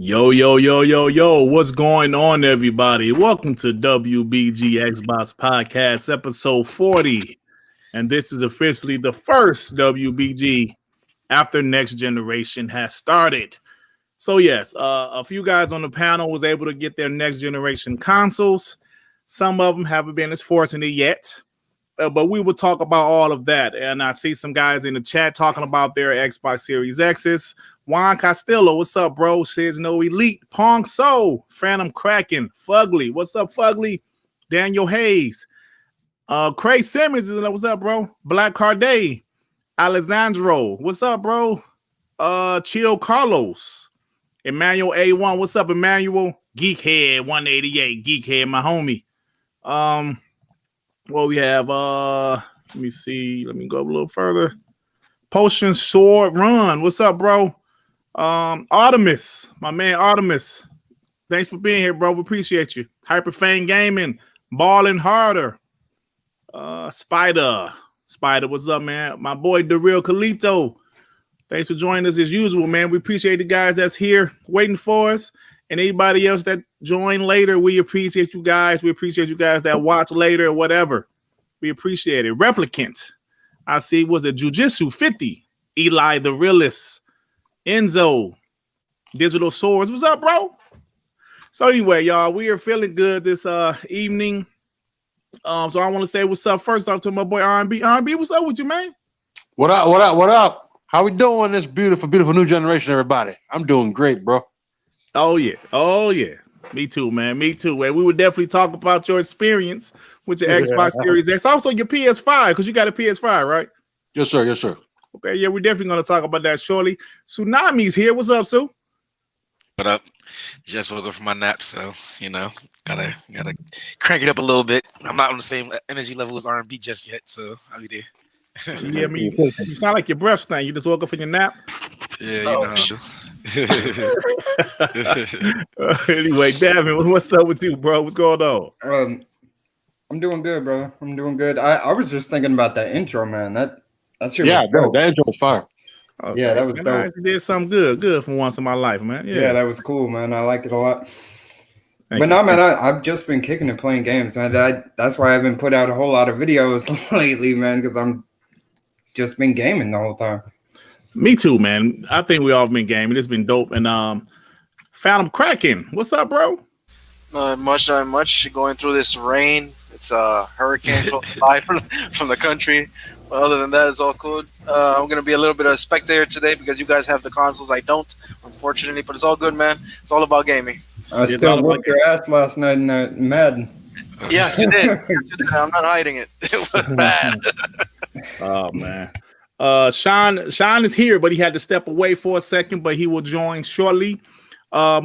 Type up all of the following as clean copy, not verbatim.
Yo, yo, yo, yo, yo, what's going on, everybody? Welcome to WBG Xbox Podcast, episode 40. And this is officially the first WBG after Next Generation has started. So, yes, a few guys on the panel was able to get their Next Generation consoles. Some of them haven't been as fortunate yet. But we will talk about all of that. And I see some guys in the chat talking about their Xbox Series X's. Juan Castillo, what's up, bro? Says no elite. Pong So, Phantom Kraken, Fugly, what's up, Fugly? Daniel Hayes, Craig Simmons, what's up, bro? Black Carday, Alessandro, what's up, bro? Chill Carlos, Emmanuel A1, what's up, Emmanuel? Geekhead 188, Geekhead, my homie. Well, we have, let me see. Let me go a little further. Potion Sword Run. What's up, bro? Artemis, my man Artemis. Thanks for being here, bro. We appreciate you. Hyperfane Gaming, Balling Harder. Spider, what's up, man? My boy, The Real Calito. Thanks for joining us as usual, man. We appreciate the guys that's here waiting for us. And anybody else that join later, we appreciate you guys. We appreciate you guys that watch later or whatever. We appreciate it. Replicant. I see, was it Jujitsu 50? Eli the Realist. Enzo. Digital Swords. What's up, bro? So anyway, y'all, we are feeling good this evening. So I want to say what's up first off to my boy R&B. R&B, what's up with you, man? What up, what up, what up? How we doing this beautiful, beautiful new generation, everybody? I'm doing great, bro. Oh, yeah. Oh, yeah. Me too, man. Me too. And we would definitely talk about your experience with your Xbox Series X. Also, your PS5, because you got a PS5, right? Yes, sir. Yes, sir. Okay, yeah, we're definitely going to talk about that shortly. Tsunami's here. What's up, Sue? What up? Just woke up from my nap, so, you know, gotta crank it up a little bit. I'm not on the same energy level as R&B just yet, so I'll be there. Yeah, I mean, you sound like your breath stank. You just woke up from your nap? Yeah, you know. Anyway, Davin, what's up with you, bro? What's going on? I'm doing good, bro. I'm doing good. I was just thinking about that intro, man. That shit Yeah, was bro, dope. that intro was fire. Okay. Yeah, that was dope. You did something good for once in my life, man. Yeah, that was cool, man. I like it a lot. Thank But you. no, man, I've just been kicking and playing games, man. That's why I haven't put out a whole lot of videos lately, man, because I'm just been gaming the whole time. Me too, man. I think we all been gaming. It's been dope. And Phantom Kraken, what's up, bro? Not much. Going through this rain. It's a hurricane close by from the country. But other than that, it's all cool. I'm going to be a little bit of a spectator today because you guys have the consoles. I don't, unfortunately. But it's all good, man. It's all about gaming. I still whooped your ass last night in Madden. Yes, you did. I'm not hiding it. It was bad. Oh, man. Sean is here, but he had to step away for a second, but he will join shortly. Let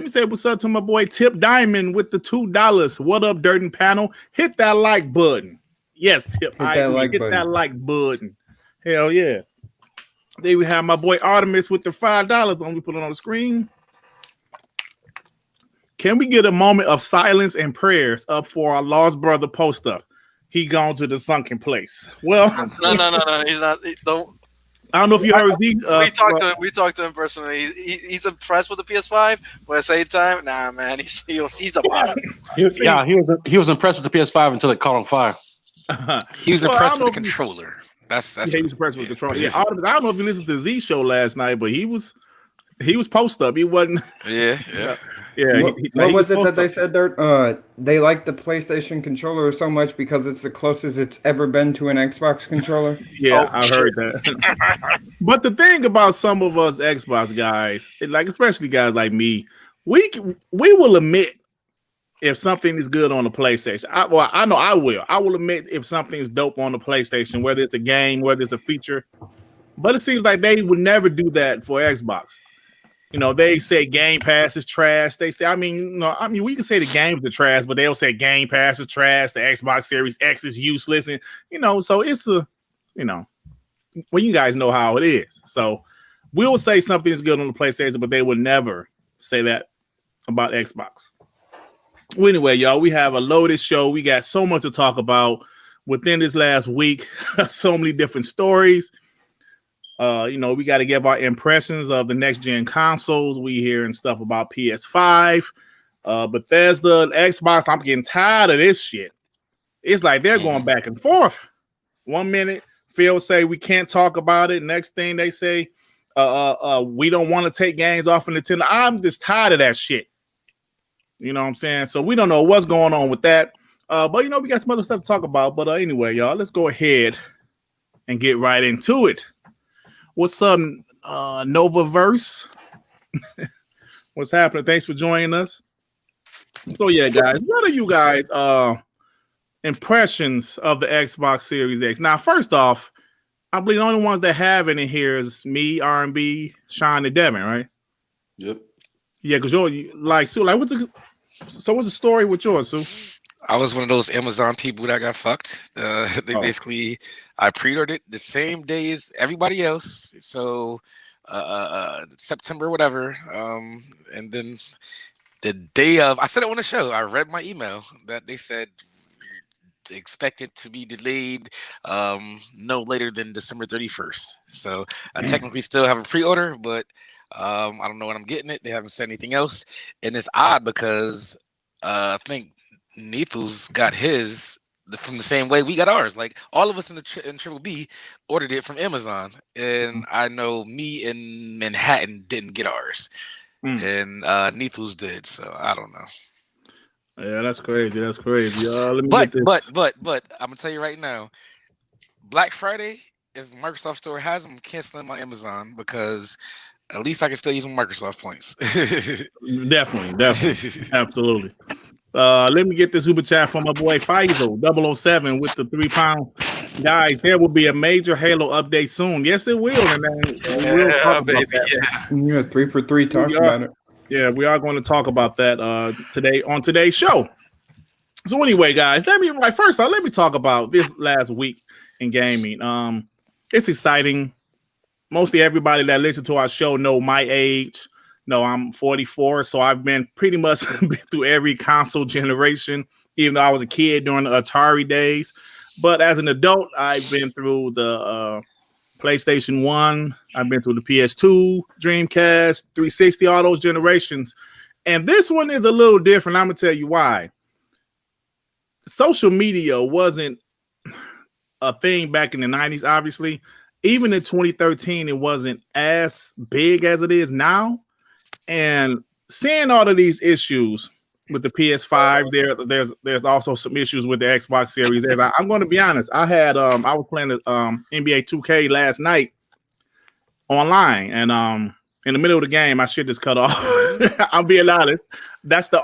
me say what's up to my boy Tip Diamond with the $2. What up, Dirt and Panel? Hit that like button. Yes, Tip. Hit that like button. Hell yeah. There we have my boy Artemis with the $5. Let me put it on the screen. Can we get a moment of silence and prayers up for our lost brother post up? He gone to the sunken place. Well, no. He's not. I don't know if you heard. We talked to him personally. He's impressed with the PS5, but at the same time, nah, man, he's a bottom. He was impressed with the PS5 until it caught on fire. He was impressed with the controller. That's he was impressed with the controller. Yeah, I don't know if you listened to the Z show last night, but he was post up. He wasn't. Yeah. What was it that they said, Dirt? They like the PlayStation controller so much because it's the closest it's ever been to an Xbox controller. Yeah, I heard that. But the thing about some of us Xbox guys, like especially guys like me, we will admit if something is good on the PlayStation. I know I will. I will admit if something is dope on the PlayStation, whether it's a game, whether it's a feature. But it seems like they would never do that for Xbox. You know, they say Game Pass is trash. They say, we can say the games are trash, but they'll say Game Pass is trash. The Xbox Series X is useless. And, so it's well, you guys know how it is. So we'll say something is good on the PlayStation, but they would never say that about Xbox. Well, anyway, y'all, we have a loaded show. We got so much to talk about within this last week. So many different stories. We got to give our impressions of the next gen consoles. We hearing stuff about PS5, Bethesda, Xbox. I'm getting tired of this shit. It's like they're going back and forth. 1 minute, Phil say we can't talk about it. Next thing they say, we don't want to take games off of Nintendo. I'm just tired of that shit. You know what I'm saying? So we don't know what's going on with that. But we got some other stuff to talk about. But anyway, y'all, let's go ahead and get right into it. What's up, Novaverse? What's happening? Thanks for joining us. So yeah, guys, what are you guys impressions of the Xbox Series X? Now, first off, I believe the only ones that have it in here is me, R&B, Sean, and Devin, right? Yep. Yeah, because you're like Sue. Like, what's the story with yours, Sue? I was one of those Amazon people that got fucked. Basically, I pre-ordered it the same day as everybody else. So September, whatever. And then the day of, I said it on the show. I read my email that they said expect it to be delayed no later than December 31st. So I technically still have a pre-order, but I don't know when I'm getting it. They haven't said anything else. And it's odd because I think Neethu's got his from the same way we got ours. Like all of us in Triple B ordered it from Amazon, and I know me in Manhattan didn't get ours, and Neethu's did. So I don't know. Yeah, that's crazy. That's crazy. But I'm gonna tell you right now, Black Friday, if Microsoft Store has them, I'm canceling my Amazon because at least I can still use my Microsoft points. Definitely, absolutely. Let me get this super chat from my boy Faisal 007 with the £3. Guys, there will be a major Halo update soon. Yes, it will. And then we will talk about that. Yeah, 3 for 3 talk about it. Yeah, we are going to talk about that today on today's show. So anyway, guys, let me talk about this last week in gaming. It's exciting. Mostly everybody that listens to our show know my age. No, I'm 44, so I've been pretty much been through every console generation, even though I was a kid during the Atari days. But as an adult, I've been through the PlayStation 1. I've been through the PS2, Dreamcast, 360, all those generations. And this one is a little different. I'm going to tell you why. Social media wasn't a thing back in the 90s, obviously. Even in 2013, it wasn't as big as it is now. And seeing all of these issues with the PS5, there's also some issues with the Xbox Series S. I'm going to be honest. I was playing NBA 2K last night online, and in the middle of the game, my shit just cut off. I'm being honest. That's the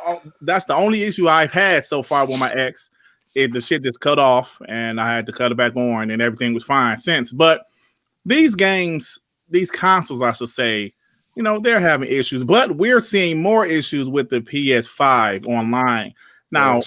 only issue I've had so far with my X. The shit just cut off, and I had to cut it back on, and everything was fine since. But these games, these consoles, I should say, they're having issues, but we're seeing more issues with the PS5 online. Now,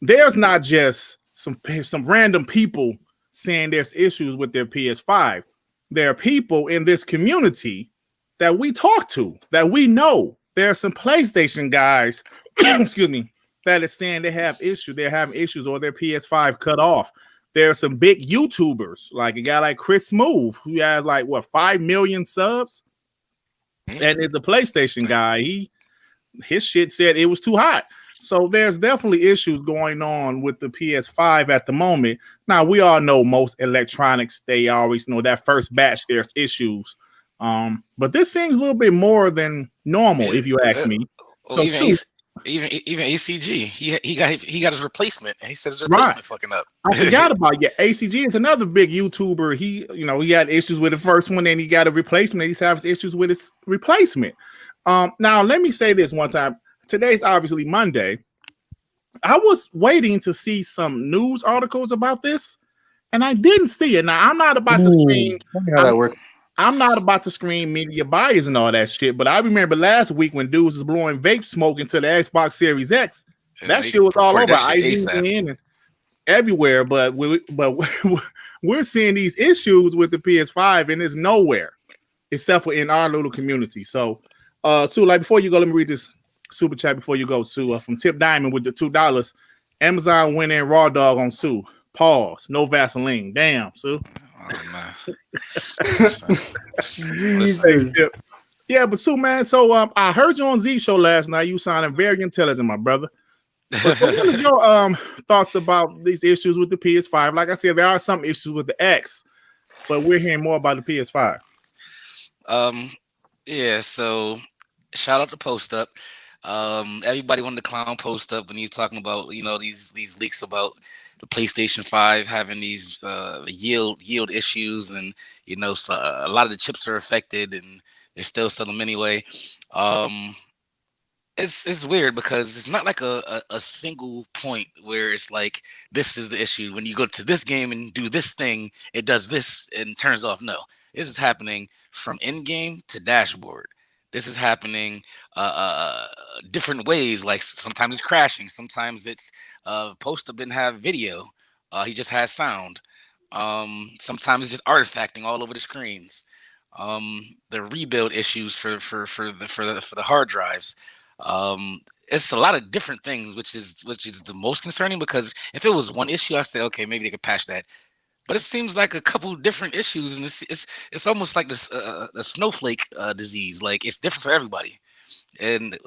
there's not just some random people saying there's issues with their PS5. There are people in this community that we talk to, that we know. There are some PlayStation guys, excuse me, that is saying they have issues. They're having issues or their PS5 cut off. There are some big YouTubers, like a guy like Chris Smooth, who has 5 million subs. And it's a PlayStation guy. His shit said it was too hot. So there's definitely issues going on with the PS5 at the moment. Now, we all know most electronics, they always know that first batch, there's issues. But this seems a little bit more than normal, if you ask me. So even ACG, he got his replacement, and he said his replacement fucking up. I forgot about ACG is another big YouTuber. He had issues with the first one, and he got a replacement. He's having issues with his replacement. Now let me say this one time. Today's obviously Monday. I was waiting to see some news articles about this, and I didn't see it. Now I'm not about to scream. How that works? I'm not about to scream media bias and all that shit, but I remember last week when dudes was blowing vape smoke into the Xbox Series X. That shit was all over IGN and everywhere. But we're seeing these issues with the PS5, and it's nowhere except for in our little community. So, Sue, before you go, let me read this super chat before you go, Sue. From Tip Diamond with the $2. Amazon went in raw dog on Sue. Pause. No Vaseline. Damn, Sue. man. Listen. Jesus. Hey, yeah, but Sue, man. So I heard you on Z Show last night. You sounded very intelligent, my brother. But so what are your thoughts about these issues with the PS5? Like I said, there are some issues with the X, but we're hearing more about the PS5. Yeah, so shout out to Post Up. Everybody wanted to clown Post Up when he's talking about, you know, these leaks about the PlayStation 5 having these yield issues, and you know, so a lot of the chips are affected and they're still selling them anyway. It's weird because it's not like a single point where it's like this is the issue. When you go to this game and do this thing, it does this and turns off. No, this is happening from in-game to dashboard. This is happening different ways. Like sometimes it's crashing, sometimes it's Post Up didn't have video, he just has sound. Sometimes it's just artifacting all over the screens. The rebuild issues for the hard drives. It's a lot of different things, which is the most concerning, because if it was one issue, I say okay, maybe they could patch that. But it seems like a couple different issues, and it's almost like this the snowflake disease. Like it's different for everybody, and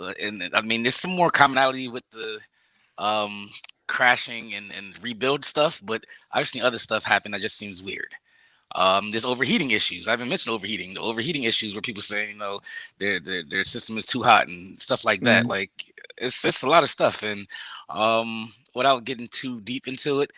I mean there's some more commonality with the crashing and rebuild stuff, but I've seen other stuff happen that just seems weird. There's overheating issues. I haven't mentioned overheating. The overheating issues where people say, you know, their system is too hot and stuff like that. Like it's a lot of stuff, and without getting too deep into it,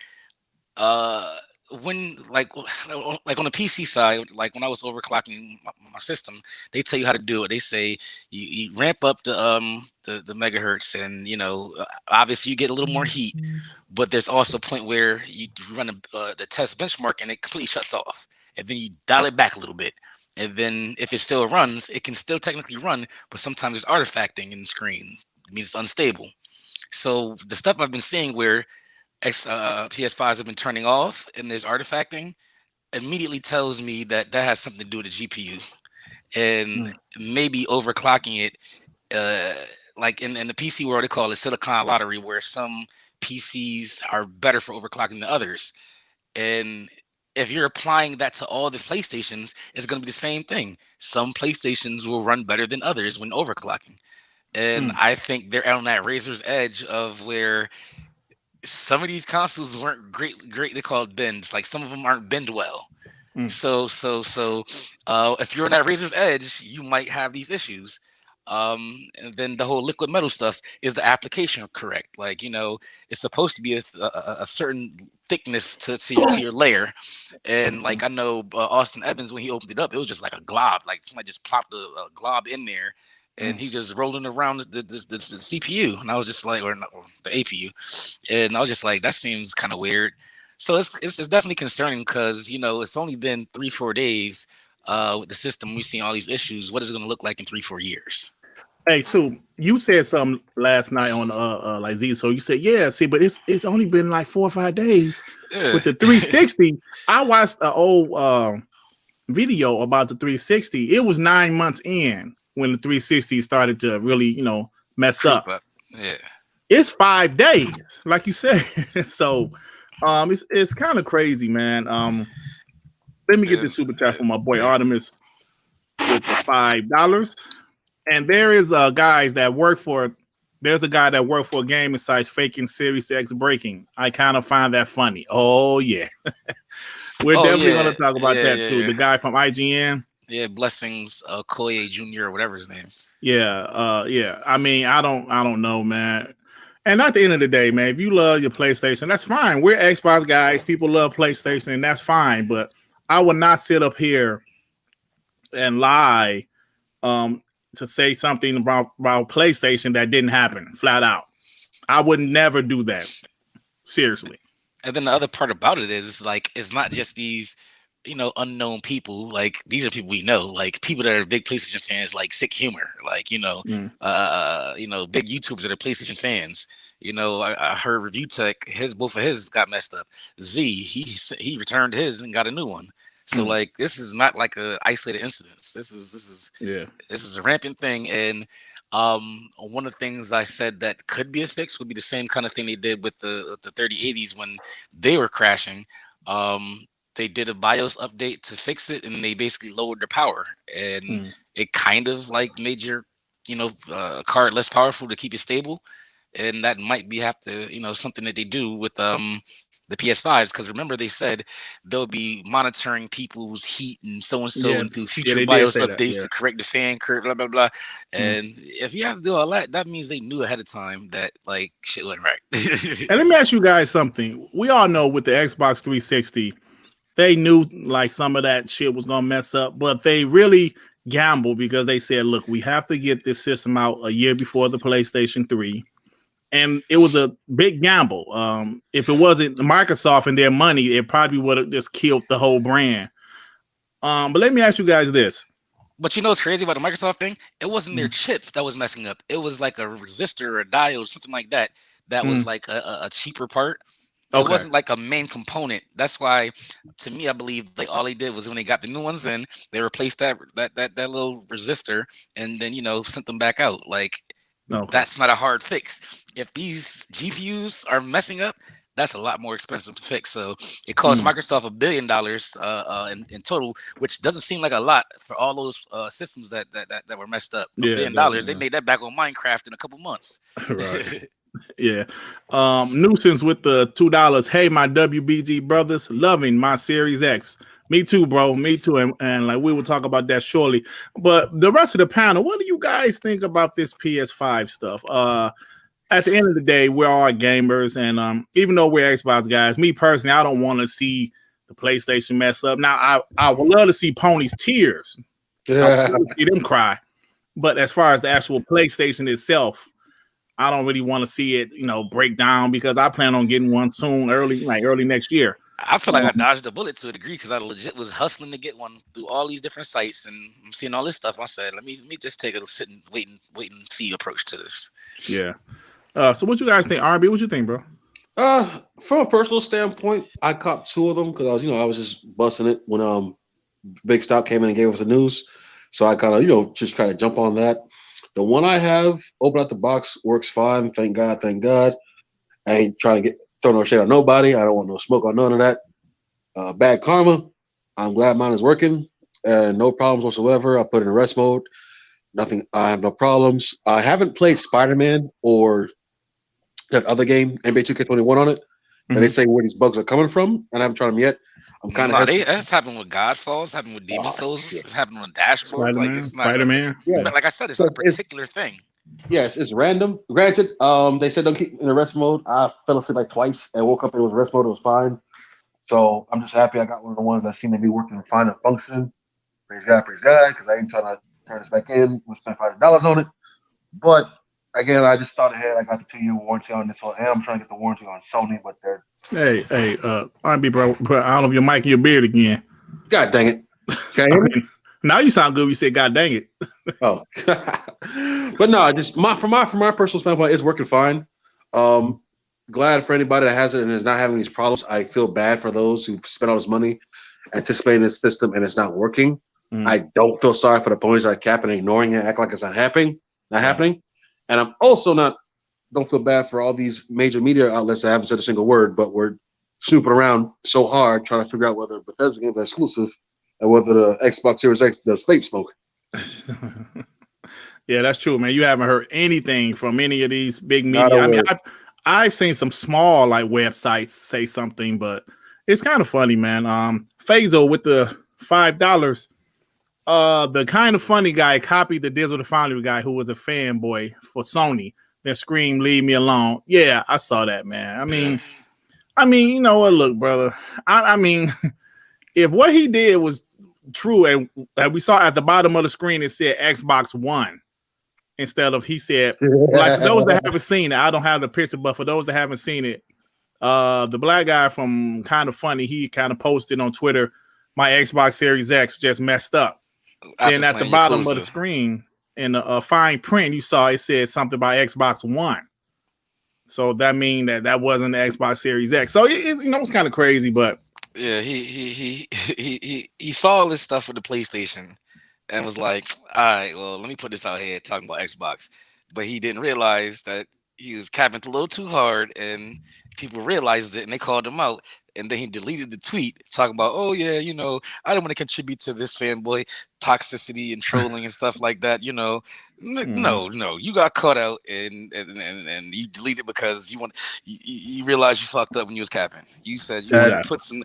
when like on the PC side, like when I was overclocking my system, they tell you how to do it. They say you ramp up the megahertz, and you know, obviously you get a little more heat, but there's also a point where you run the test benchmark and it completely shuts off, and then you dial it back a little bit, and then if it still runs, it can still technically run, but sometimes there's artifacting in the screen. It means it's unstable. So the stuff I've been seeing where PS5s have been turning off and there's artifacting immediately tells me that has something to do with the GPU, and maybe overclocking it. Like in the PC world, they call it silicon lottery, where some PCs are better for overclocking than others. And if you're applying that to all the PlayStations, it's going to be the same thing. Some PlayStations will run better than others when overclocking. And I think they're on that razor's edge of where some of these consoles weren't great. They call it bends. Like some of them aren't bend well. So if you're on that razor's edge, you might have these issues. And then the whole liquid metal stuff, is the application correct? Like, you know, it's supposed to be a certain thickness to your layer. And like, I know Austin Evans, when he opened it up, it was just like a glob. Like somebody just plopped a glob in there, and he just rolling around the CPU, and I was just like, or the APU, and I was just like, that seems kind of weird. So it's definitely concerning, because you know, it's only been 3-4 days with the system. We've seen all these issues. What is it going to look like in 3-4 years? Hey, Sue, you said something last night on like Z. So you said, yeah, see, but it's only been like 4 or 5 days with the 360. I watched an old video about the 360. It was 9 months in when the 360 started to really, you know, mess up. Yeah, it's 5 days, like you said. So it's kind of crazy, man. Let me get this super chat from my boy Artemis with the $5. And there is guys that work for. There's a guy that worked for a gaming site faking Series X breaking. I kind of find that funny. Oh yeah, we're definitely going to talk about that too. The guy from IGN. Yeah, Blessings Koye Jr. or whatever his name. Yeah, yeah. I mean, I don't know, man. And at the end of the day, man, if you love your PlayStation, that's fine. We're Xbox guys. People love PlayStation, and that's fine. But I would not sit up here and lie to say something about PlayStation that didn't happen, flat out. I would never do that. Seriously. And then the other part about it is, like, it's not just these, you know, unknown people. Like, these are people we know, like people that are big PlayStation fans, like Sick Humor, like, you know, big YouTubers that are PlayStation fans. You know, I heard Review Tech, both of his got messed up. Z, he returned his and got a new one. So like, this is not like a isolated incident. This is a rampant thing. And one of the things I said that could be a fix would be the same kind of thing they did with the 3080s when they were crashing. they did a BIOS update to fix it, and they basically lowered the power, and it kind of like made your card less powerful to keep it stable, and that might be something that they do with the PS5s, because remember they said they'll be monitoring people's heat and so and do future BIOS updates to correct the fan curve, blah blah blah. And if you have to do all that, that means they knew ahead of time that like shit wasn't right. And let me ask you guys something. We all know with the Xbox 360, they knew like some of that shit was gonna mess up, but they really gambled because they said, look, we have to get this system out a year before the PlayStation 3. And it was a big gamble. If it wasn't Microsoft and their money, it probably would have just killed the whole brand. But let me ask you guys this. But you know what's crazy about the Microsoft thing? It wasn't their chip that was messing up. It was like a resistor or a diode, something like that. That was like a cheaper part. It wasn't like a main component. That's why, to me, I believe all they did was when they got the new ones in, they replaced that little resistor and then sent them back out. Like. That's not a hard fix. If these GPUs are messing up, that's a lot more expensive to fix. So it cost Microsoft $1 billion in total, which doesn't seem like a lot for all those systems that were messed up. $1 billion. They made that back on Minecraft in a couple months. Right. Yeah. Nuisance with the $2. Hey, my WBG brothers, loving my Series X. Me too, bro. Me too. And like we will talk about that shortly. But the rest of the panel, what do you guys think about this PS5 stuff? At the end of the day, we're all gamers, and even though we're Xbox guys, me personally, I don't want to see the PlayStation mess up. Now, I would love to see ponies' tears. I want to see them cry. But as far as the actual PlayStation itself, I don't really want to see it, break down, because I plan on getting one soon, early next year. I feel like I dodged a bullet to a degree because I legit was hustling to get one through all these different sites, and I'm seeing all this stuff. I said, let me just take a sit and wait and see approach to this. Yeah. So what you guys think, RB? What you think, bro? From a personal standpoint, I caught 2 of them because I was just busting it when Big Stock came in and gave us the news. So I kind of just kind of jump on that. The one I have open out the box works fine. Thank God. I ain't trying to throw no shade on nobody. I don't want no smoke on none of that. Bad karma. I'm glad mine is working. No problems whatsoever. I put it in rest mode. Nothing. I have no problems. I haven't played Spider-Man or that other game, NBA 2K21 on it. And they say where these bugs are coming from, and I haven't tried them yet. I'm kind of. That's happened with Godfall. It's happened with Demon Souls. It's happened on Dashboard. Spider-Man. Like I said, it's a particular thing. Yes, it's random. Granted, they said don't keep in the rest mode. I fell asleep like twice and woke up and it was rest mode. It was fine. So I'm just happy I got one of the ones that seem to be working fine and functioning. Praise God, because I ain't trying to turn this back in. We'll spend $5 on it. But again, I just thought ahead. I got the 2-year warranty on this one, and I'm trying to get the warranty on Sony, but they're. Hey, RB, bro, I don't know if your mic and your beard again. God dang it. Can you hear me? Now you sound good. You said, God dang it. Oh. But no, just from my personal standpoint, it's working fine. Glad for anybody that has it and is not having these problems. I feel bad for those who spent all this money anticipating this system and it's not working. I don't feel sorry for the ponies that are capping and ignoring it, act like it's not happening. And I'm also don't feel bad for all these major media outlets that haven't said a single word, but we're snooping around so hard trying to figure out whether Bethesda games are exclusive and whether the Xbox Series X does vape smoke. Yeah, that's true, man. You haven't heard anything from any of these big media. I mean, I've seen some small like websites say something, but it's kind of funny, man. Faisal with the $5. The kind of funny guy copied the Dizzle the Foundry guy who was a fanboy for Sony. Then screamed, "Leave me alone." Yeah, I saw that, man. I mean, you know what? Look, brother. I mean, if what he did was true, and we saw at the bottom of the screen, it said Xbox One instead of he said. Like those that haven't seen it, I don't have the picture, but for those that haven't seen it, the black guy from Kind of Funny, he kind of posted on Twitter, "My Xbox Series X just messed up." Then at the bottom of the screen, in a fine print, you saw it said something about Xbox One. So that mean that wasn't the Xbox Series X. So it's kind of crazy, but yeah, he saw all this stuff with the PlayStation and was like, "All right, well, let me put this out here talking about Xbox." But he didn't realize that he was capping a little too hard, and people realized it and they called him out. And then he deleted the tweet talking about, oh yeah, I don't want to contribute to this fanboy toxicity and trolling and stuff like that. No, you got caught out and you deleted because you realized you fucked up when you was capping. You said you put some.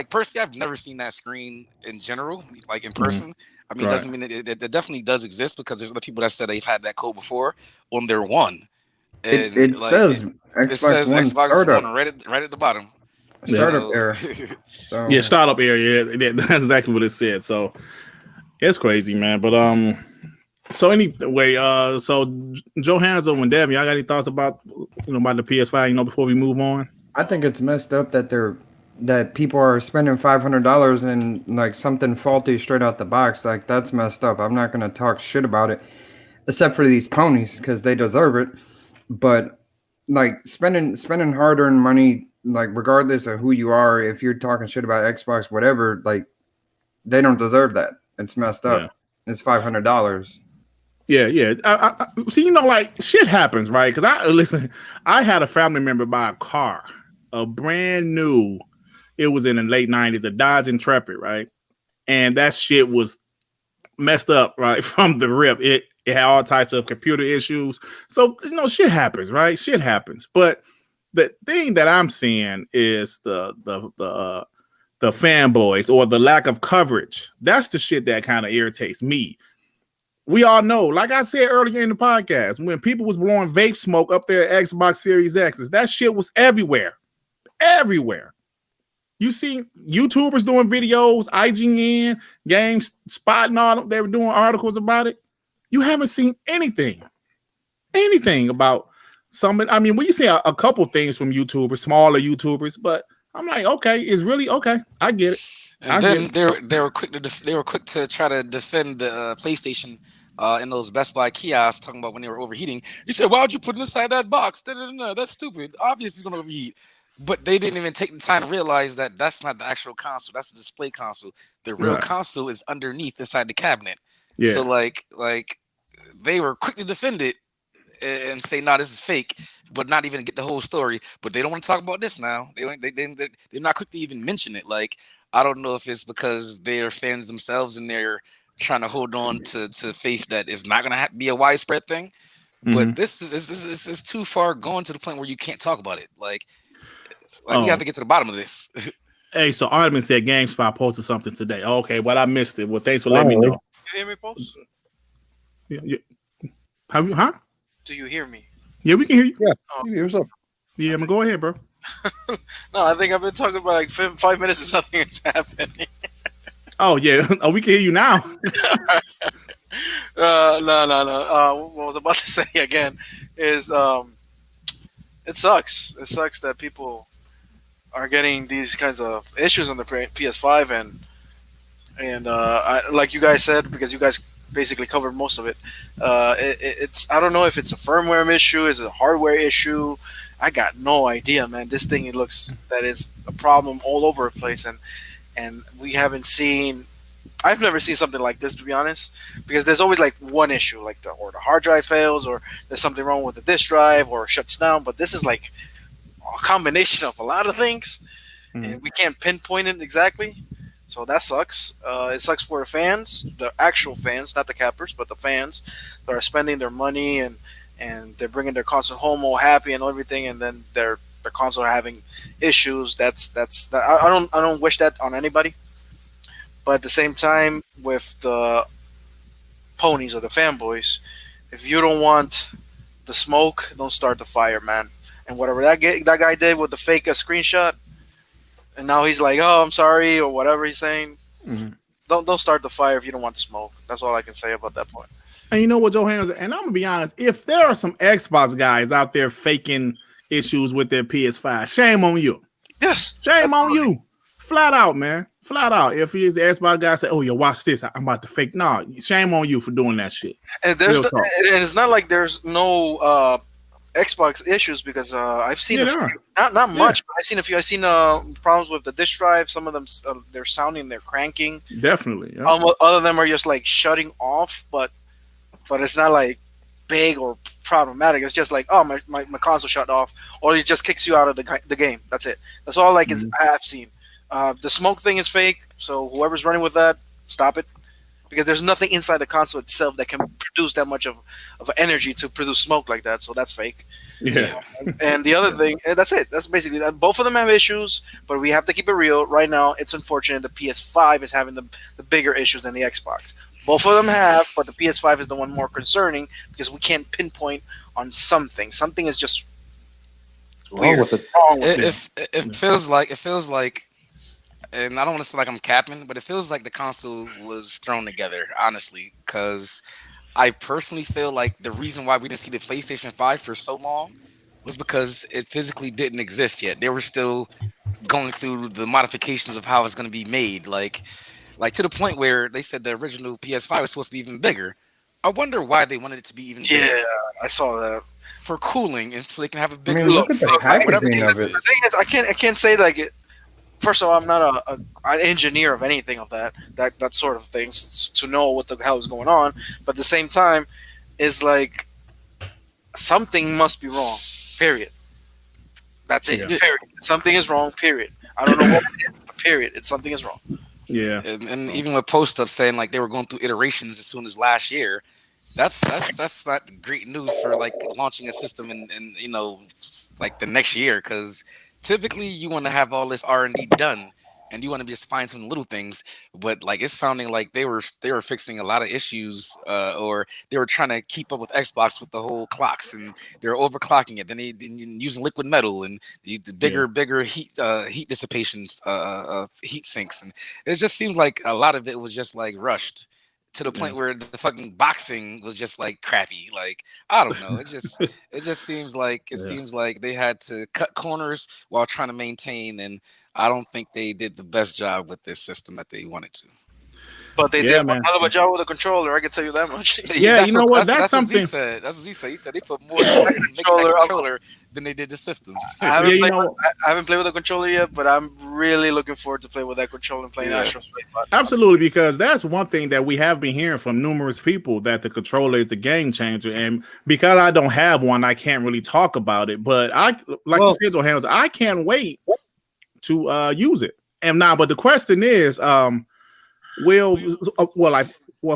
Personally, I've never seen that screen in general, like in person. I mean, it doesn't mean it definitely does exist because there's other people that said they've had that code before on their one. And it says Xbox One right at the bottom. Startup error. So. Yeah, startup error. Yeah, that's exactly what it said. So it's crazy, man. But so anyway, so Johanzel and Devin, y'all got any thoughts about about the PS5? Before we move on, I think it's messed up that people are spending $500 and like something faulty straight out the box. Like that's messed up. I'm not gonna talk shit about it, except for these ponies because they deserve it. But like spending hard-earned money. Like, regardless of who you are, if you're talking shit about Xbox, whatever, like, they don't deserve that. It's messed up. Yeah. It's $500. Yeah. I see, like, shit happens, right? Because I had a family member buy a car, a brand new, it was in the late 90s, a Dodge Intrepid, right? And that shit was messed up, right, from the rip. It had all types of computer issues. So, shit happens, right? Shit happens. But the thing that I'm seeing is the fanboys or the lack of coverage. That's the shit that kind of irritates me. We all know, like I said earlier in the podcast, when people was blowing vape smoke up there at Xbox Series X's, that shit was everywhere. Everywhere. You see YouTubers doing videos, IGN, GameSpot and all, they were doing articles about it. You haven't seen anything about somebody. I mean, we see a couple things from YouTubers, smaller YouTubers, but I'm like, okay, it's really okay. I get it. And they were quick to try to defend the PlayStation in those Best Buy kiosks, talking about when they were overheating. You said, why would you put it inside that box? That's stupid. Obviously, it's going to overheat. But they didn't even take the time to realize that that's not the actual console. That's the display console. The real console is underneath inside the cabinet. Yeah. So like they were quick to defend it and say, "No, this is fake," but not even get the whole story. But they don't want to talk about this now. They're not quick to even mention it. Like, I don't know if it's because they're fans themselves and they're trying to hold on to faith that it's not going to be a widespread thing. But this is too far gone to the point where you can't talk about it. Like we have to get to the bottom of this. Hey, so Artemis said GameSpot posted something today. Okay, well, I missed it. Well, thanks for letting me know. You hear me, post? Yeah. Huh? Do you hear me? Yeah, we can hear you. Yeah. What's up? Yeah, go ahead, bro. No, I think I've been talking about like 5 minutes and nothing is happening. Oh, yeah. Oh, we can hear you now. No. What I was about to say again is it sucks. It sucks that people are getting these kinds of issues on the PS5 and like you guys said, because you guys basically covered most of it. It's I don't know if it's a firmware issue, is it a hardware issue? I got no idea, man. This thing, it looks that is a problem all over the place, and we haven't seen. I've never seen something like this, to be honest, because there's always like one issue, like the hard drive fails, or there's something wrong with the disk drive, or it shuts down. But this is like a combination of a lot of things, and we can't pinpoint it exactly. So that sucks. It sucks for the fans, the actual fans, not the cappers, but the fans that are spending their money and they're bringing their console home all happy and everything, and then their console are having issues. I don't wish that on anybody. But at the same time, with the ponies or the fanboys, if you don't want the smoke, don't start the fire, man. And whatever that guy did with the fake screenshot, and now he's like, "Oh, I'm sorry," or whatever he's saying. Don't start the fire if you don't want the smoke. That's all I can say about that point. And you know what, Johanzel? And I'm gonna be honest, if there are some Xbox guys out there faking issues with their PS5, shame on you. Yes, shame on you. Flat out, man. Flat out. If he's the Xbox guy, say, "Oh, yeah, watch this. I'm about to fake." No, shame on you for doing that shit. And it's not like there's no Xbox issues, because I've seen a few, not much, but I've seen a few. I've seen problems with the disk drive. Some of them they're sounding, they're cranking. Definitely. Yeah. Other of them are just like shutting off, but it's not like big or problematic. It's just like, oh, my console shut off, or it just kicks you out of the game. That's it. That's all I have seen. The smoke thing is fake, so whoever's running with that, stop it. Because there's nothing inside the console itself that can produce that much of energy to produce smoke like that, so that's fake. Yeah. And the other thing, that's it. That's basically that. Both of them have issues, but we have to keep it real. Right now, it's unfortunate the PS5 is having the bigger issues than the Xbox. Both of them have, but the PS5 is the one more concerning because we can't pinpoint on something. Something is just weird. Wrong with it. Wrong with it. It feels like, and I don't want to say like I'm capping, but it feels like the console was thrown together, honestly, because I personally feel like the reason why we didn't see the PlayStation 5 for so long was because it physically didn't exist yet. They were still going through the modifications of how it's going to be made, like to the point where they said the original PS5 was supposed to be even bigger. I wonder why they wanted it to be even bigger. Yeah, I saw that. For cooling, and so they can have a bigger look at the packaging of it. The thing is, I can't say like it. First of all, I'm not an engineer of anything of that sort of things to know what the hell is going on. But at the same time, is like something must be wrong. Period. That's it. Yeah. Period. Something is wrong. Period. I don't know what it is, but period. It's something is wrong. Yeah. And even with post up saying like they were going through iterations as soon as last year, that's not great news for like launching a system in like the next year, because typically you want to have all this R&D done and you want to just find some little things, but like it's sounding like they were fixing a lot of issues, or they were trying to keep up with Xbox with the whole clocks, and they're overclocking it. Then they using liquid metal and the bigger heat dissipations, heat sinks, and it just seems like a lot of it was just like rushed to the point where the fucking boxing was just like crappy. Like, I don't know. It just seems like seems like they had to cut corners while trying to maintain, and I don't think they did the best job with this system that they wanted to. But they did one hell of a job with the controller. I can tell you that much. Yeah, you know what? That's something. What he said. That's what he said. He said they put more into the controller than they did the system. I haven't played with the controller yet, but I'm really looking forward to play with that controller and playing Astro's Playbot. Absolutely, because that's one thing that we have been hearing from numerous people, that the controller is the game changer. And because I don't have one, I can't really talk about it. But you said, Johanzel, I can't wait to use it. And now, but the question is,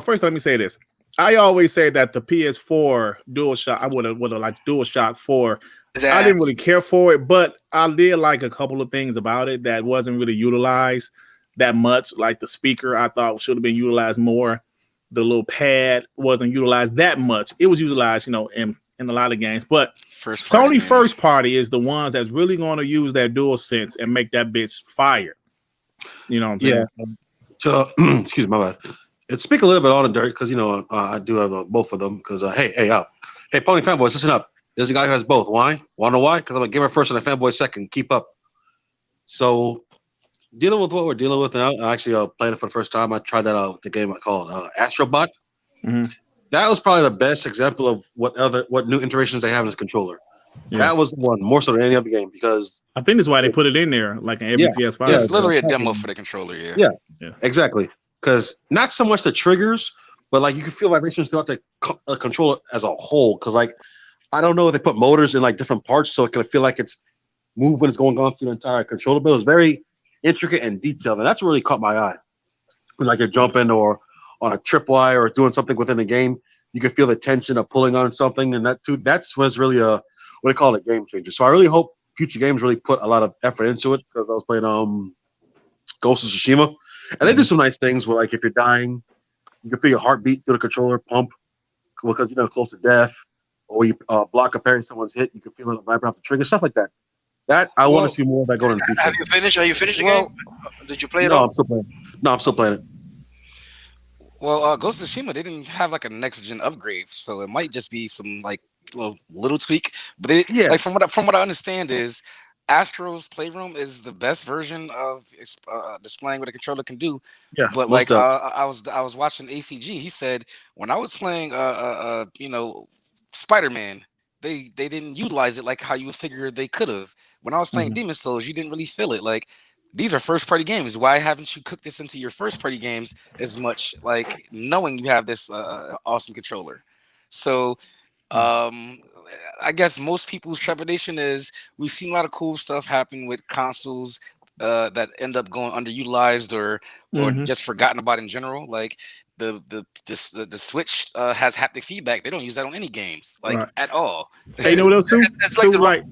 first let me say this. I always say that the PS4 DualShock, I would have liked DualShock 4. I didn't really care for it, but I did like a couple of things about it that wasn't really utilized that much. Like the speaker, I thought should have been utilized more. The little pad wasn't utilized that much. It was utilized, in a lot of games. But Sony first party is the ones that's really going to use that DualSense and make that bitch fire. You know what I'm saying? Yeah. Excuse me, my bad. And speak a little bit on it, Dirt, because I do have both of them. Because hey, Pony fanboys, listen up. There's a guy who has both. Why? Want to know why? Because I'm a gamer first and a fanboy second. Keep up. So, dealing with what we're dealing with now, I actually played it for the first time. I tried that out with the game I called Astrobot. Mm-hmm. That was probably the best example of what new iterations they have in this controller. Yeah. That was one more so than any other game, because I think that's why they put it in there, like in every PS5. It's literally a demo for the controller. Yeah, exactly. Because not so much the triggers, but like you can feel vibrations throughout the controller as a whole. Because like I don't know if they put motors in like different parts, so it can feel like it's moving, it's going on through the entire controller. But it was very intricate and detailed, and that's what really caught my eye. When like you're jumping or on a tripwire or doing something within the game, you can feel the tension of pulling on something, and that was really a what they call it, game changer. So I really hope future games really put a lot of effort into it, because I was playing Ghost of Tsushima, and they do some nice things where like if you're dying, you can feel your heartbeat through the controller pump because close to death, or you block a parry, someone's hit, you can feel it vibrate off the trigger, stuff like that. That I want to see more of that going in the future. Have you finished the game? Did you play it all? I'm still playing it. Well, Ghost of Tsushima, they didn't have like a next gen upgrade, so it might just be some like little tweak. But like from what I understand is Astro's Playroom is the best version of displaying what a controller can do. Yeah. But like I was watching ACG. He said when I was playing Spider-Man, they didn't utilize it like how you would figure they could have. When I was playing Demon's Souls, you didn't really feel it. Like, these are first party games. Why haven't you cooked this into your first party games as much, like knowing you have this awesome controller? So I guess most people's trepidation is we've seen a lot of cool stuff happen with consoles that end up going underutilized or just forgotten about in general. Like the Switch has haptic feedback. They don't use that on any games at all. Hey, you know what else too? It's like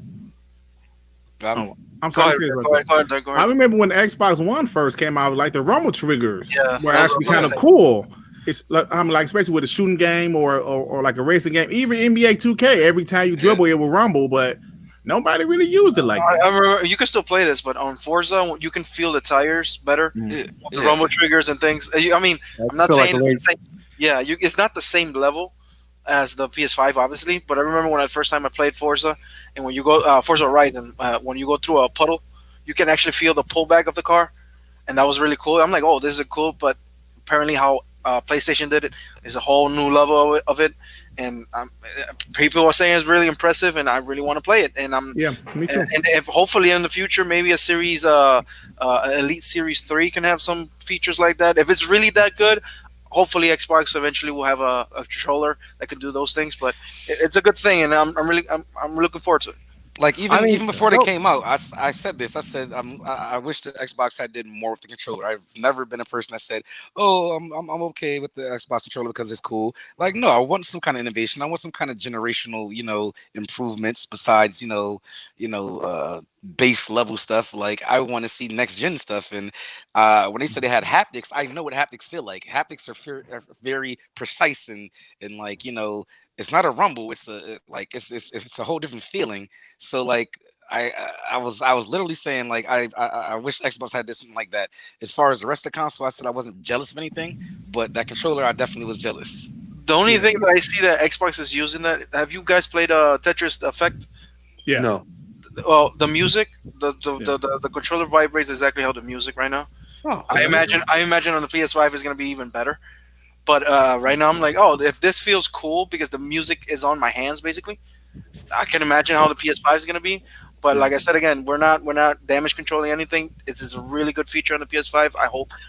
I'm sorry. Go ahead. I remember when the Xbox One first came out, like the rumble triggers were actually kind of amazing. Cool. It's like especially with a shooting game or like a racing game, even NBA 2K. Every time you dribble, it will rumble, but nobody really used it like that. I remember you can still play this, but on Forza, you can feel the tires better, the rumble triggers and things. I mean, I'm not saying it's the same. Yeah, it's not the same level as the PS5, obviously. But I remember when the first time I played Forza, and when you go Forza Horizon, when you go through a puddle, you can actually feel the pullback of the car, and that was really cool. I'm like, oh, this is cool, but apparently how PlayStation did it is a whole new level of it, and people are saying it's really impressive, and I really want to play it. And me too. And if hopefully in the future, maybe a series, Elite Series 3 can have some features like that. If it's really that good, hopefully Xbox eventually will have a controller that can do those things. But it's a good thing, and I'm looking forward to it. Like even before they came out, I said this. I said I wish the Xbox had did more with the controller. I've never been a person that said, "Oh, I'm okay with the Xbox controller because it's cool." Like, no, I want some kind of innovation. I want some kind of generational, improvements besides, base level stuff. Like, I want to see next gen stuff. And when they said they had haptics, I know what haptics feel like. Haptics are very precise and like, it's not a rumble. It's a whole different feeling. So like I was literally saying like I wish Xbox had this something like that. As far as the rest of the console, I said I wasn't jealous of anything, but that controller I definitely was jealous. The only thing that I see that Xbox is using that. Have you guys played Tetris Effect? Yeah. No. Well, the music, the controller vibrates exactly how the music right now. Oh, I imagine on the PS5 is going to be even better. But right now I'm like, oh, if this feels cool because the music is on my hands, basically, I can imagine how the PS5 is going to be. But like I said again, we're not damage controlling anything. This is a really good feature on the PS5.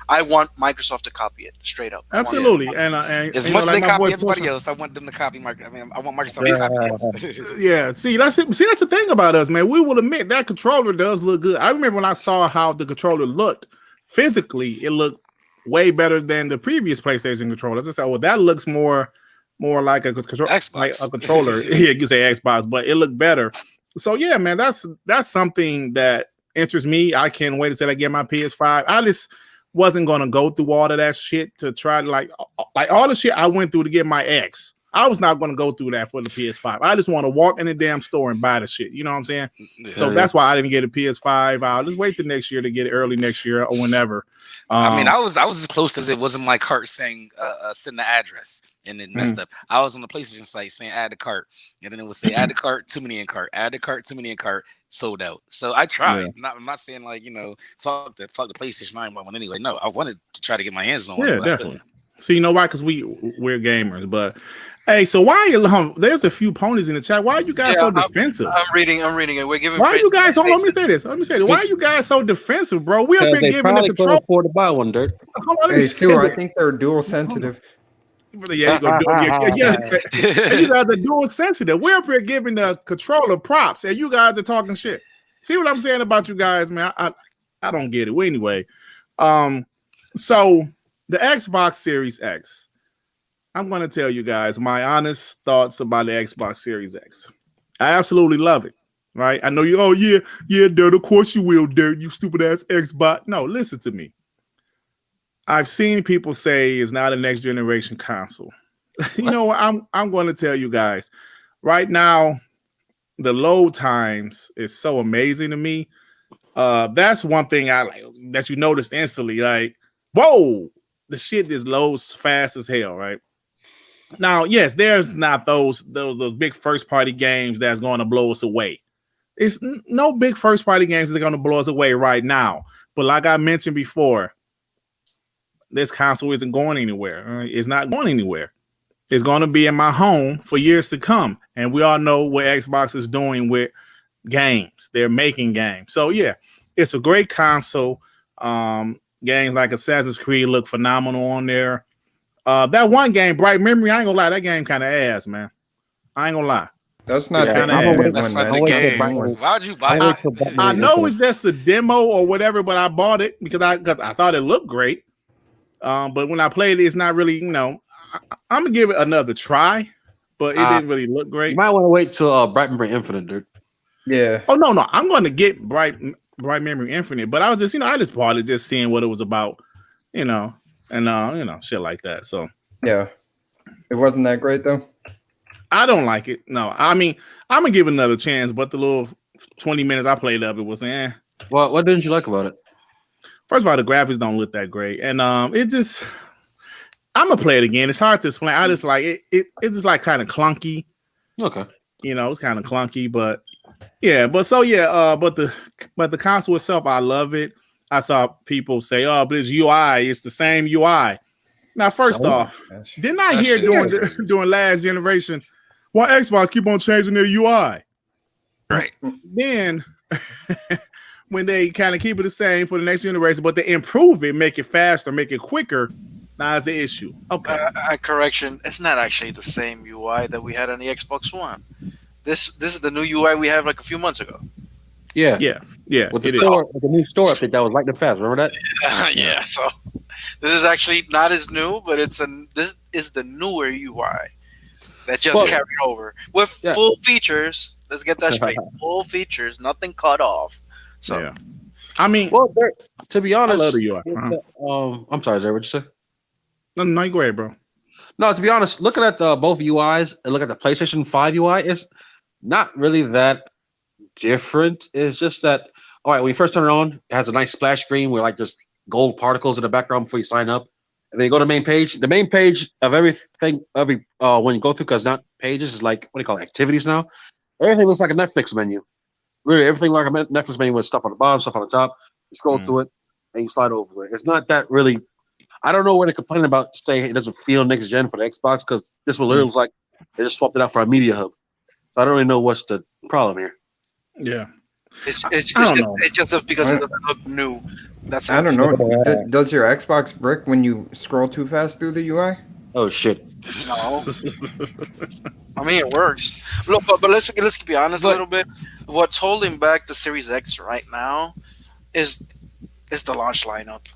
I want Microsoft to copy it straight up. Absolutely, and as much as they copy everybody else, I want them to copy I want Microsoft to copy us. Yeah, see that's it. See, that's the thing about us, man. We will admit that controller does look good. I remember when I saw how the controller looked physically, it looked way better than the previous PlayStation controllers. I said, well, that looks more like a controller. Yeah, you can say Xbox, but it looked better. So yeah, man, that's something that interests me. I can't wait until I get my PS5. I just wasn't gonna go through all of that shit to try to like all the shit I went through to get my X. I was not gonna go through that for the PS5. I just want to walk in the damn store and buy the shit. You know what I'm saying? Yeah. So that's why I didn't get a PS5. I'll just wait the next year to get it early next year or whenever. I mean, I was as close as it was in my cart saying send the address, and it messed up. I was on the PlayStation site saying add the cart, and then it would say add the cart, too many in cart, add the cart, too many in cart, sold out. So I tried. Yeah. I'm not saying like fuck the PlayStation 9 one anyway. No, I wanted to try to get my hands on one. Yeah, definitely. So you know why? Because we're gamers. But hey, so why there's a few ponies in the chat. Why are you guys so defensive? I'm reading it. We're giving. Why are you guys? Hold on, let me say this. Why are you guys so defensive, bro? We up here giving the control. Afford to buy one, Dirt. Hey, Stu, I think they're dual sensitive. Yeah, you go you guys are dual sensitive. We're up here giving the controller props, and you guys are talking shit. See what I'm saying about you guys, man? I don't get it. Well, anyway, so the Xbox Series X. I'm going to tell you guys my honest thoughts about the Xbox Series X. I absolutely love it, right? I know you, oh, yeah, Dirt, of course you will, Dirt, you stupid ass Xbox. No, listen to me. I've seen people say it's not a next generation console. You know what? I'm going to tell you guys right now, the load times is so amazing to me. That's one thing I like that you noticed instantly. Like, whoa, the shit just loads fast as hell, right? Now, yes, there's not those big first party games that's going to blow us away. It's no big first party games that are going to blow us away right now. But like I mentioned before, this console isn't going anywhere. It's not going anywhere. It's going to be in my home for years to come. And we all know what Xbox is doing with games. They're making games. So yeah, it's a great console. Games like Assassin's Creed look phenomenal on there. That one game, Bright Memory, I ain't gonna lie, that game kind of ass, man. I ain't gonna lie. That's not Yeah, the I'm game. aware- That's man. not the game. Why would you buy it? I know it's just a demo or whatever, but I bought it because I thought it looked great. But when I played it, it's not really, I'm gonna give it another try, but it didn't really look great. You might want to wait till Bright Memory Infinite, dude. Yeah. Oh no, I'm gonna get Bright Memory Infinite, but I was just, I just bought it just seeing what it was about, and shit like that. So Yeah. It wasn't that great though. I don't like it. No, I mean, I'm gonna give it another chance, but the little 20 minutes I played of it was Well, what didn't you like about it? First of all, the graphics don't look that great, and it just. I'm gonna play it again. It's hard to explain. I just like it. It's just like kind of clunky. Okay. It's kind of clunky, but yeah. But the console itself, I love it. I saw people say, "Oh, but it's UI. It's the same UI." Now, first off, didn't I hear during last generation, why Xbox keep on changing their UI? Right. Then when they kind of keep it the same for the next generation, but they improve it, make it faster, make it quicker. Now it's an issue. Okay. Correction. It's not actually the same UI that we had on the Xbox One. This is the new UI we had like a few months ago. Yeah. With the new store update that was lightning fast. Remember that? Yeah. So this is actually not as new, but this is the newer UI that just carried over with full features. Let's get that straight. Full features, nothing cut off. So yeah. I mean, to be honest, I love the UI. I'm sorry, Zay, what'd you say? No, you go ahead, bro. No, to be honest, looking at both UIs and look at the PlayStation 5 UI, it's not really that different. It's just that, all right, when you first turn it on, it has a nice splash screen where like there's gold particles in the background before you sign up. And then you go to the main page. The main page of everything, when you go through, because not pages, is like, what do you call it, activities now? Everything looks like a Netflix menu. Really, everything like a Netflix menu with stuff on the bottom, stuff on the top. You scroll through it, and you slide over it. It's not that really. I don't know where they're complaining about saying it doesn't feel next gen for the Xbox, because this will literally looks like they just swapped it out for a media hub. So I don't really know what's the problem here. Yeah. It's just because it doesn't look new. That's I don't know. Does your Xbox brick when you scroll too fast through the UI? Oh shit! No. I mean, it works. Look, but let's be honest a little bit. What's holding back the Series X right now is the launch lineup.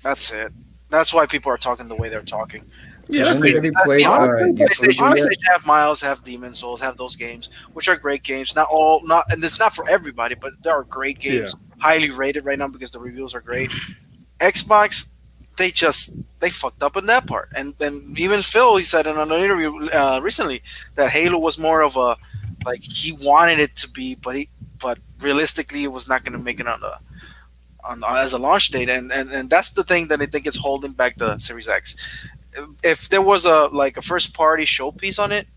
That's it. That's why people are talking the way they're talking. Yeah, PlayStation have Miles, have Demon's Souls, have those games, which are great games. And it's not for everybody, but there are great games, highly rated right now because the reviews are great. Xbox, they fucked up in that part, and even Phil, he said in an interview recently that Halo was more of a like he wanted it to be, but realistically, it was not going to make it as a launch date, and that's the thing that I think is holding back the Series X. If there was a first party showpiece on it,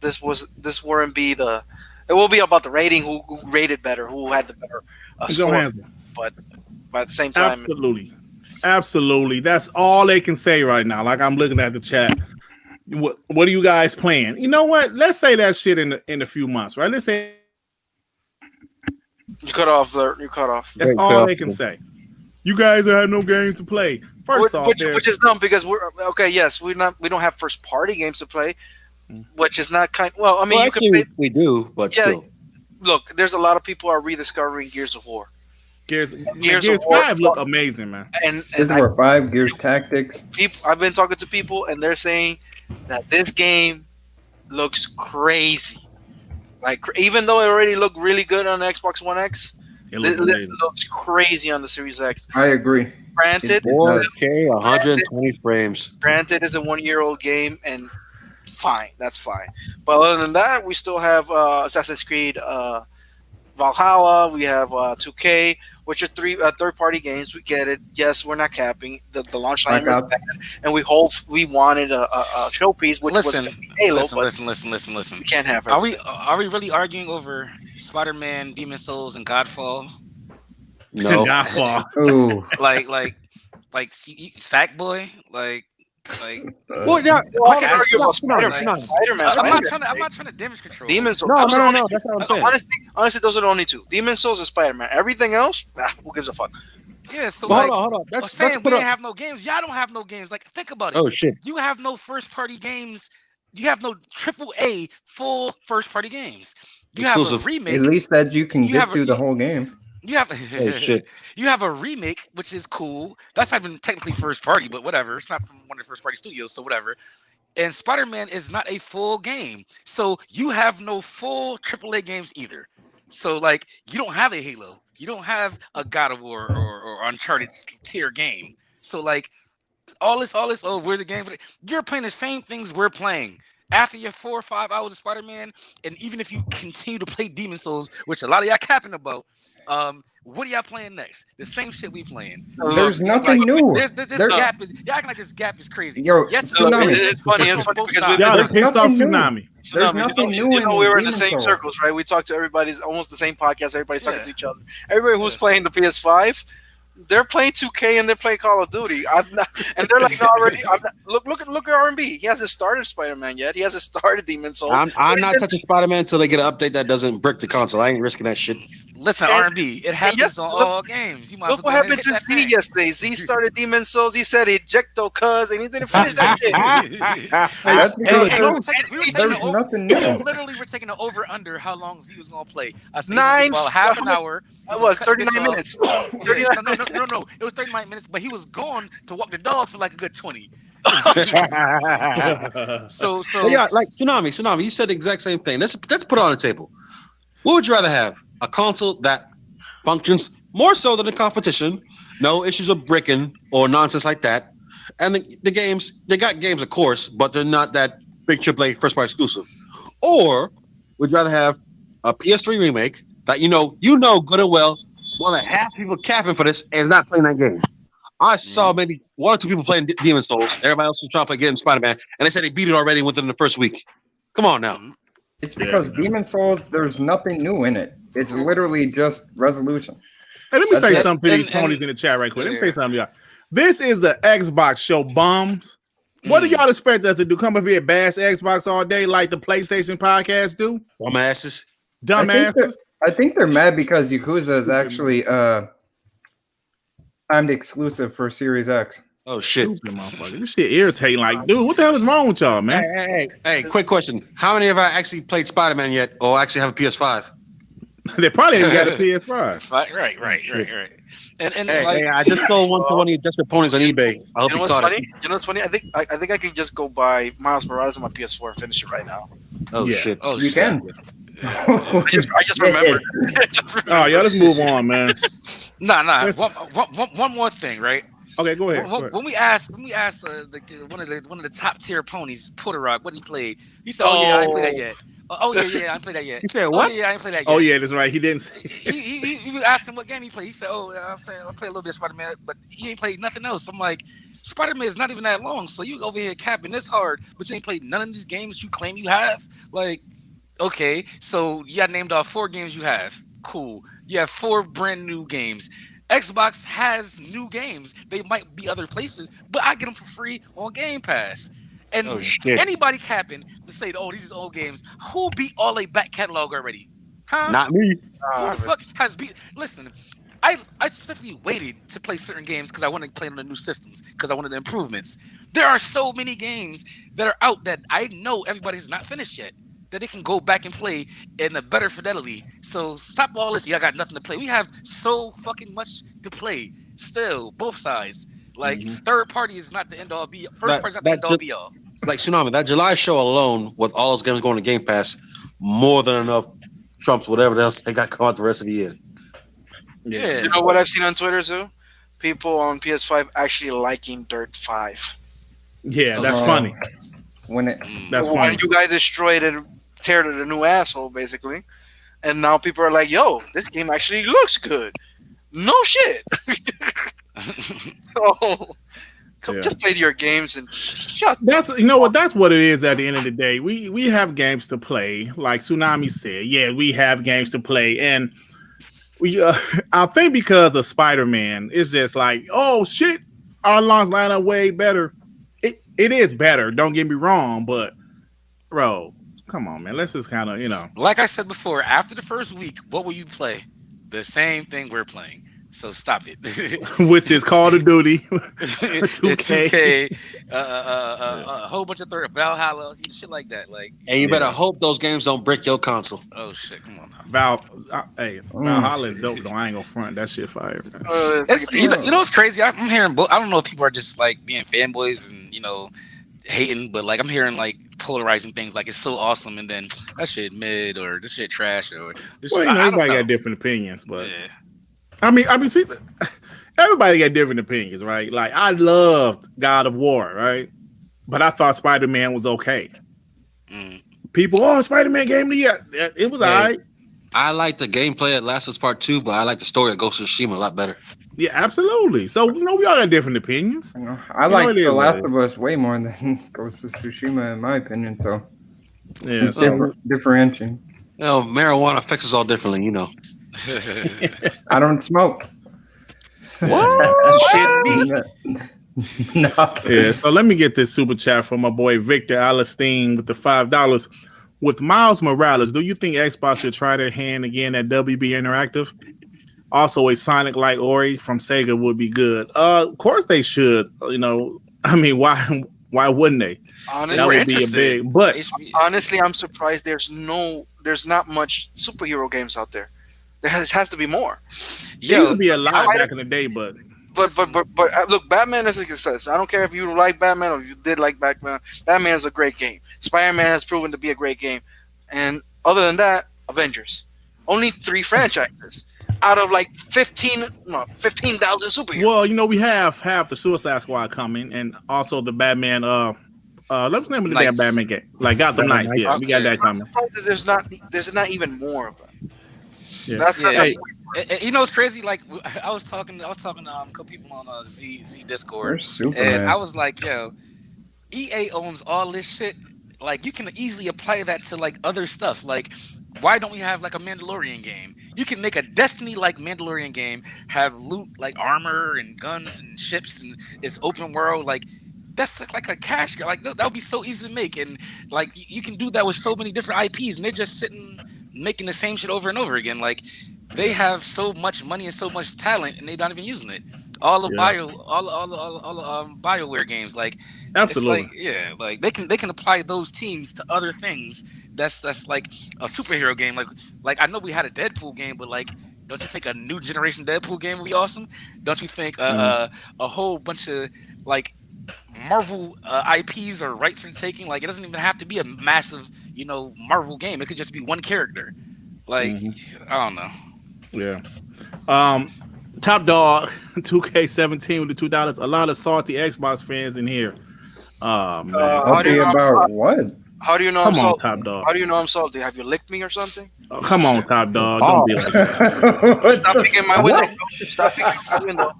this wouldn't be it will be about the rating, who rated better, who had the better score. But at the same time, absolutely, that's all they can say right now. Like I'm looking at the chat. What are you guys playing? You know what? Let's say that shit in a few months, right? Let's say you cut off. That's all they can say. You guys had no games to play. Which is dumb because we're okay. Yes, we don't have first party games to play, which is not kind. Well, I mean, we do, but still. Look, there's a lot of people are rediscovering Gears of War. Gears 5 look amazing, man. And Gears of War 5, Gears Tactics. I've been talking to people, and they're saying that this game looks crazy. Like, even though it already looked really good on the Xbox One X, it looks crazy on the Series X. I agree. Granted, 4K, 120 frames. Granted, it's a 1-year-old game, and fine, that's fine. But other than that, we still have Assassin's Creed Valhalla. We have 2K, which are third-party games. We get it. Yes, we're not capping. The launch line is bad, and we wanted a showpiece, which was Halo. Listen. We can't have it. Are we really arguing over Spider-Man, Demon's Souls, and Godfall? No. Godfall. Ooh. like Sackboy, Well, yeah. I can argue about Spider-Man. I'm not trying to damage control. Demon's Souls. No. That's what I'm saying. Honestly, those are the only two. Demon's Souls and Spider-Man. Everything else, who gives a fuck? Yeah, so hold on. We didn't have no games. Y'all don't have no games. Like, think about it. Oh shit. You have no first-party games no AAA full first party games. You Exclusive. have a remake. At least that you can You get have a- through the whole game. You have shit. you have a remake, which is cool. That's not even technically first party, but whatever. It's not from one of the first party studios, so whatever. And Spider-Man is not a full game, so you have no full AAA games either. So like, you don't have a Halo, you don't have a God of War or Uncharted tier game. So like, all this. Oh, where's the game? You're playing the same things we're playing. After your 4 or 5 hours of Spider-Man, and even if you continue to play Demon Souls, which a lot of y'all capping about, what are y'all playing next? The same shit we playing. There's nothing new. This gap is, y'all acting like this gap is crazy. Yo, yes, Tsunami. It's funny because we, Y'all There's pissed off nothing new. Tsunami. There's nothing new. You know, we were in the Demon same Souls. circles, right? We talked to everybody's almost the same podcast. Everybody's talking Yeah. to each other. Everybody who's playing the PS5, they're playing 2K and they're playing Call of Duty. And they're like, look at R&B. He hasn't started Spider-Man yet. He hasn't started Demon Souls. I'm not touching Spider-Man until they get an update that doesn't brick the console. I ain't risking that shit. Listen, And- R&B, it happens yes, on look- all games. You might Look as what well go happened ahead to and hit Z that yesterday. Z started Demon Souls. He said ejecto cuz, and he didn't finish that shit. That's Hey, because we were taking there's the nothing new. literally, we're taking the over under how long Z was gonna play. I said Nine- about half an hour. That was Cut this 39 off. minutes. Yeah, 39 no. It was 39 minutes, but he was gone to walk the dog for like a good 20. So But yeah, like Tsunami, you said the exact same thing. Let's put it on the table. What would you rather have? A console that functions more so than the competition, no issues of bricking or nonsense like that, and the games, they got games, of course, but they're not that big AAA first party exclusive. Or would you rather have a PS3 remake that you know good and well more than half people capping for this and is not playing that game? I saw maybe 1 or 2 people playing Demon Souls. Everybody else was trying to play getting Spider-Man, and they said they beat it already within the first week. Come on now. It's because Demon Souls, there's nothing new in it. It's literally just resolution. Hey, let me That's say it. something to these And- ponies in the chat right quick. Let me say something, y'all. This is the Xbox show, bums. What do y'all expect us to do? Come up here and bash Xbox all day like the PlayStation podcast do? Dumbasses. Dumbasses. I think they're mad because Yakuza is actually timed exclusive for Series X. Oh shit. Stupid motherfucker. This shit irritating. Like, dude, what the hell is wrong with y'all, man? Hey, quick question. How many of I actually played Spider-Man yet or actually have a PS5? They probably ain't got a PS5. Right. And Hey, I just sold one to one of your desperate ponies on eBay. I hope You know you what's caught funny? it. You know what's funny? I think I could just go buy Miles Morales on my PS4 and finish it right now. Oh Yeah. shit. oh, You shit. can. I just remembered. Oh, y'all, let's move on, man. Nah. One more thing, right? Okay, go ahead. When we asked one of the top tier ponies, Puerto Rock, what he played, he said, "Oh yeah, I ain't played that yet." I ain't played that yet. You said Oh what? yeah, I ain't played that yet. Oh, yeah, that's right. He didn't say. He asked him what game he played. He said, "Oh, I play a little bit of Spider-Man, but he ain't played nothing else." I'm like, Spider-Man is not even that long, so you over here capping this hard, but you ain't played none of these games you claim you have. Like, okay, so you got named off 4 games you have. Cool. You have 4 brand new games. Xbox has new games. They might be other places, but I get them for free on Game Pass. And Oh, shit. anybody capping to say, "Oh, these is old games," who beat all a back catalog already? Huh? Not me. Who the fuck has beat? Listen, I specifically waited to play certain games because I wanted to play on the new systems because I wanted the improvements. There are so many games that are out that I know everybody has not finished yet that they can go back and play in a better fidelity. So stop all this. Y'all got nothing to play. We have so fucking much to play still, both sides. Like third party is not the end all be. First party is not the end all be all. It's like Tsunami. That July show alone, with all those games going to Game Pass, more than enough trumps whatever else they got coming out the rest of the year. Yeah. You know what I've seen on Twitter too? People on PS5 actually liking Dirt 5. Yeah, that's funny. When it That's When funny. you guys destroyed it, teared it a new asshole, basically. And now people are like, yo, this game actually looks good. No shit. Yeah. Just play your games and shut That's that's what it is at the end of the day. We have games to play, like Tsunami said. Yeah, we have games to play, and we I think because of Spider-Man, it's just like, oh shit, our launch line up way better. It is better, don't get me wrong, but bro, come on, man. Let's just kind of, Like I said before, after the first week, what will you play? The same thing we're playing. So stop it. which is Call of Duty, 2K, a whole bunch of Valhalla, shit like that. Like, And you better hope those games don't brick your console. oh shit, come on now. Valhalla is dope though. I ain't gonna front that shit fire. You know what's crazy? I'm hearing. I don't know if people are just like being fanboys and hating, but like I'm hearing like polarizing things. Like it's so awesome, and then that shit mid or this shit trash or this shit, everybody got different opinions, but yeah. I mean, see, everybody got different opinions, right? Like I loved God of War, right? But I thought Spider-Man was okay. People, Spider-Man game of the year. It was all right. I like the gameplay at Last of Us Part 2, but I like the story of Ghost of Tsushima a lot better. Yeah, absolutely. So, we all got different opinions. I like The Last of Us way more than Ghost of Tsushima, in my opinion, so. Yeah, it's differentiating. Marijuana affects us all differently, I don't smoke. What? Shit, me. No. Yeah, so let me get this super chat from my boy Victor Alistine with the $5. With Miles Morales, do you think Xbox should try their hand again at WB Interactive? Also, a Sonic like Ori from Sega would be good. Of course they should. I mean, why wouldn't they? Honestly, that would be a big. But honestly, I'm surprised there's not much superhero games out there. There has to be more. There used to be a lot back in the day, but look, Batman is a success. I don't care if you like Batman or if you did like Batman. Batman is a great game. Spider-Man has proven to be a great game. And other than that, Avengers. Only 3 franchises out of like 15,000 superheroes. Well, we have the Suicide Squad coming, and also the Batman. Let's name the damn Batman game. Like Gotham Knights. Yeah, we got that coming. There's not even more of them. Yeah. That's it's crazy. Like I was talking to a couple people on Z Discord, and I was like, "Yo, EA owns all this shit. Like, you can easily apply that to like other stuff. Like, why don't we have like a Mandalorian game? You can make a Destiny-like Mandalorian game, have loot like armor and guns and ships, and it's open world. Like, that's like a cash grab. Like, that would be so easy to make, and like you can do that with so many different IPs, and they're just sitting making the same shit over and over again. Like, they have so much money and so much talent, and they're not even using it. All the BioWare games, like, absolutely, like they can apply those teams to other things. That's like a superhero game. Like I know we had a Deadpool game, but like, don't you think a new generation Deadpool game would be awesome? Don't you think a whole bunch of like Marvel IPs are right for the taking? Like, it doesn't even have to be a massive, Marvel game. It could just be one character. Like, I don't know. Yeah. Top Dog 2K17 with the $2. A lot of salty Xbox fans in here. Man. What? How do you know I'm salty? Top Dog. How do you know I'm salty? Have you licked me or something? Oh, come on, Top Dog. Don't be like that. Stop picking my window. Stop picking my window.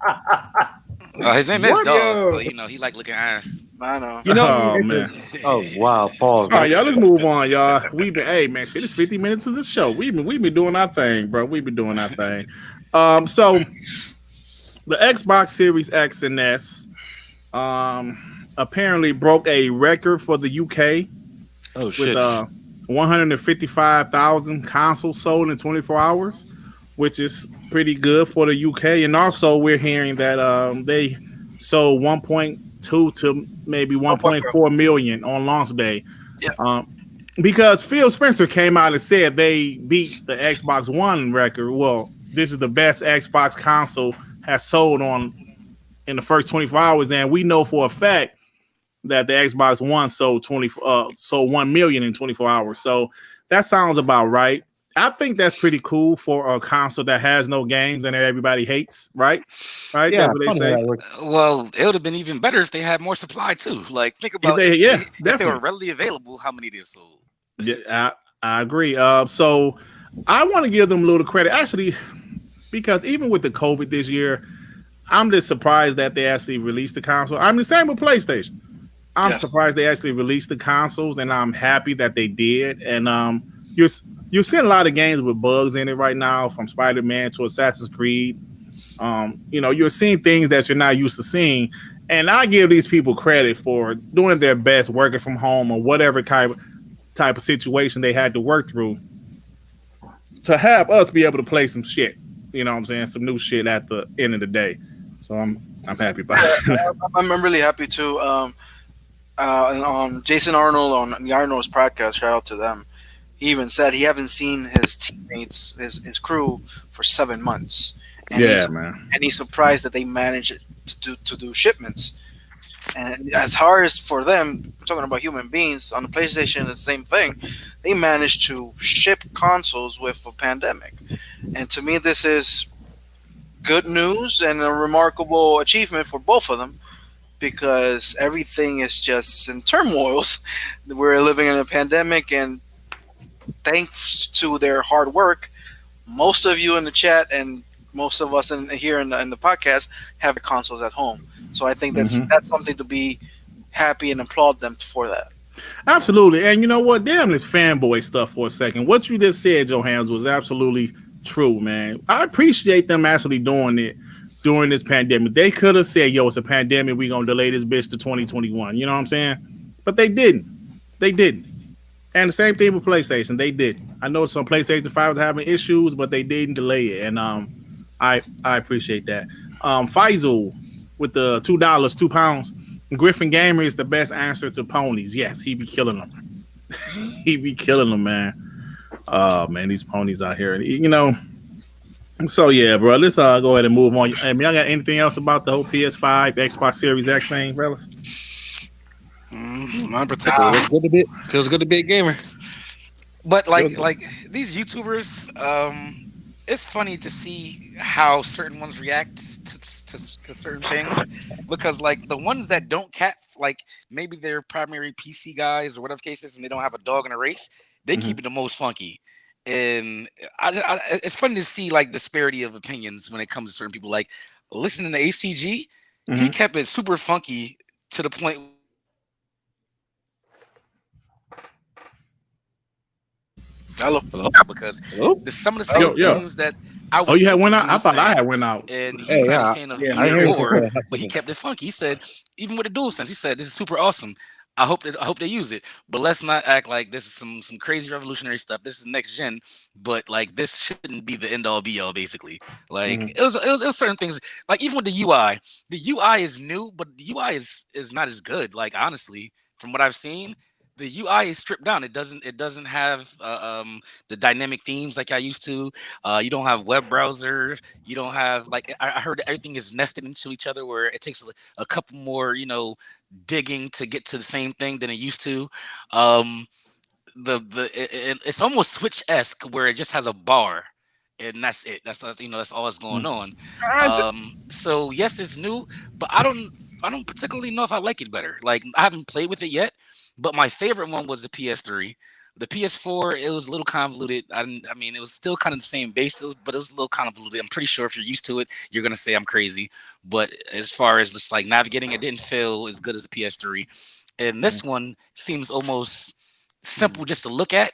His name is Dog, so he like looking ass. I know. Oh man. Oh wow, Paul. All right, y'all. Let's move on, y'all. Man, shit, it's 50 minutes of this show. We've been doing our thing, bro. We've been doing our thing. So the Xbox Series X and S apparently broke a record for the UK. Oh shit. With 155,000 consoles sold in 24 hours, which is pretty good for the UK. And also we're hearing that they sold 1.2 to maybe 1.4 million on launch day. Yeah. Because PhilSpencer came out and said they beat the Xbox One record. Well, this is the best Xbox console has sold in the first 24 hours. And we know for a fact that the Xbox One sold 1 million in 24 hours. So that sounds about right. I think that's pretty cool for a console that has no games and that everybody hates, right? Right? Yeah, that's what they say. Well, it would have been even better if they had more supply too. Like, think about if they were readily available, how many they sold. Yeah, I agree. So I want to give them a little credit, actually, because even with the COVID this year, I'm just surprised that they actually released the console. I'm the same with PlayStation. I'm surprised they actually released the consoles, and I'm happy that they did. And you're seeing a lot of games with bugs in it right now, from Spider-Man to Assassin's Creed. You're seeing things that you're not used to seeing. And I give these people credit for doing their best, working from home or whatever type of situation they had to work through to have us be able to play some shit. you know what I'm saying, some new shit at the end of the day. So I'm happy about it. I'm really happy too. And Jason Arnold on the Arnold's podcast, shout out to them. He even said he haven't seen his teammates, his crew, for 7 months. And Man. And he's surprised that they managed to do shipments. And as hard as for them, we're talking about human beings on the PlayStation, the same thing. They managed to ship consoles with a pandemic, and to me, this is good news and a remarkable achievement for both of them, because everything is just in turmoils. We're living in a pandemic, and thanks to their hard work, most of you in the chat and most of us here in the podcast have consoles at home. So I think that's something to be happy and applaud them for that. Absolutely. And you know what? Damn this fanboy stuff for a second. What you just said, Johanzel, was absolutely true, man. I appreciate them actually doing it during this pandemic. They could have said, yo, it's a pandemic. We're going to delay this bitch to 2021. You know what I'm saying? But they didn't. They didn't. And the same thing with PlayStation. They did. I know some PlayStation 5 was having issues, but they didn't delay it. And I appreciate that. Faisal with the $2, £2. Griffin Gamer is the best answer to ponies. Yes, he be killing them. He be killing them, man. Oh, man, these ponies out here. You know, so yeah, bro. Let's go ahead and move on. Hey, y'all got anything else about the whole PS5, Xbox Series X thing, fellas? Not particularly. Feels good to be a gamer. But like these YouTubers, it's funny to see how certain ones react to certain things, because like the ones that don't cap, like maybe they're primary PC guys or whatever case is, and they don't have a dog in a race, they keep it the most funky. And it's funny to see like disparity of opinions when it comes to certain people. Like listening to ACG, he kept it super funky to the point. Hello. Because some of the same things that I was. Oh, you had went out? I thought I had went out. And he's not a fan of either or, but he kept it funky. He said, even with the Dualsense, he said, this is super awesome. I hope they use it, but let's not act like this is some crazy revolutionary stuff. This is next gen, but like this shouldn't be the end all be all. Basically, like it was certain things. Like even with the UI is new, but the UI is not as good. Like honestly, from what I've seen, the UI is stripped down. It doesn't have the dynamic themes like I used to. You don't have web browser. You don't have like I heard everything is nested into each other, where it takes a couple more digging to get to the same thing than it used to. It's almost Switch-esque, where it just has a bar, and that's it. That's all that's going on. So yes, it's new, but I don't particularly know if I like it better. Like I haven't played with it yet. But my favorite one was the PS3. The PS4, it was a little convoluted. I mean, it was still kind of the same basis, but it was a little convoluted. I'm pretty sure if you're used to it, you're going to say I'm crazy. But as far as just like navigating, it didn't feel as good as the PS3. And this one seems almost simple just to look at.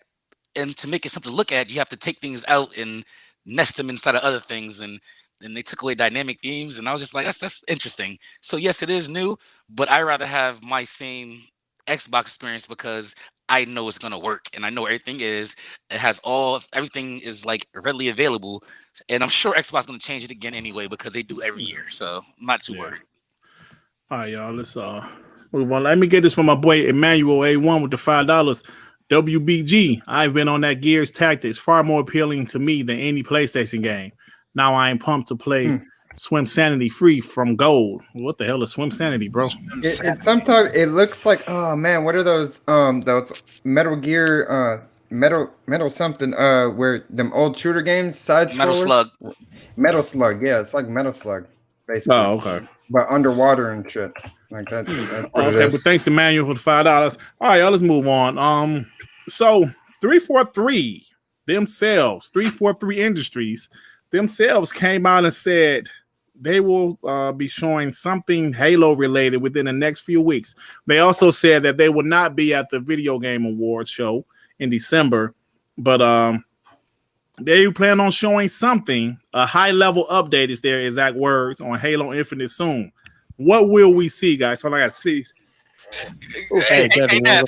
And to make it simple to look at, you have to take things out and nest them inside of other things. And they took away dynamic themes. And I was just like, that's interesting. So yes, it is new, but I rather have my same Xbox experience, because I know it's gonna work and I know everything everything is like readily available, and I'm sure Xbox is gonna change it again anyway, because they do every year. So I'm not too worried. All right, y'all. Let's move on. Let me get this from my boy Emmanuel A1 with the $5. WBG. I've been on that Gears Tactics, far more appealing to me than any PlayStation game. Now I am pumped to play Swim Sanity free from gold. What the hell is Swim Sanity, bro? Sometimes it looks like, oh man, what are those Metal Gear metal something where them old shooter games side Metal Slug. Metal Slug, yeah, it's like Metal Slug basically. Oh, okay. But underwater and shit like that. Okay, but thanks to Manuel for the $5. All right, y'all, let's move on. So 343 themselves, 343 Industries themselves came out and said they will be showing something Halo related within the next few weeks. They also said that they will not be at the Video Game Awards show in December, but they plan on showing something, a high-level update is their exact words, on Halo Infinite soon. What will we see, guys? So I got to Hey, Devin, Neff,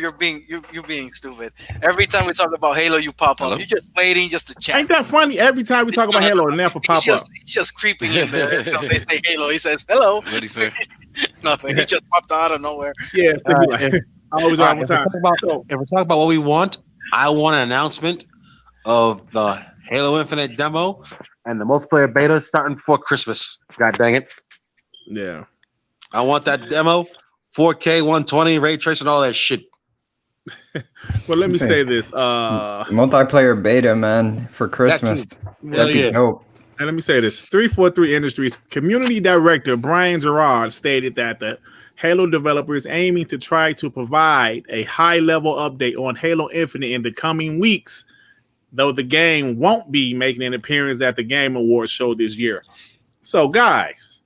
you're being stupid. Every time we talk about Halo, you pop up. You're just waiting just to chat. Ain't that funny? Every time we talk about Halo, Neff will pop up. He's just creeping in there. They say Halo. He says hello. What did he say? Nothing. He just popped out of nowhere. Yeah, so I always on time. If we're talking about what we want, I want an announcement of the Halo Infinite demo and the multiplayer beta starting before Christmas. God dang it. Yeah. I want that demo, 4K, 120, ray tracing, all that shit. Well, let me say this. Multiplayer beta, man, for Christmas. That'd be dope. And let me say this. 343 Industries community director Brian Gerard stated that the Halo developer is aiming to try to provide a high-level update on Halo Infinite in the coming weeks, though the game won't be making an appearance at the Game Awards show this year. So, guys,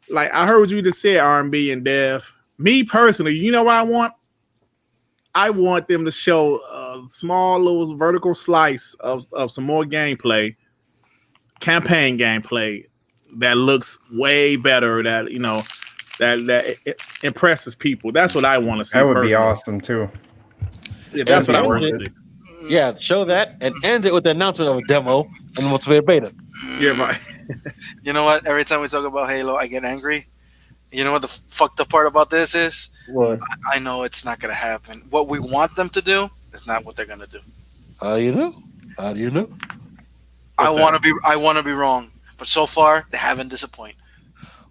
like I heard what you just said, R&B and Dev. Me personally, you know what I want? I want them to show a small little vertical slice of some more gameplay, campaign gameplay that looks way better. That that it impresses people. That's what I want to see. That would be awesome too. Yeah, that's what I want to see. Yeah, show that and end it with the announcement of a demo and multiplayer beta. Yeah, right. You know what? Every time we talk about Halo, I get angry. You know what the fucked up part about this is? What? I know it's not gonna happen. What we want them to do is not what they're gonna do. How do you know? How do you know? I want to be wrong, but so far they haven't disappointed.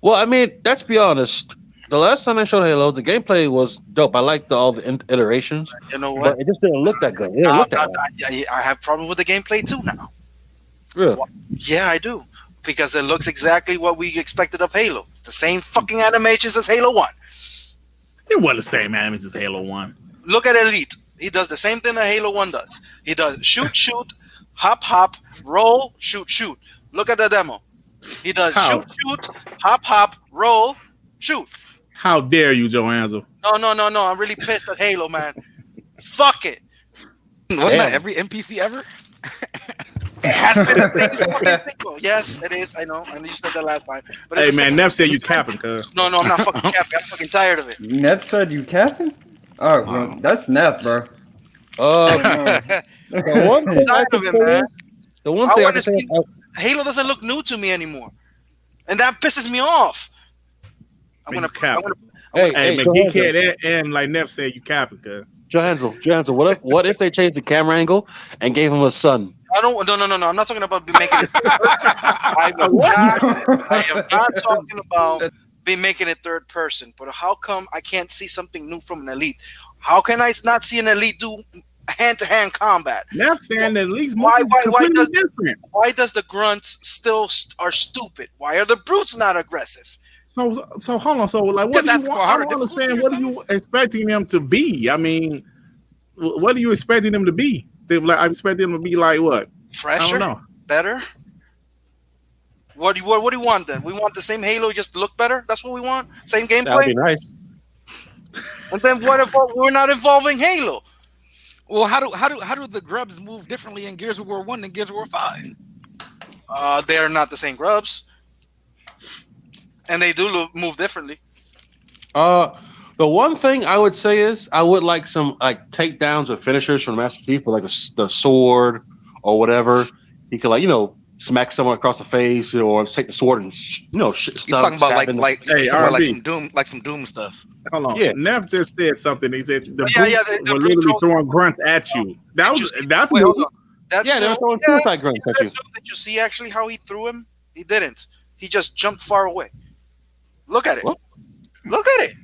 Well, I mean, let's be honest. The last time I showed Halo, the gameplay was dope. I liked all the iterations. You know what? But it just didn't look that good. It didn't look that good. I have problems with the gameplay too now. Really? Yeah, I do. Because it looks exactly what we expected of Halo. The same fucking animations as Halo 1. It wasn't the same animations as Halo 1. Look at Elite. He does the same thing that Halo 1 does. He does shoot, hop, hop, roll, shoot. Look at the demo. He does shoot, hop, roll, shoot. How dare you, Johanzel? No. I'm really pissed at Halo, man. Fuck it. Wasn't that every NPC ever? It has been the same fucking thing. Well, yes, it is. I know. And you said that last time. But hey, man, Neff said you capping, cuz. No, I'm not fucking capping. I'm fucking tired of it. Neff said you capping? Oh, well, that's Neff, bro. The one thing I can say, man. The one thing I can say, Halo doesn't look new to me anymore, and that pisses me off. I'm gonna cap. Hey, man, Geekhead and like Neff said, you capping, cuz. Johanzel, what if they changed the camera angle and gave him a sun? No. I'm not talking about making it. I am not talking about making it third person. But how come I can't see something new from an Elite? How can I not see an Elite do hand-to-hand combat? Neff saying that at least why different. Why does the grunts still are stupid? Why are the brutes not aggressive? So hold on. So like, what do you want? I don't understand. What are you expecting them to be? I mean, what are you expecting them to be? I expect them to be like what? Fresher? I don't know. Better? What do you want then? We want the same Halo, just to look better. That's what we want. Same gameplay. That'd be nice. And then what if we're not involving Halo? Well, how do the grubs move differently in Gears of War 1 than Gears of War 5? They are not the same grubs. And they do move differently. The one thing I would say is I would like some takedowns or finishers from Master Chief with the sword or whatever. He could smack someone across the face or take the sword and You're talking about some Doom stuff. Hold on. Yeah. Neff just said something. He said the brutes were literally throwing grunts at you. That's new. They were throwing suicide grunts at you. Did you see actually how he threw him? He didn't. He just jumped far away. Look at it. What? Look at it.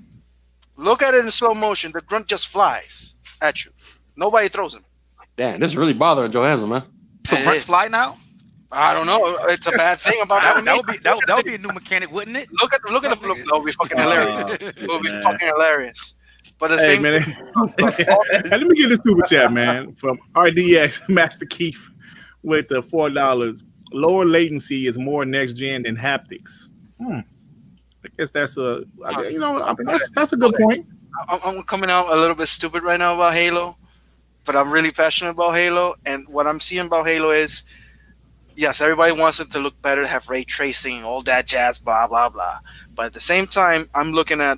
Look at it in slow motion. The grunt just flies at you. Nobody throws him. Damn, this is really bothering Johanzel, man. So grunts fly now? I don't know. It's a bad thing about that would be a new mechanic, wouldn't it? Look at the that would be fucking hilarious. It would be fucking hilarious. But the same man. Let me get this super chat, man, from RDX Master Keith with the $4. Lower latency is more next gen than haptics. I guess that's that's a good point. I'm coming out a little bit stupid right now about Halo, but I'm really passionate about Halo. And what I'm seeing about Halo is, yes, everybody wants it to look better, have ray tracing, all that jazz, blah, blah, blah. But at the same time, I'm looking at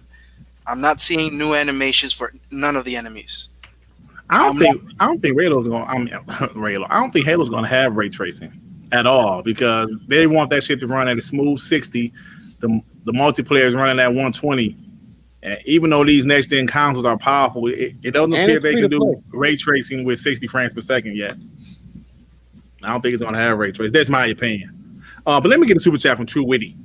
I'm not seeing new animations for none of the enemies. I don't think Halo's gonna. I don't think Halo's gonna have ray tracing at all because they want that shit to run at a smooth 60. The multiplayer is running at 120. And even though these next gen consoles are powerful, it doesn't appear they can do ray tracing with 60 frames per second yet. I don't think it's gonna have ray tracing. That's my opinion. But let me get a super chat from True Witty,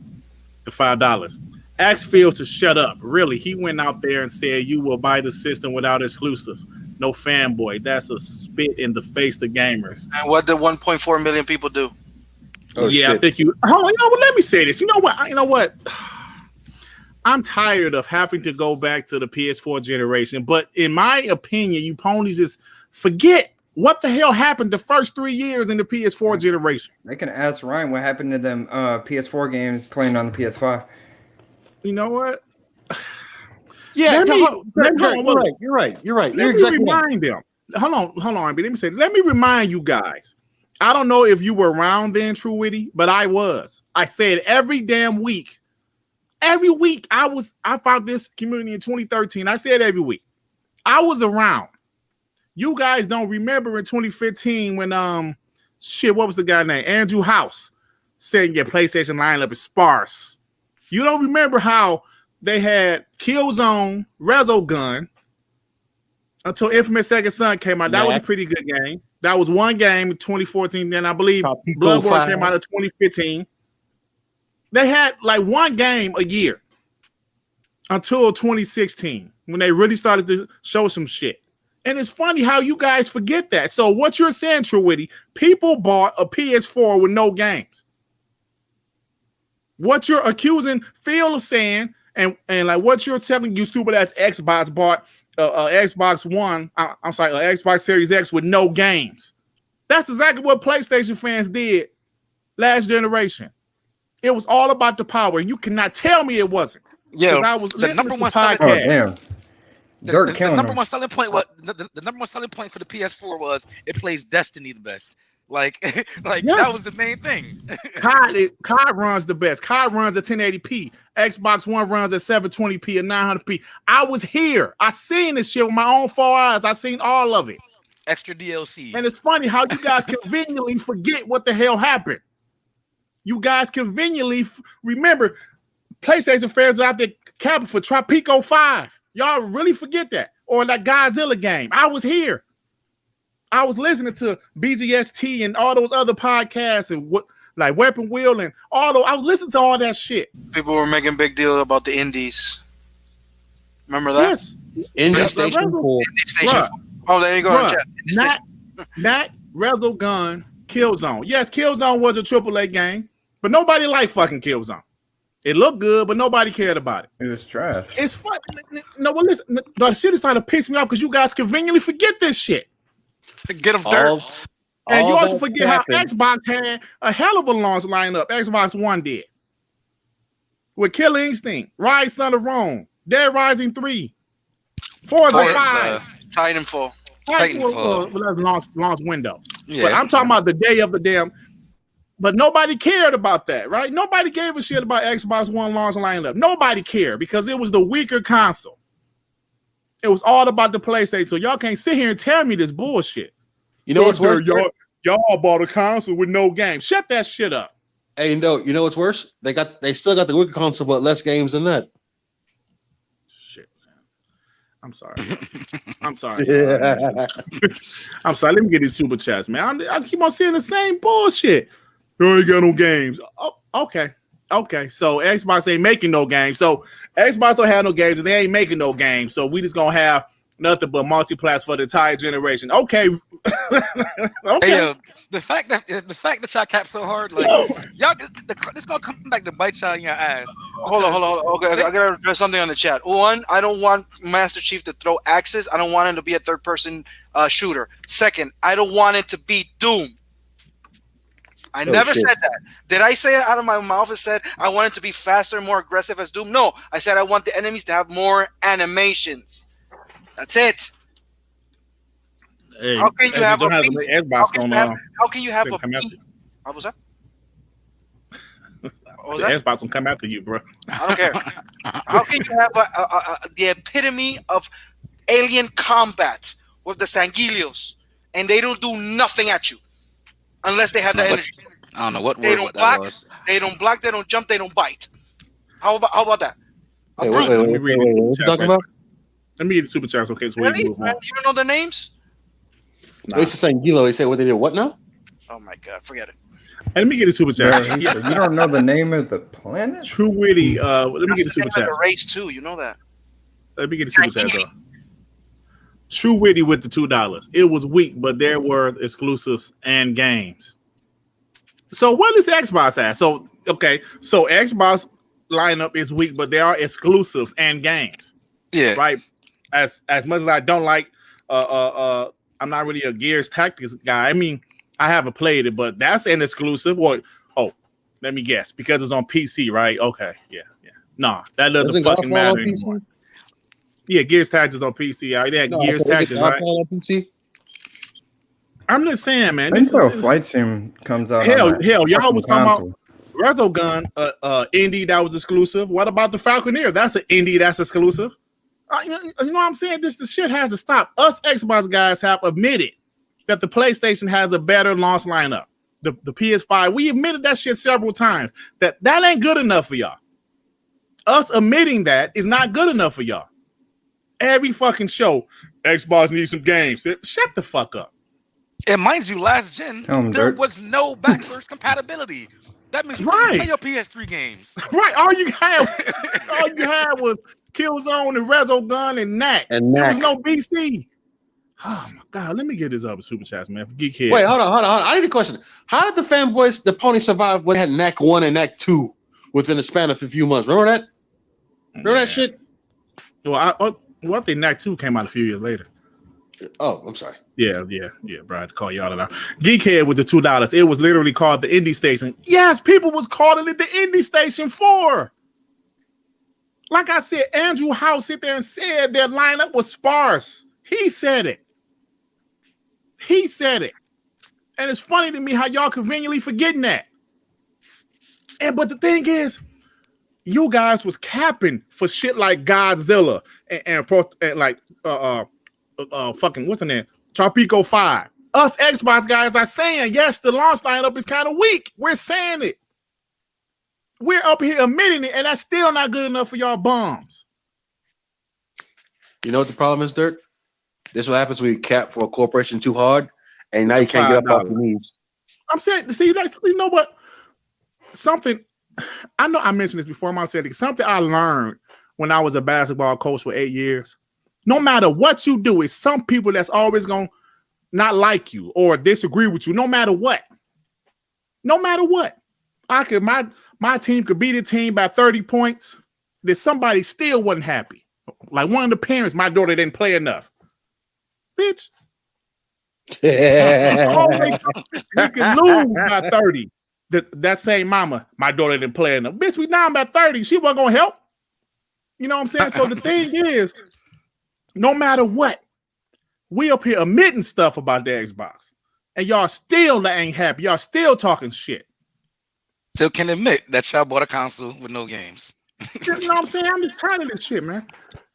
the $5. Ask Phil to shut up. Really, he went out there and said you will buy the system without exclusives. No fanboy. That's a spit in the face to gamers. And what did 1.4 million people do? Oh, yeah, shit. I think you. Oh, you know what? Let me say this. You know what? I'm tired of having to go back to the PS4 generation. But in my opinion, you ponies just forget what the hell happened the first 3 years in the PS4 generation. They can ask Ryan what happened to them PS4 games playing on the PS5. You know what? Yeah, you're right. You're Let me exactly remind them. Hold on. Let me say. Let me remind you guys. I don't know if you were around then, True Witty, but I was. I said every damn week. Every week I found this community in 2013. I said every week. I was around. You guys don't remember in 2015 when what was the guy named? Andrew House saying your PlayStation lineup is sparse. You don't remember how they had Killzone, Resogun until Infamous Second Son came out. That was a pretty good game. That was one game in 2014. Then I believe Bloodborne came out in 2015. They had like one game a year until 2016 when they really started to show some shit. And it's funny how you guys forget that. So what you're saying, True Witty, people bought a PS4 with no games. What you're accusing Phil of saying, and like what you're telling you stupid ass Xbox bought Xbox One, Xbox Series X with no games. That's exactly what PlayStation fans did last generation. It was all about the power. You cannot tell me it wasn't. Yeah, I was the number one selling point. The number one selling point. The number one selling point for the PS4 was it plays Destiny the best. That was the main thing. COD runs the best. COD runs at 1080p. Xbox One runs at 720p and 900p. I was here. I seen this shit with my own 4 eyes. I seen all of it. Extra DLC. And it's funny how you guys conveniently forget what the hell happened. You guys conveniently remember PlayStation fans out there capping for Tropico 5. Y'all really forget that. Or that Godzilla game. I was here. I was listening to BZST and all those other podcasts and like Weapon Wheel and all those. I was listening to all that shit. People were making a big deal about the indies. Remember that? Yes. Indie Station 4. Indie Station 4. Oh, there you go. Not Resogun, Killzone. Yes, Killzone was a AAA game, but nobody liked fucking Killzone. It looked good, but nobody cared about it. It was trash. It's fun. No, well, listen, the shit is starting to piss me off because you guys conveniently forget this shit. Get them dirt. And you also forget how Xbox had a hell of a launch lineup. Xbox One did. With Killer Instinct, Rise Son of Rome, Dead Rising 3, Forza 5. Titanfall. Launch window. Yeah. But I'm talking about the day of the damn. But nobody cared about that, right? Nobody gave a shit about Xbox One launch lineup. Nobody cared because it was the weaker console. It was all about the PlayStation. So y'all can't sit here and tell me this bullshit. You know what's worse? Y'all bought a console with no games. Shut that shit up. Hey, you know what's worse? They still got the weaker console, but less games than that. Shit, man. I'm sorry. I'm sorry. I'm sorry. Let me get these super chats, man. I keep on seeing the same bullshit. You ain't got no games. Oh, okay. So Xbox ain't making no games. So Xbox don't have no games, and they ain't making no games. So we just gonna have nothing but multi-plats for the entire generation. Okay. Okay. Hey, the fact that y'all cap so hard, like y'all, this gonna come back to bite y'all in your ass. Hold on. Okay, I gotta address something on the chat. One, I don't want Master Chief to throw axes. I don't want him to be a third-person shooter. Second, I don't want it to be Doom. I never said that. Did I say it out of my mouth and said I want it to be faster and more aggressive as Doom? No, I said I want the enemies to have more animations. That's it. Hey, how can you have a beat? How can you have a beat? What was that? Xbox will come after you, bro. I don't care. How can you have the epitome of alien combat with the Sanguilios, and they don't do nothing at you unless they have the energy? I don't know what They word don't that block. was. They don't block. They don't jump. They don't bite. How about that? Wait, Let me read what you the talking about? Let me get the super chats. Okay, so we Really? move on. Man, you don't know their names? They saying Gilo. They say what they did. What now? Oh my God, forget it. Let me get the super chat. You don't know the name of the planet? True Witty. Let me get the That's super the name chat. of the race too. You know that. Let me get the super chat though. True Witty with the $2. It was weak, but there were exclusives and games. So what does Xbox have? So Xbox lineup is weak, but there are exclusives and games. Yeah. Right. As much as I don't like, I'm not really a Gears Tactics guy. I mean, I haven't played it, but that's an exclusive. Let me guess, because it's on PC, right? Okay, yeah. Nah, that doesn't fucking matter anymore. Yeah, Gears Tactics on PC. They had Gears Tactics, right? On PC? I'm just saying, man. Until Flight Sim comes out. Hell, y'all was talking about Resogun, indie that was exclusive. What about the Falconeer? That's an indie that's exclusive. You know what I'm saying? The shit has to stop. Us Xbox guys have admitted that the PlayStation has a better launch lineup. The PS5, we admitted that shit several times. That ain't good enough for y'all. Us admitting that is not good enough for y'all. Every fucking show, Xbox needs some games. Shut the fuck up. And mind you, last gen, there was no backwards compatibility. That means you couldn't play your PS3 games. Right. All you had was Killzone and Resogun and Knack. There was no BC. Oh my God. Let me get this up super chats, man. Geekhead. Wait, hold on. I need a question. How did the fanboys, the pony, survive when they had Knack 1 and Knack 2 within the span of a few months? Remember that? Remember that shit? Well, I think Knack 2 came out a few years later. Oh, I'm sorry. Yeah, bro. I had to call y'all out. Geekhead with the $2. It was literally called the Indie Station. Yes, people was calling it the Indie Station 4. Like I said, Andrew House sit there and said their lineup was sparse. He said it. And it's funny to me how y'all conveniently forgetting that. But the thing is, you guys was capping for shit like Godzilla and fucking what's the name? Tropico 5. Us Xbox guys are saying, yes, the launch lineup is kind of weak. We're saying it. We're up here admitting it, and that's still not good enough for y'all bums. You know what the problem is, Dirt? This is what happens when you cap for a corporation too hard, and now you can't get up off your knees. I'm saying, see, you know what? Something, I know I mentioned this before, I'm saying it. Something I learned when I was a basketball coach for 8 years. No matter what you do, it's some people that's always going to not like you or disagree with you, no matter what. No matter what. My team could beat a team by 30 points. That somebody still wasn't happy. Like one of the parents, my daughter didn't play enough. Bitch. We can lose by 30. That same mama, my daughter didn't play enough. Bitch, we down by 30. She wasn't going to help. You know what I'm saying? So the thing is, no matter what, we up here admitting stuff about the Xbox. And y'all still ain't happy. Y'all still talking shit. Still can admit that y'all bought a console with no games. You know what I'm saying? I'm just tired of this shit, man.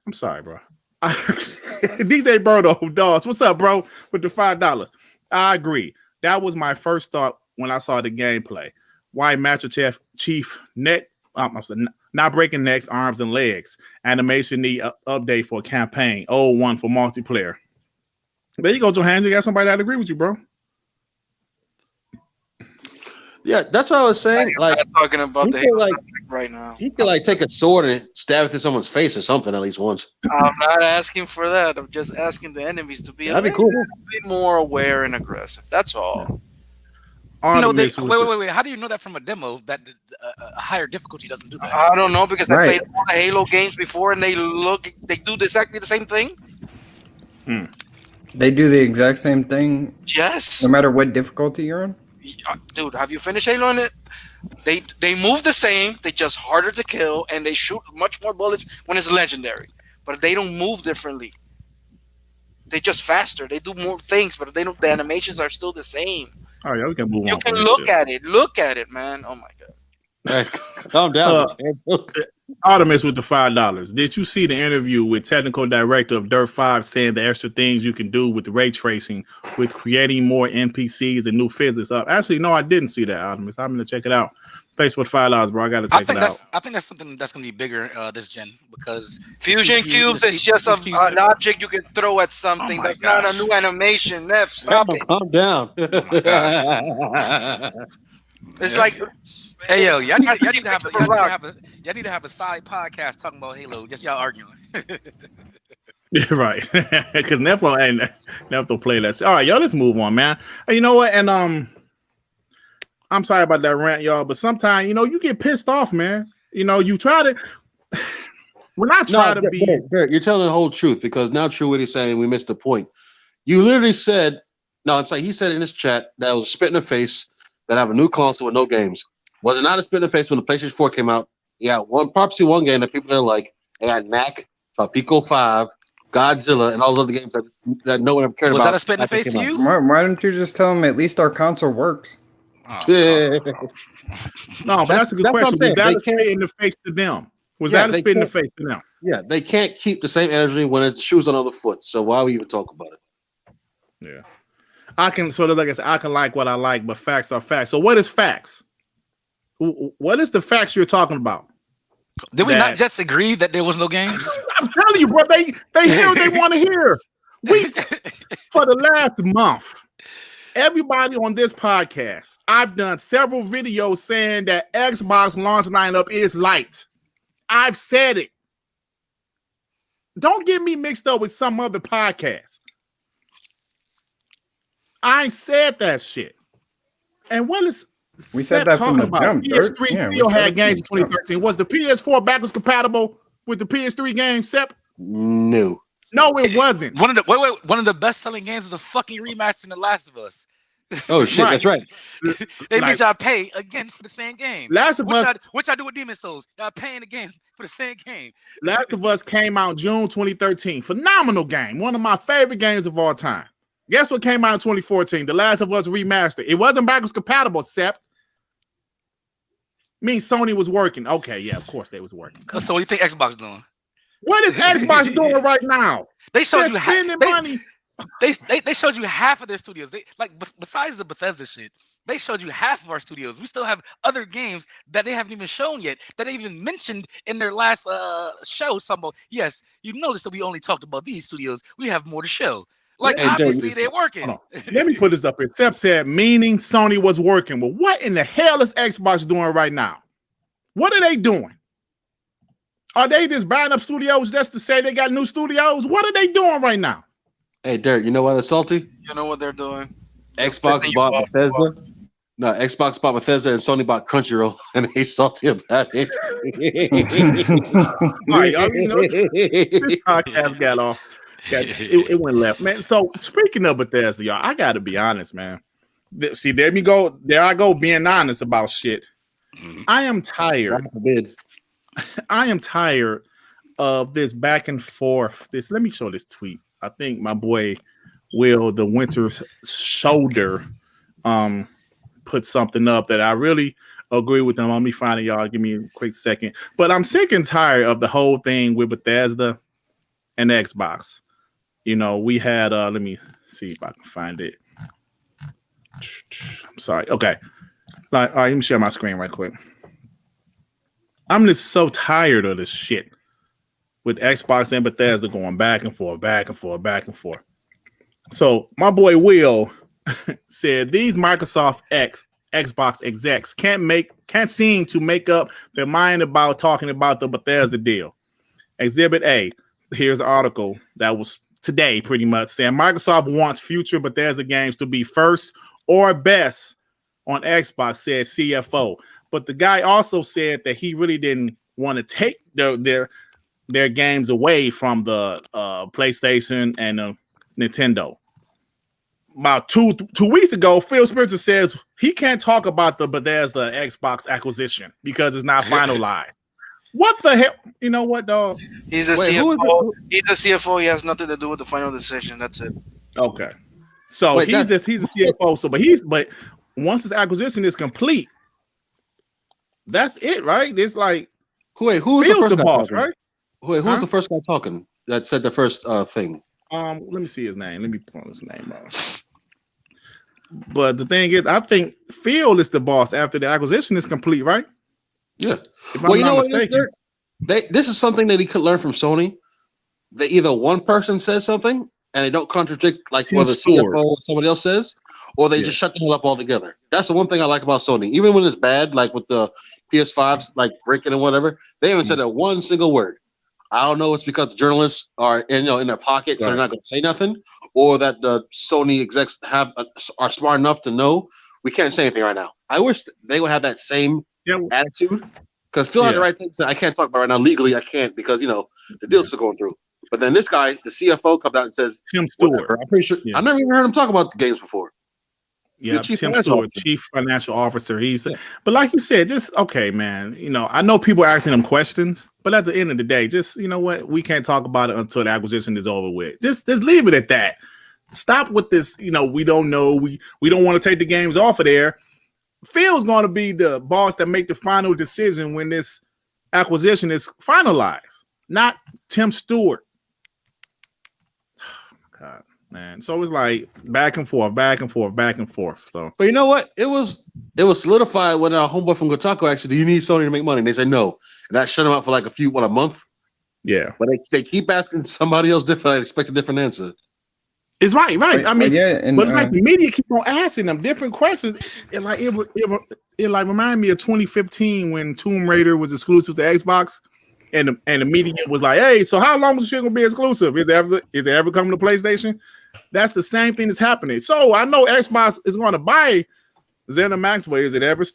I'm sorry, bro. DJ Birdo, dogs. What's up, bro? With the $5. I agree. That was my first thought when I saw the gameplay. Why Master Chief neck? Not breaking necks, arms, and legs. Animation need update for campaign. 01 for multiplayer. There you go, Johanzel. You got somebody that agree with you, bro. Yeah, that's what I was saying. Like talking about the right now. You could take a sword and stab it to someone's face or something at least once. I'm not asking for that. I'm just asking the enemies to be a bit more aware and aggressive. That's all. Wait. How do you know that from a demo that a higher difficulty doesn't do that? I don't know because I played all the Halo games before and they do exactly the same thing. They do the exact same thing. Yes. No matter what difficulty you're on. Dude, have you finished Halo on it? They move the same, they just harder to kill, and they shoot much more bullets when it's legendary. But they don't move differently. They just faster. They do more things, but they don't. The animations are still the same. Oh yeah, we can move on. You can look at it. Look at it, man. Oh my god. Calm down. Artemis with the $5. Did you see the interview with technical director of Dirt 5 saying the extra things you can do with the ray tracing, with creating more NPCs and new physics up? Actually, no, I didn't see that, Artemis. I'm gonna check it out. Thanks for $5, bro. I gotta check it out. I think that's something that's gonna be bigger this gen because Fusion cubes is just an object you can throw at something. That's not a new animation. Neff, stop it. Calm down. Oh my gosh. It's like, hey yo, y'all need to have a side podcast talking about Halo. Just y'all arguing. Yeah, right. Because Neff don't play that. All right, y'all. Let's move on, man. Hey, you know what? And I'm sorry about that rant, y'all. But sometimes you get pissed off, man. You try to. When I try to be, you're telling the whole truth because now True Witty saying we missed the point. You literally said, no, it's like he said in his chat that it was a spit in the face that have a new console with no games. Was it not a spit in the face when the PlayStation 4 came out? Yeah, one game that people are like, they had Knack, Pico 5, Godzilla, and all those other games that no one ever cared about. Was that a spit in the face to you? Why don't you just tell them at least our console works? No, but that's a good question. Was that a spit in the face to them? Was that a spit in the face to them? Yeah, they can't keep the same energy when it's shoes on the other foot. So why we even talk about it? Yeah. I can sort of, like I said, I can like what I like, but facts are facts. So what is facts? What is the facts you're talking about? Did we not just agree that there was no games? I'm telling you, bro. They hear what they want to hear. For the last month, everybody on this podcast, I've done several videos saying that Xbox launch lineup is light. I've said it. Don't get me mixed up with some other podcast. I ain't said that shit. And what is we said that talking about? Jump, PS3 still had games in 2013. Was the PS4 backwards compatible with the PS3 game, Sep? No, it wasn't. One of the best-selling games was the fucking remaster in The Last of Us. Oh shit, that's right. They made y'all pay again for the same game. Last of Us. What y'all do with Demon Souls? Y'all paying again for the same game. Last of Us came out June 2013. Phenomenal game. One of my favorite games of all time. Guess what came out in 2014? The Last of Us Remastered. It wasn't backwards compatible, Sep. Means Sony was working. Okay, yeah, of course they was working. So what do you think Xbox doing? What is Xbox doing right now? They showed you spending money. They showed you half of their studios. They besides the Bethesda shit, they showed you half of our studios. We still have other games that they haven't even shown yet, that they even mentioned in their last show. Yes, you noticed that we only talked about these studios. We have more to show. Like, obviously, they're working. Let me put this up here. Sep said, meaning Sony was working. Well, what in the hell is Xbox doing right now? What are they doing? Are they just buying up studios just to say they got new studios? What are they doing right now? Hey, Dirt, you know what is salty? You know what they're doing? Xbox bought Bethesda. No, Xbox bought Bethesda and Sony bought Crunchyroll, and they salty about it. All right, y'all, this podcast got off. It went left, man. So speaking of Bethesda, y'all, I got to be honest, man. See, there I go being honest about shit. I am tired. I am tired of this back and forth. Let me show this tweet. I think my boy Will the Winter Shoulder put something up that I really agree with them. Let me find it, y'all. Give me a quick second. But I'm sick and tired of the whole thing with Bethesda and Xbox. We had let me see if I can find it. I'm sorry. Okay. All right, let me share my screen right quick. I'm just so tired of this shit with Xbox and Bethesda going back and forth, back and forth, back and forth. So my boy Will said these Microsoft Xbox execs can't seem to make up their mind about talking about the Bethesda deal. Exhibit A. Here's an article that was today, pretty much saying Microsoft wants future Bethesda games to be first or best on Xbox, said CFO. But the guy also said that he really didn't want to take their games away from the PlayStation and Nintendo. About two weeks ago, PhilSpencer says he can't talk about the Bethesda Xbox acquisition because it's not finalized. What the hell? You know what, dog? He's a CFO. He's a CFO. He has nothing to do with the final decision. That's it. Okay. So he's a CFO. So, but once his acquisition is complete, that's it, right? It's like Who was Phil's the first the guy boss, talking? right? Who was the first guy talking that said the first thing? Let me see his name. Let me pull his name up. But the thing is, I think Phil is the boss after the acquisition is complete, right? Yeah. If I'm not mistaken. This is something that he could learn from Sony. That either one person says something and they don't contradict like what the CFO or somebody else says, or they just shut the hell up altogether. That's the one thing I like about Sony. Even when it's bad, like with the PS5s, like breaking and whatever, they haven't said that one single word. I don't know. It's because journalists are in their pockets, so they're not going to say nothing, or that the Sony execs are smart enough to know we can't say anything right now. I wish they would have that same attitude, because Phil had the right thing to say. I can't talk about it right now legally. I can't because the deal's still going through. But then this guy, the CFO, comes out and says, Tim Stewart. I'm pretty sure. I never even heard him talk about the games before. Yeah, Tim Stewart, Chief Financial Officer. But like you said, just okay, man. I know people are asking him questions, but at the end of the day, just what, we can't talk about it until the acquisition is over with. Just leave it at that. Stop with this. We don't know. We don't want to take the games off of there. Phil's going to be the boss that make the final decision when this acquisition is finalized, not Tim Stewart. God. Man, so it was like back and forth. So, but you know what? It was solidified when our homeboy from Kotaku asked, "Do you need Sony to make money?" And they said no, and that shut them out for like a month. Yeah, but they keep asking somebody else different. I expect a different answer. It's right. I mean, and, but it's like the media keep on asking them different questions. It reminded me of 2015 when Tomb Raider was exclusive to Xbox. And the media was like, "Hey, so how long is this shit gonna be exclusive? Is it ever coming to PlayStation?" That's the same thing that's happening. So I know Xbox is going to buy ZeniMax, but is it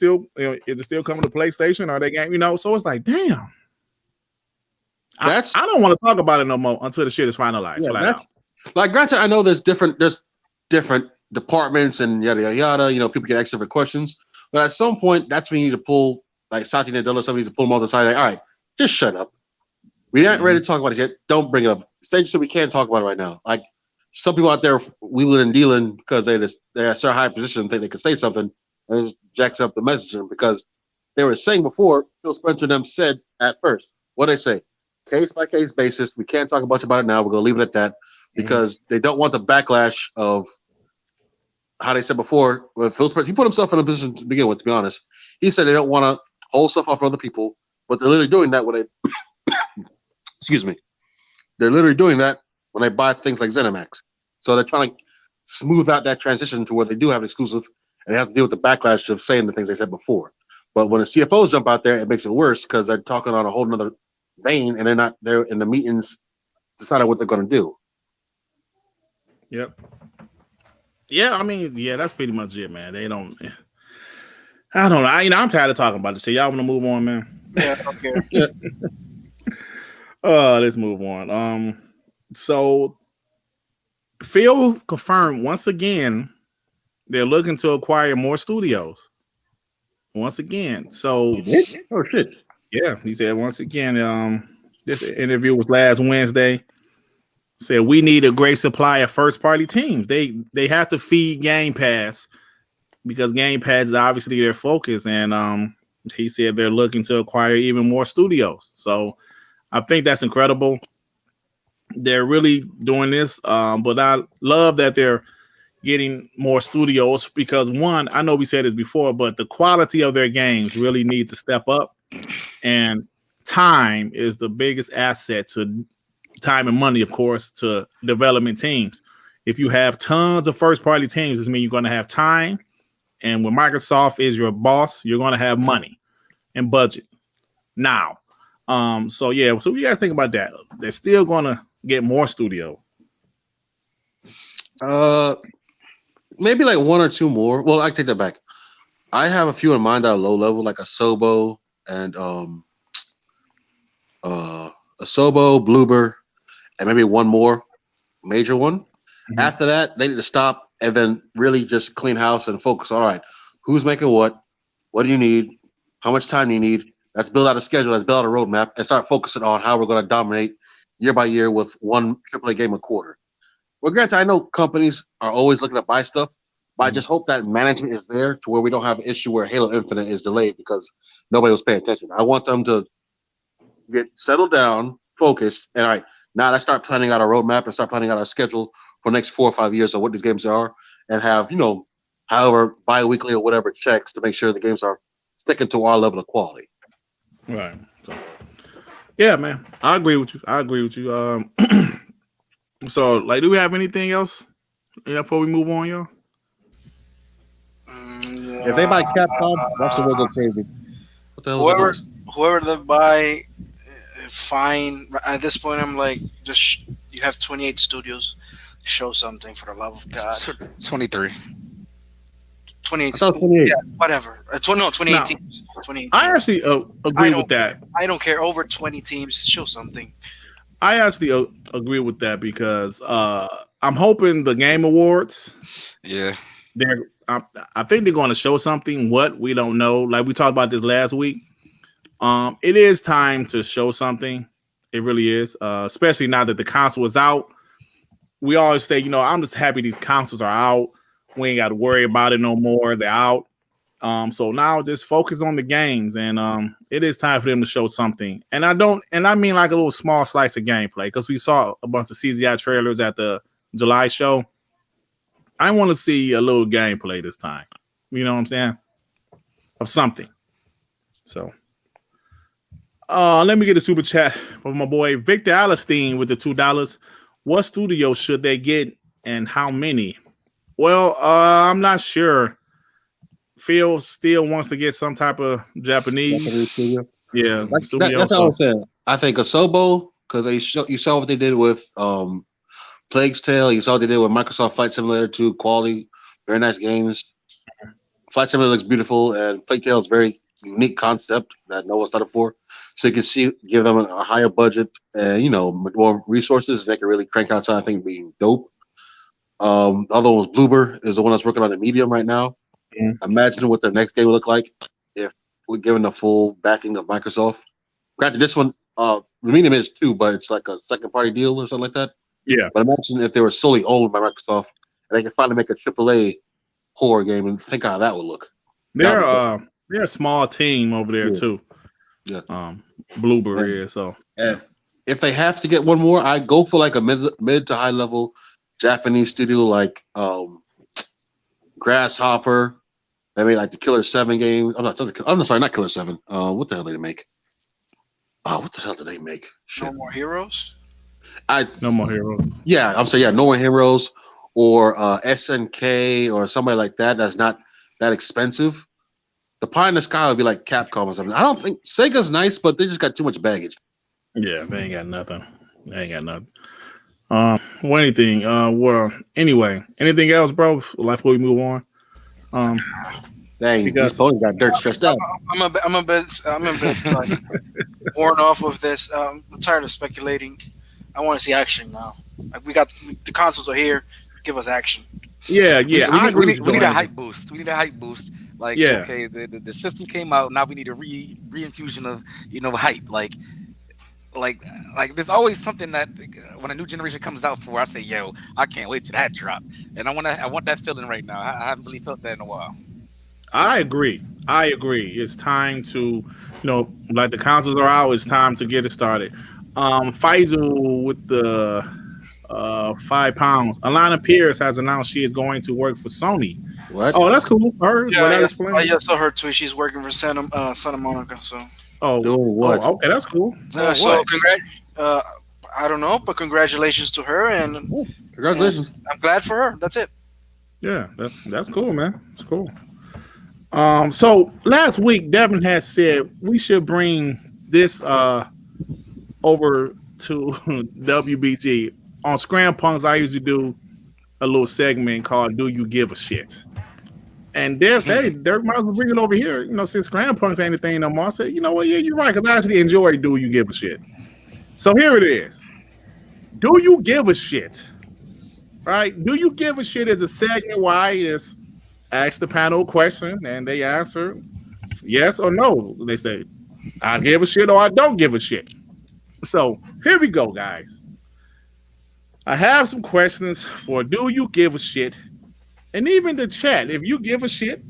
still coming to PlayStation? Are they game? So it's like, damn. I don't want to talk about it no more until the shit is finalized. Yeah, like, granted, I know there's different departments and yada yada yada. People get asked different questions, but at some point, that's when you need to pull like Satya Nadella. Somebody needs to pull them off the side. Like, all right. Just shut up. We aren't ready to talk about it yet. Don't bring it up. Stay so we can't talk about it right now. Like some people out there wheeling and dealing because they're at such a high position and think they can say something and it just jacks up the messaging because they were saying before, PhilSpencer and them said at first, what they say, case by case basis. We can't talk much about it now. We're gonna leave it at that because they don't want the backlash of how they said before. When PhilSpencer, he put himself in a position to begin with, to be honest. He said they don't want to hold stuff off from other people. But they're literally doing that when they, excuse me, they're literally doing that when they buy things like ZeniMax. So they're trying to smooth out that transition to where they do have an exclusive and they have to deal with the backlash of saying the things they said before. But when the CFOs jump out there, it makes it worse because they're talking on a whole nother vein and they're not there in the meetings deciding what they're going to do. Yep. Yeah, I mean, that's pretty much it, man. I don't know. I'm tired of talking about this shit. Y'all want to move on, man? Yeah, I don't care. Let's move on. So Phil confirmed once again they're looking to acquire more studios. Once again. So oh shit. Yeah, he said once again, this interview was last Wednesday. Said we need a great supply of first party teams. They have to feed Game Pass because Game Pass is obviously their focus, and he said they're looking to acquire even more studios. So I think that's incredible. They're really doing this, but I love that they're getting more studios because one, I know we said this before, but the quality of their games really need to step up, and time is the biggest asset to time and money, of course, to development teams. If you have tons of first party teams, this means you're going to have time. And when Microsoft is your boss, you're going to have money and budget. Now, so what you guys think about that? They're still going to get more studio. Maybe like one or two more. Well, I take that back. I have a few in mind that are low level, like a Sobo and Bloober, and maybe one more major one. Mm-hmm. After that, they need to stop and then really just clean house and focus. All right, who's making what? What do you need? How much time do you need? Let's build out a schedule. Let's build out a roadmap and start focusing on how we're going to dominate year by year with one AAA game a quarter. Well, granted, I know companies are always looking to buy stuff, but I just hope that management is there to where we don't have an issue where Halo Infinite is delayed because nobody was paying attention. I want them to get settled down, focused, and all right, now let's start planning out our roadmap and start planning out our schedule for the next 4 or 5 years of what these games are, and have, however, bi-weekly or whatever checks to make sure the games are sticking to our level of quality. Right. So, yeah, man, I agree with you. So, like, do we have anything else before we move on, y'all? If they buy Capcom, watch the world go crazy. What the hell is whoever they buy, fine. At this point, I'm like, just you have 28 studios. Show something for the love of God. 23. 28. 28. Yeah, whatever. 28 teams. 28 teams. I actually agree with that. I don't care. Over 20 teams, show something. I actually agree with that because I'm hoping the Game Awards. Yeah. I think they're going to show something. What we don't know. Like we talked about this last week. It is time to show something. It really is. Especially now that the console is out. We always say, I'm just happy these consoles are out. We ain't got to worry about it no more. They're out. So now just focus on the games, and it is time for them to show something. And I mean like a little small slice of gameplay, because we saw a bunch of CGI trailers at the July show. I want to see a little gameplay this time. You know what I'm saying? Of something. So let me get a super chat from my boy Victor Alistine with the $2. What studio should they get and how many? Well, I'm not sure. Phil still wants to get some type of Japanese studio. Yeah, that's what I'm saying. I think Asobo, because you saw what they did with Plague's Tale. You saw what they did with Microsoft Flight Simulator 2. Quality, very nice games. Flight Simulator looks beautiful, and Plague Tale is very unique concept that no one's started for. So you can give them a higher budget and more resources. They can really crank out something being dope. The other one was Bloober, is the one that's working on the Medium right now. Imagine what their next game would look like if we're given the full backing of Microsoft. Granted, this one, the Medium is too, but it's like a second party deal or something like that. Yeah. But imagine if they were solely owned by Microsoft and they could finally make a AAA horror game, and think how that would look. They're a small team over there too. Yeah. Bloober is so. And if they have to get one more, I go for like a mid to high level Japanese studio like Grasshopper. They made like the Killer 7 game. I'm sorry, not Killer 7. What the hell did they make? What the hell did they make? Shit. No More Heroes? No More Heroes. Yeah, I'm saying, No More Heroes or SNK or somebody like that that's not that expensive. The Pie in the Sky would be like Capcom or something. I don't think Sega's nice, but they just got too much baggage. Yeah, they ain't got nothing. Anything. Well, anyway, anything else, bro? Like before we move on. Dang, because these ponies got dirt stressed out. I'm a bit like, worn off of this. I'm tired of speculating. I want to see action now. Like the consoles are here. Give us action. Yeah. We need a hype boost. Like, yeah. Okay, the system came out. Now we need a reinfusion of hype. Like there's always something that when a new generation comes out for, I say, yo, I can't wait till that drop. And I want that feeling right now. I haven't really felt that in a while. I agree. It's time to, like the consoles are out. It's time to get it started. Faisal with the £5. Alana Pierce has announced she is going to work for Sony. What? Oh, that's cool. I just saw her tweet. She's working for Santa Monica. So. Oh, doing what? Oh, okay, that's cool. So I don't know, but congratulations to her, and congratulations. And I'm glad for her. That's it. Yeah, that's cool, man. It's cool. So last week, Devin has said we should bring this over to WBG. On Scram Punks, I usually do a little segment called "Do You Give a Shit?" And Dev said, "Hey, Dirk, might as well bring it over here. Since Scram Punks ain't anything no more." I said, "You know what? Yeah, you're right, because I actually enjoy "Do You Give a Shit?" So here it is. Do you give a shit? Right? Do you give a shit is a segment where I just ask the panel a question and they answer yes or no. They say, I give a shit or I don't give a shit. So here we go, guys. I have some questions for do you give a shit? And even the chat, if you give a shit,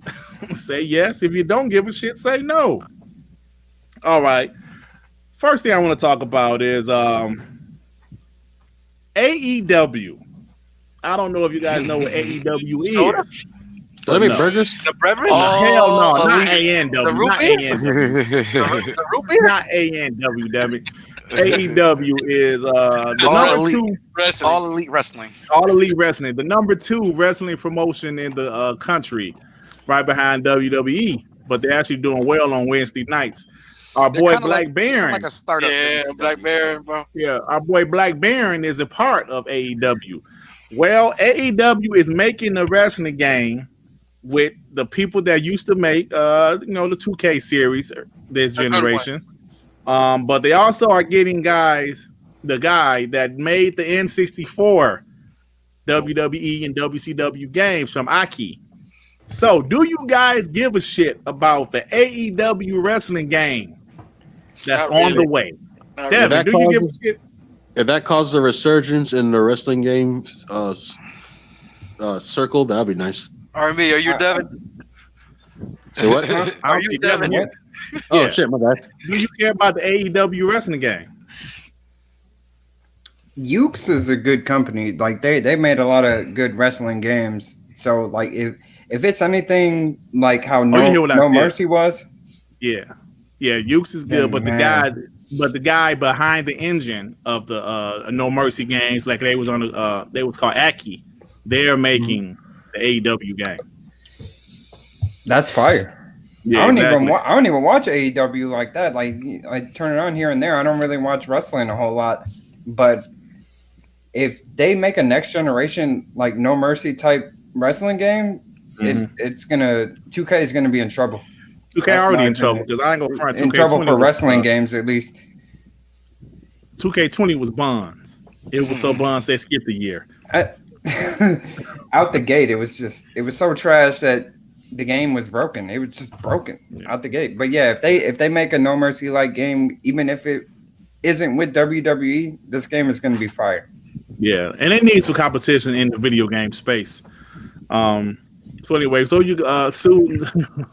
say yes. If you don't give a shit, say no. All right. first thing I want to talk about is AEW. I don't know if you guys know what AEW is. Does that mean burgers? The beverage? Hell no, not ANW. The root Not beer? ANW. The root beer? Not ANW, damn it. AEW is the number two Wrestling. All Elite Wrestling. All Elite Wrestling, the number 2 wrestling promotion in the country, right behind WWE. But they're actually doing well on Wednesday nights. Our boy Black Baron, like a startup. Yeah, Black Baron, bro. yeah, our boy Black Baron is a part of AEW. Well, AEW is making a wrestling game with the people that used to make, the 2K series this generation. But they also are getting the guy that made the N64 WWE and WCW games from Aki. So, do you guys give a shit about the AEW wrestling game that's on the way? Devin, do you give a shit? If that causes a resurgence in the wrestling game circle, that'd be nice. R&B, are you Devin? Say what? Are you Devin? Yeah. Oh shit, my bad. Do you care about the AEW wrestling game? Ukes is a good company. Like they made a lot of good wrestling games. So like if it's anything like how No Mercy was, yeah, Ukes is good, but the guy behind the engine of the No Mercy games, like they was called Aki. They're making the AEW game. That's fire. Yeah, I don't even watch AEW like that. Like I turn it on here and there. I don't really watch wrestling a whole lot. But if they make a next generation like No Mercy type wrestling game, it's gonna 2K is gonna be in trouble. 2K already in trouble because I ain't gonna front. In trouble for wrestling games at least. 2K20 was bonds. It was so bonds they skipped a year. Out the gate, it was so trash that the game was broken. It was just broken out the gate. But yeah, if they make a No Mercy like game, even if it isn't with WWE, this game is going to be fire. Yeah, and it needs some competition in the video game space. So anyway, so you Sue,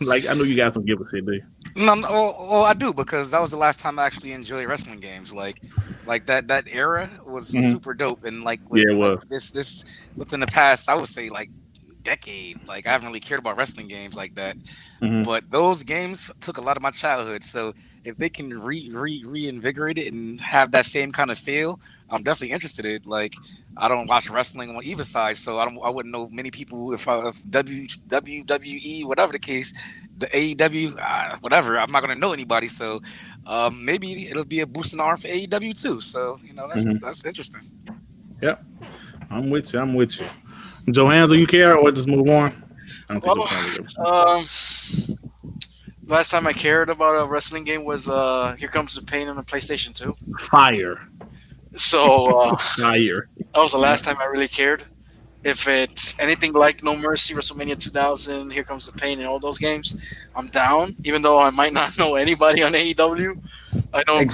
like I know you guys don't give a shit, do you? No, I do because that was the last time I actually enjoyed wrestling games. Like that era was super dope, and it was. Like this within the past, I would say like decade. Like I haven't really cared about wrestling games like that, but those games took a lot of my childhood. So if they can reinvigorate it and have that same kind of feel, I'm definitely interested in it. Like I don't watch wrestling on either side, so I wouldn't know many people if WWE, whatever the case, the AEW, whatever. I'm not gonna know anybody, so maybe it'll be a boost in the arm for AEW too. So that's interesting. Yep, I'm with you. Johanzel, you care or just move on? I don't think last time I cared about a wrestling game was Here Comes the Pain on the PlayStation 2. Fire. So fire. That was the last time I really cared. If it's anything like No Mercy, WrestleMania 2000, Here Comes the Pain, and all those games, I'm down. Even though I might not know anybody on AEW, I know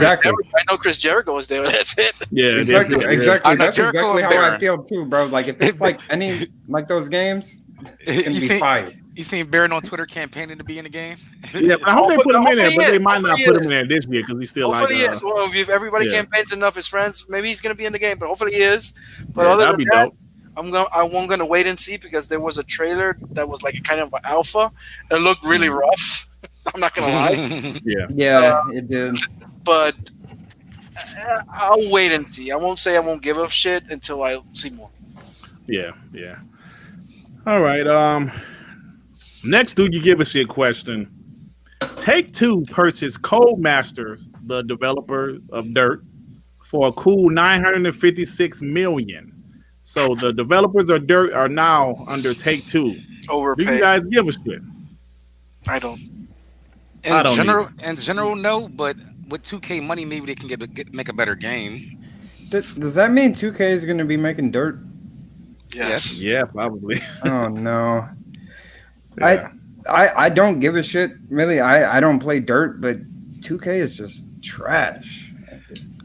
Chris Jericho was there. That's it. Yeah, exactly. That's Jericho exactly how I feel too, bro. Like if it's like any like those games, it's gonna be fire. You seen Baron on Twitter campaigning to be in the game? Yeah, but I hope they put him in there, but they might not put him in there this year because he's still hopefully he is. Well, if everybody campaigns enough, his friends, maybe he's gonna be in the game. But hopefully he is. But other than that, dope. I'm gonna wait and see because there was a trailer that was like a kind of an alpha. It looked really rough. I'm not gonna lie. It did. But I'll wait and see. I won't say I won't give a shit until I see more. Yeah. All right. Next, do you give a shit question? Take-Two purchased Codemasters, the developers of Dirt, for a cool $956 million. So the developers of Dirt are now under Take-Two. Overpaid. Do you guys give a shit? I don't. In general, no. But with 2K money, maybe they can make a better game. Does that mean 2K is going to be making Dirt? Yes. Yeah, probably. Oh no. Yeah. I don't give a shit really. I don't play Dirt, but 2K is just trash.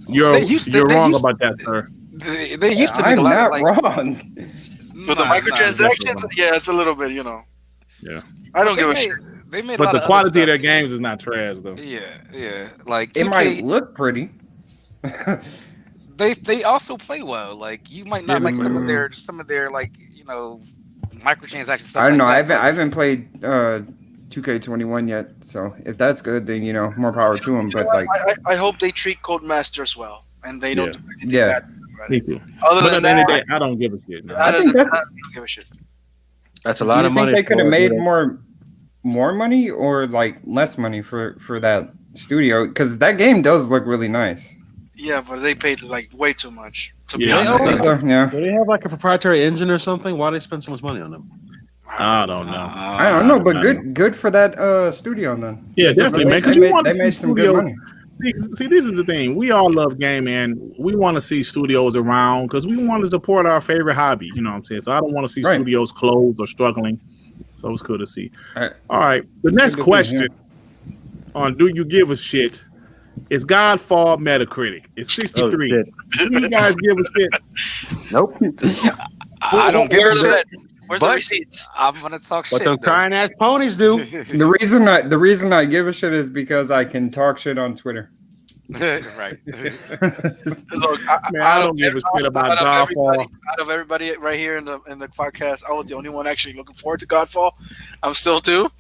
You're wrong about that, sir. They used to make a lot of I'm not wrong. With the microtransactions, it's a little bit, Yeah. I don't give a shit. They made a But lot the of quality of other their stuff, games is not trash though. too. Yeah. Like It 2K, might look pretty. they also play well. Like you might not like some of their like microtransaction stuff. I don't know. like that, I haven't played 2K21 yet, so if that's good, then more power to them. But like, I hope they treat Codemasters well, and they don't do anything Yeah. bad. Me too. Other But than at the end of the that, day, I don't give a shit. No. I think that's. I don't give a shit. That's a Do lot you of think money. they could have for- made more money or like less money for that studio? Because that game does look really nice. Yeah, but they paid like way too much. To be Yeah. honest. Yeah. Do they have like a proprietary engine or something? Why do they spend so much money on them? I don't know. I don't know, but good for that studio then. Yeah, definitely, man. Because They made some good money. See, this is the thing. We all love gaming, and we want to see studios around because we want to support our favorite hobby. You know what I'm saying? So I don't want to see studios closed or struggling. So it's cool to see. All right. The next question on Do You Give a Shit is Godfall Metacritic. It's 63. Do you guys give a shit? Nope. I don't give a Where's shit. Where's the But receipts? I'm gonna talk What shit. them though. crying ass ponies do. The reason I give a shit is because I can talk shit on Twitter. Right. Look, Man, I don't give a shit about Godfall. Out of everybody right here in the podcast, I was the only one actually looking forward to Godfall. I'm still too.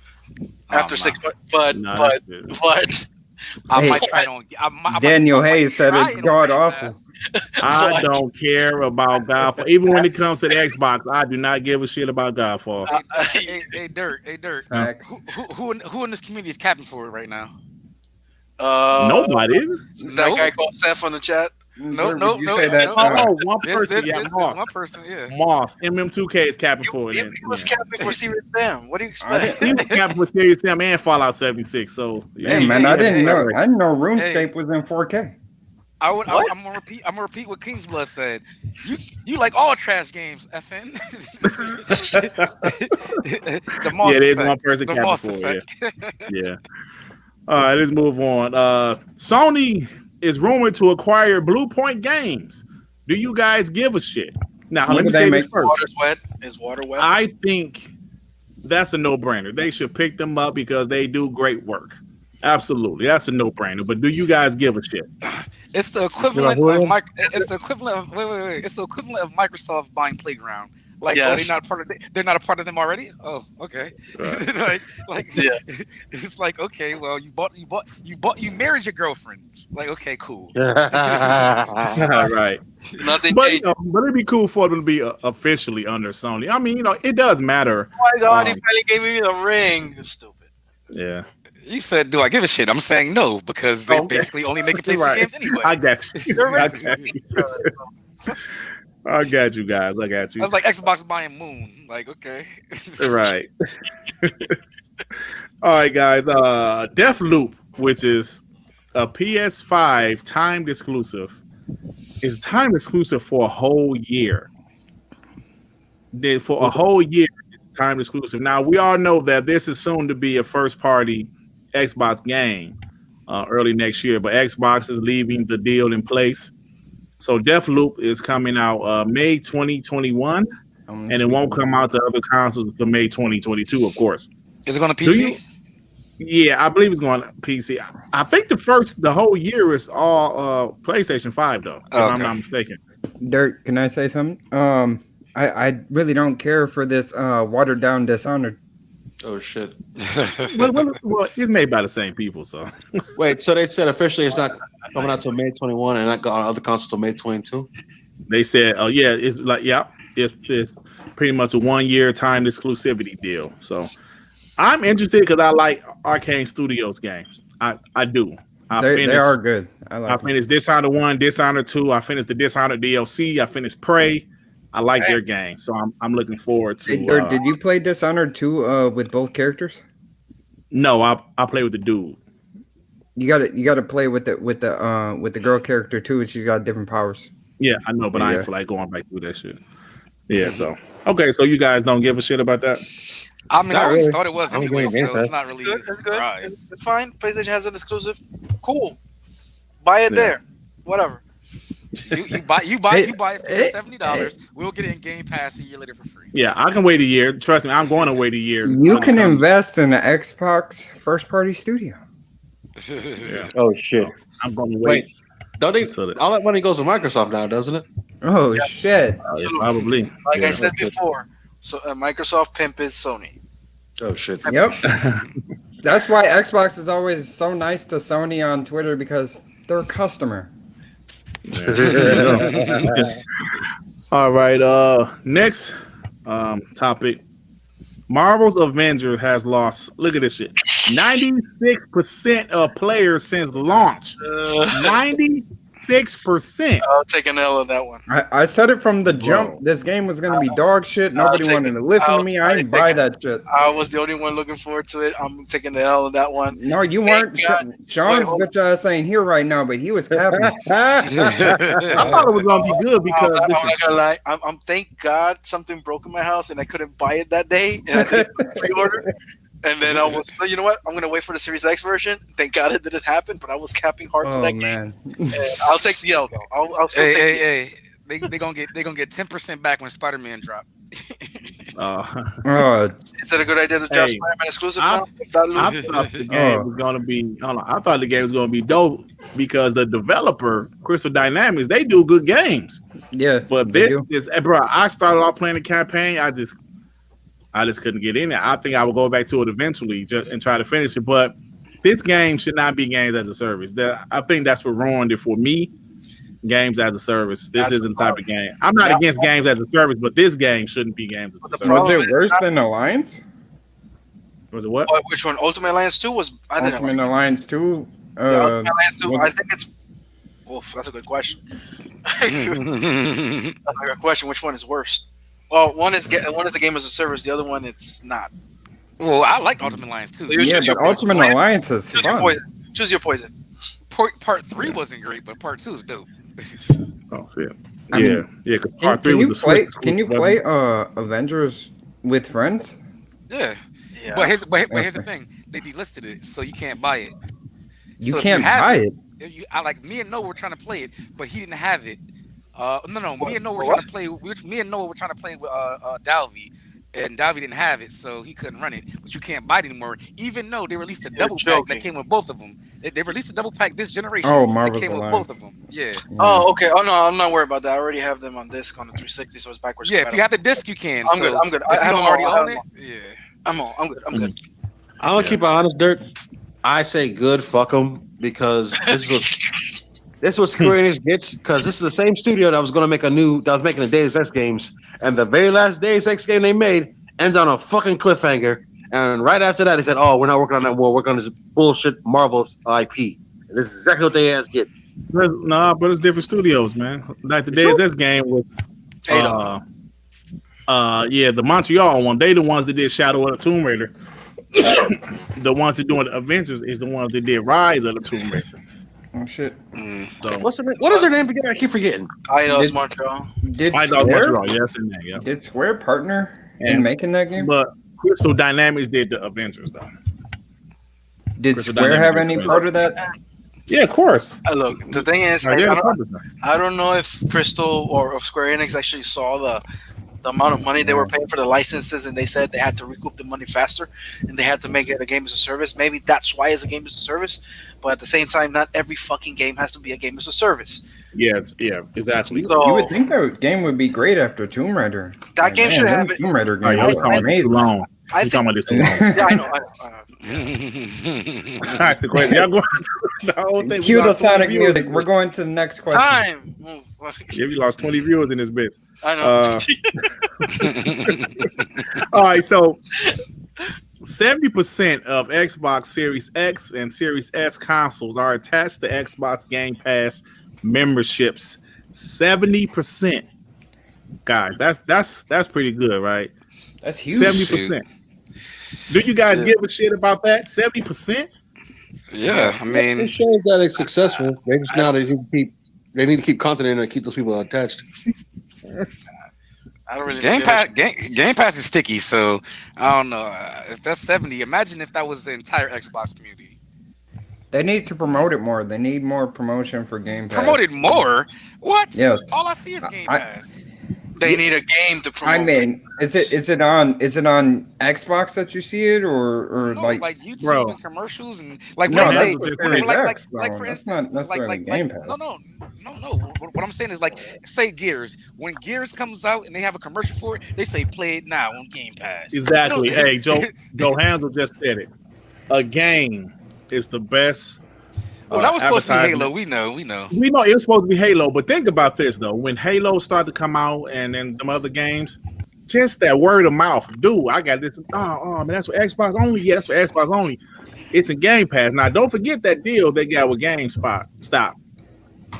After 6 months, but I Hey, might try to. Daniel Hayes said try it's it god on awful. Xbox. I don't care about Godfall. Even when it comes to the Xbox, I do not give a shit about Godfall. Hey, Dirt. Facts. Who in this community is capping for it right now? Nobody is. That guy called Seth on the chat. No. Would you say that? no. Oh, one person. This Yeah, one person. Yeah. Moss. MM2K is capping for it. He was capping for Serious Sam. What do you expect? He was capping for Serious Sam and Fallout 76. So Hey man, I didn't know. Right. I didn't know RuneScape was in 4K. I'm gonna repeat what Kingsblood said. You like all trash games, FN. The Moss Yeah, there's effect. one person The capping Moss for it. effect. Yeah. All right, let's move on. Sony is rumored to acquire Blue Point Games. Do you guys give a shit? Now, let me say this first. Water's wet. Is water wet? I think that's a no-brainer. They should pick them up because they do great work. Absolutely, that's a no-brainer. But do you guys give a shit? It's the equivalent Wait. of It's the equivalent of wait. It's the equivalent of Microsoft buying Playground. Like, Yes. they're not a part of them already. Oh, okay. Right. Yeah. It's like, okay, well, you married your girlfriend. Like, okay, cool. All right. Nothing But, changed. but it'd be cool for them to be officially under Sony. I mean, it does matter. Oh my God, he finally gave me the ring. You stupid. Yeah. You said, do I give a shit? I'm saying no, because they're basically only making PlayStation Right. games anyway. I got you. I got you guys. I got you. I was like Xbox buying Moon. Like, okay. Right. All right, guys. Deathloop, which is a PS5 timed exclusive, is timed exclusive for a whole year. For a whole year, it's timed exclusive. Now, we all know that this is soon to be a first-party Xbox game early next year, but Xbox is leaving the deal in place. So Deathloop is coming out May 2021, and it won't come out to other consoles until May 2022, of course. Is it going to PC? Yeah, I believe it's going to PC. I think the whole year is all PlayStation 5, though, if I'm not mistaken. Dirt, can I say something? I really don't care for this watered down Dishonored. Oh shit! well, it's made by the same people, so. Wait, so they said officially it's not coming out till May 21 and not on other consoles till May 22? They said, "Oh yeah, it's like it's pretty much a 1 year timed exclusivity deal." So I'm interested because I like Arcane Studios games. I do. They are good. I finished Dishonored 1, Dishonored 2. I finished the Dishonored DLC. I finished Prey. I like their game, so I'm looking forward to. Hey, Dirt, did you play Dishonored 2 with both characters? No, I play with the dude. You got to play with the girl character too. She's got different powers. Yeah, I know, but I ain't feel like going back through that shit. Yeah, so okay, so you guys don't give a shit about that? I mean, Not I always really. thought it was I'm anyway, going so Game it's not really a It's good. surprise. It's fine. PlayStation has an exclusive. Cool. Buy it there. Whatever. You buy it for $70. We'll get it in Game Pass a year later for free. Yeah, I can wait a year. Trust me, I'm going to wait a year. You can invest in the Xbox first-party studio. Yeah. Oh shit! I'm going to wait. Don't they? All that money goes to Microsoft now, doesn't it? Oh shit! Probably. Like I said before, so Microsoft pimp is Sony. Oh shit! Yep. That's why Xbox is always so nice to Sony on Twitter because they're a customer. All right. Next topic. Marvel's Avengers has lost. Look at this shit. 96% of players since launch. 96%. I'll take an L on that one. I said it from the jump. Whoa. This game was gonna be dog shit. Nobody wanted to listen to me. I didn't buy that shit. I was the only one looking forward to it. I'm taking the L on that one. No, you weren't. Sean's bitch ass ain't here right now, but he was capping. I thought it was gonna be good because I'm not gonna lie. I'm thank God something broke in my house and I couldn't buy it that day, and I did pre-order. And then I was, you know what? I'm gonna wait for the Series X version. Thank God it didn't happen, but I was capping hard for that game. And I'll take the L though. I'll still take They gonna get 10% back when Spider-Man drop. Is it a good idea to drop Spider-Man exclusive now? I thought the game was gonna be. I thought the game was gonna be dope because the developer, Crystal Dynamics, they do good games. Yeah, but this is, bro. I started off playing the campaign. I just couldn't get in there. I think I will go back to it eventually and try to finish it. But this game should not be games as a service. I think that's what ruined it for me. Games as a service. This isn't the type of game. I'm not against games as a service, but this game shouldn't be games as a service. Was it worse than Alliance? Was it what? Which one? Ultimate Alliance 2 was. Ultimate Alliance 2. Ultimate Alliance 2. I think it's. Oof, that's a good question. That's a good question. Which one is worse? Well, one is the game as a service. The other one, it's not. Well, I like Ultimate Alliance too. So yeah, but Ultimate Alliance is fun. Choose your poison. Part 3 wasn't great, but part 2 is dope. Oh shit! Yeah. Because part 3 was the switch. Can you play Avengers with friends? Yeah. But here's the thing: they delisted it, so you can't buy it. You can't buy it. Me and Noah were trying to play it, but he didn't have it. Me and Noah were trying to play. Me and Noah were trying to play with Dalvy, and Dalvy didn't have it, so he couldn't run it. But you can't buy it anymore, even though they released a double pack that came with both of them. They released a double pack this generation. That came with both of them. Yeah. Oh, okay. Oh no, I'm not worried about that. I already have them on disc on the 360, so it's backwards. Yeah, if you have the disc, you can. I'm good. I have them already on it. Yeah. I'm good. I'm good. I'm gonna keep it honest, Dirt. I say good. Fuck them because this is what Square Enix gets, because this is the same studio that was making the Deus Ex games, and the very last Deus Ex game they made ended on a fucking cliffhanger. And right after that, they said, "Oh, we're not working on that more. We're working on this bullshit Marvel's IP." And this is exactly what they ass get. Nah, but it's different studios, man. Like the Deus Ex game was, the Montreal one. They the ones that did Shadow of the Tomb Raider. The ones that doing the Avengers is the ones that did Rise of the Tomb Raider. Oh shit! So what is their name again? I keep forgetting. Eidos Montreal. Did Square partner in making that game? But Crystal Dynamics did the Avengers though. Did Crystal Square Dynamics have any part of that? Yeah, of course. Look, the thing is, I don't know if Crystal or if Square Enix actually saw the amount of money they were paying for the licenses, and they said they had to recoup the money faster, and they had to make it a game as a service. Maybe that's why it's a game as a service, but at the same time, not every fucking game has to be a game as a service. Yeah, exactly. So, you would think that game would be great after Tomb Raider. That game should have it. Tomb Raider game. Amazing. I think talking about this too long. Yeah, I know. That's the question. Y'all going the whole thing. Cue the Sonic music. We're going to the next question. Time. Yeah, we lost 20 viewers in this bitch. I know. All right, so 70% of Xbox Series X and Series S consoles are attached to Xbox Game Pass memberships. 70%, guys. That's pretty good, right? That's huge. 70%. Do you guys give a shit about that? 70%? Yeah, I mean, it shows that it's successful. They just now they need to keep content in there and keep those people attached. I don't really. Game Pass is sticky, so I don't know if that's 70. Imagine if that was the entire Xbox community. They need to promote it more. They need more promotion for Game Pass. Promote it more? What? Yeah. All I see is Game Pass. They need a game to promote. I mean, is it on Xbox that you see it or No, like YouTube and commercials and like no, when that's they the say Series X, like though. for That's instance, not necessarily Game Pass. No. What I'm saying is like say Gears. When Gears comes out and they have a commercial for it, they say play it now on Game Pass. Exactly. You know? Hey, Johanzel just said it. A game is the best. Well, that was supposed to be advertisement. Halo. We know. We know it was supposed to be Halo, but think about this though. When Halo started to come out and then some other games, just that word of mouth, dude, I got this. Oh, man, that's for Xbox only. Yeah, that's for Xbox only. It's in Game Pass. Now, don't forget that deal they got with GameSpot. Stop.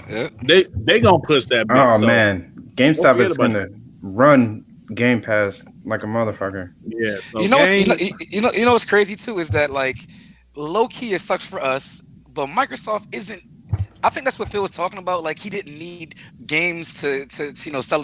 Yeah. They gonna push that. Oh man, GameStop is gonna run Game Pass like a motherfucker. Yeah. So You know what's crazy too is that like low key it sucks for us, but Microsoft isn't. I think that's what Phil was talking about. Like he didn't need games to sell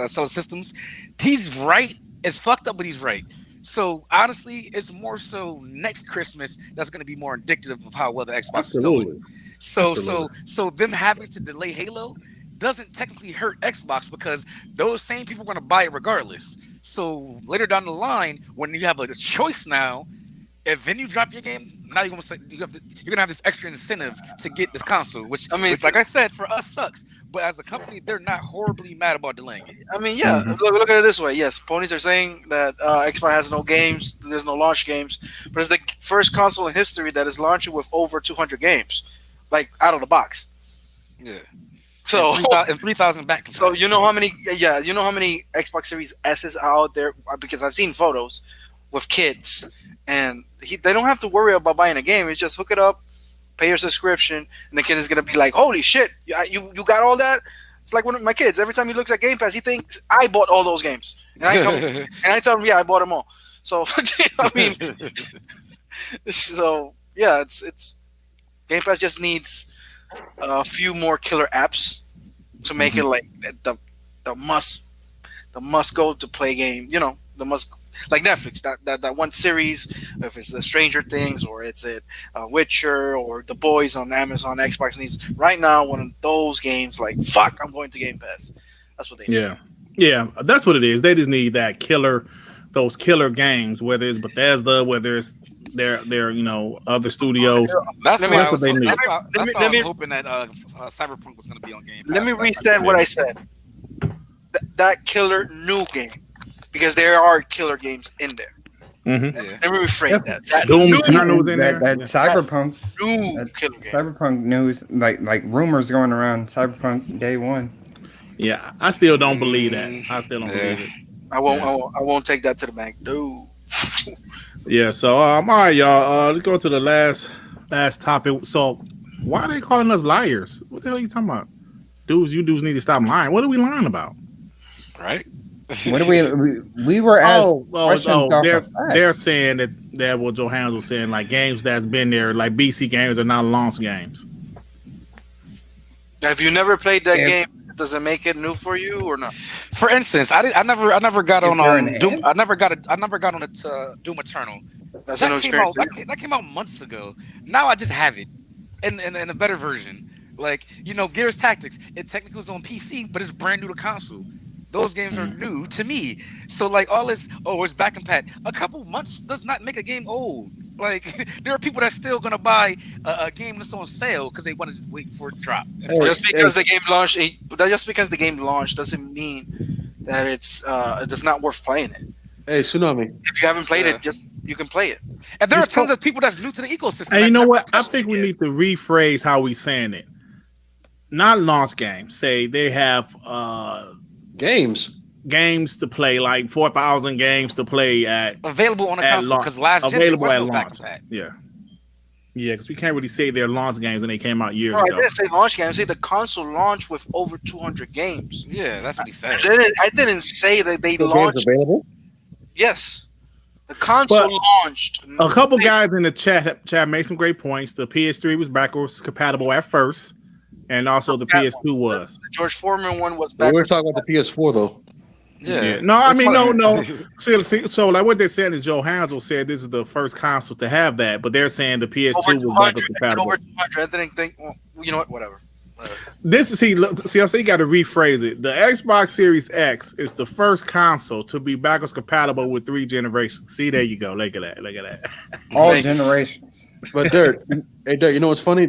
sell systems. He's right. It's fucked up, but he's right. So honestly, it's more so next Christmas that's going to be more indicative of how well the Xbox is doing. So them having to delay Halo doesn't technically hurt Xbox because those same people are going to buy it regardless. So later down the line, when you have a choice now, if then you drop your game, now you're gonna have this extra incentive to get this console, which like I said, for us sucks. But as a company, they're not horribly mad about delaying it. I mean, yeah. Look at it this way. Yes, ponies are saying that Xbox has no games. There's no launch games, but it's the first console in history that is launching with over 200 games, like out of the box. Yeah. So and 3,000 back. So you know how many? Yeah, you know how many Xbox Series S's are out there because I've seen photos with kids. And they don't have to worry about buying a game. It's just hook it up, pay your subscription, and the kid is gonna be like, "Holy shit, you got all that?" It's like one of my kids. Every time he looks at Game Pass, he thinks I bought all those games, and I tell him, "Yeah, I bought them all." So I mean, so yeah, it's Game Pass just needs a few more killer apps to make it like the must go to play game. You know, the must. Like Netflix, that one series, if it's the Stranger Things or it's Witcher or The Boys on Amazon, Xbox needs right now one of those games. Like fuck, I'm going to Game Pass. That's what they need. Yeah, that's what it is. They just need those killer games, whether it's Bethesda, whether it's their other studios. That's what they need. That's why I'm hoping that Cyberpunk was going to be on Game Pass. Let me reset what I said. That killer new game. Because there are killer games in there. Mm-hmm. Yeah. Let me rephrase that. Doom Eternal was in there. That Cyberpunk, killer game. Cyberpunk news, like rumors going around. Cyberpunk day one. Yeah, I still don't believe that. I still don't believe it. I won't take that to the bank, dude. Yeah. So all right, y'all. Let's go to the last topic. So why are they calling us liars? What the hell are you talking about? You dudes need to stop lying. What are we lying about? Right. What do we were asked questions off of they're saying that what Johanzel was saying, like games that's been there, like BC games are not launch games. Have you never played that game? Does it make it new for you or not? For instance, I never got on Doom. I never got on it to Doom Eternal. That's a new experience. That came out months ago. Now I just have it in a better version. Like Gears Tactics. It technically was on PC, but it's brand new to console. Those games are new to me. So like all this, it's back and pat. A couple months does not make a game old. Like there are people that's still gonna buy a game that's on sale because they wanted to wait for it to drop. Just because the game launched doesn't mean that it's not worth playing it. Hey, Tsunami. If you haven't played it, you can play it. And there are tons of people that's new to the ecosystem. And you know what? I think we need to rephrase how we saying it. Not launch games. Say they have games to play, like 4,000 games to play at available on a console because last gen there was no launch. Yeah, because we can't really say they're launch games and they came out years ago. I didn't say launch games. I said the console launched with over 200 games. Yeah, that's what he said. I didn't say that they launched. Available? Yes, the console launched. A couple guys in the chat made some great points. The PS3 was backwards compatible at first, and also the PS2 was. The George Foreman one was backwards. backwards. We're talking about the PS4 though. Yeah. No, I mean, no. See, so like what they're saying is Johanzel said this is the first console to have that, but they're saying the PS2 was backwards compatible. Over 200. I didn't think. Well, you know what? Whatever. This is I say you got to rephrase it. The Xbox Series X is the first console to be backwards compatible with 3 generations. See, there you go. Look at that. All generations. But Dirt, hey Dirt, you know what's funny?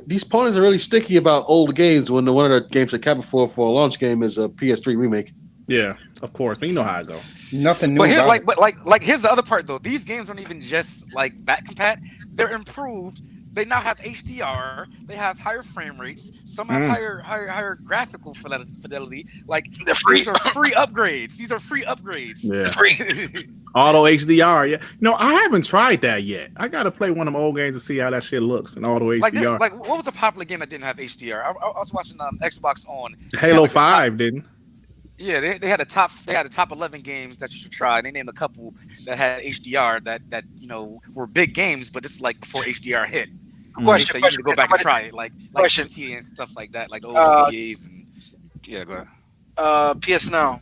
These ponies are really sticky about old games when one of the games they kept before for a launch game is a PS3 remake. Yeah, of course. But you know how it goes. Nothing new. But here's the other part though. These games aren't even just like back compat. They're improved. They now have HDR. They have higher frame rates. Some have higher graphical fidelity. Like these are free upgrades. Yeah. Auto HDR. Yeah. No, I haven't tried that yet. I got to play one of them old games to see how that shit looks in auto HDR. Like what was a popular game that didn't have HDR? I was watching Xbox on Halo 5 didn't. Yeah, they had the top 11 games that you should try. And they named a couple that had HDR that were big games, but it's like before HDR hit. Question. You need to go back and try it, like GTA and stuff like that, like the old GTAs and go ahead. PS Now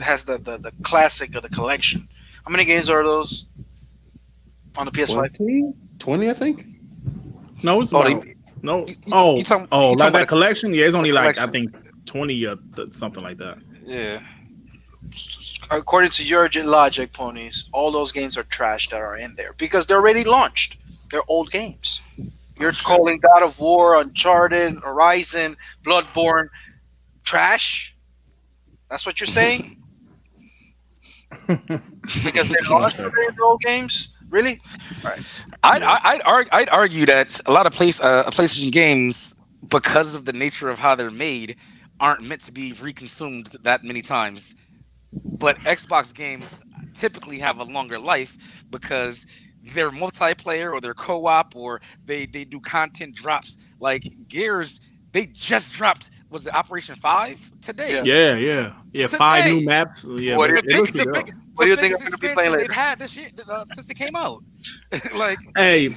has the classic of the collection. How many games are those on the PS5? 20, I think. No, it's like that collection. Yeah, it's only like I think 20 or something like that. Yeah. According to your logic, ponies, all those games are trash that are in there because they're already launched. They're old games. You're calling God of War, Uncharted, Horizon, Bloodborne trash? That's what you're saying? Because they're launched already, the old games? Really? All right. I'd argue that a lot of PlayStation games, because of the nature of how they're made, aren't meant to be reconsumed that many times. But Xbox games typically have a longer life because they're multiplayer or they're co-op or they do content drops. Like Gears, they just dropped, was it Operation 5 today? Yeah. Today. 5 new maps. Yeah, what do you think I'm going to be playing later? They've had this year since it came out. Like, hey,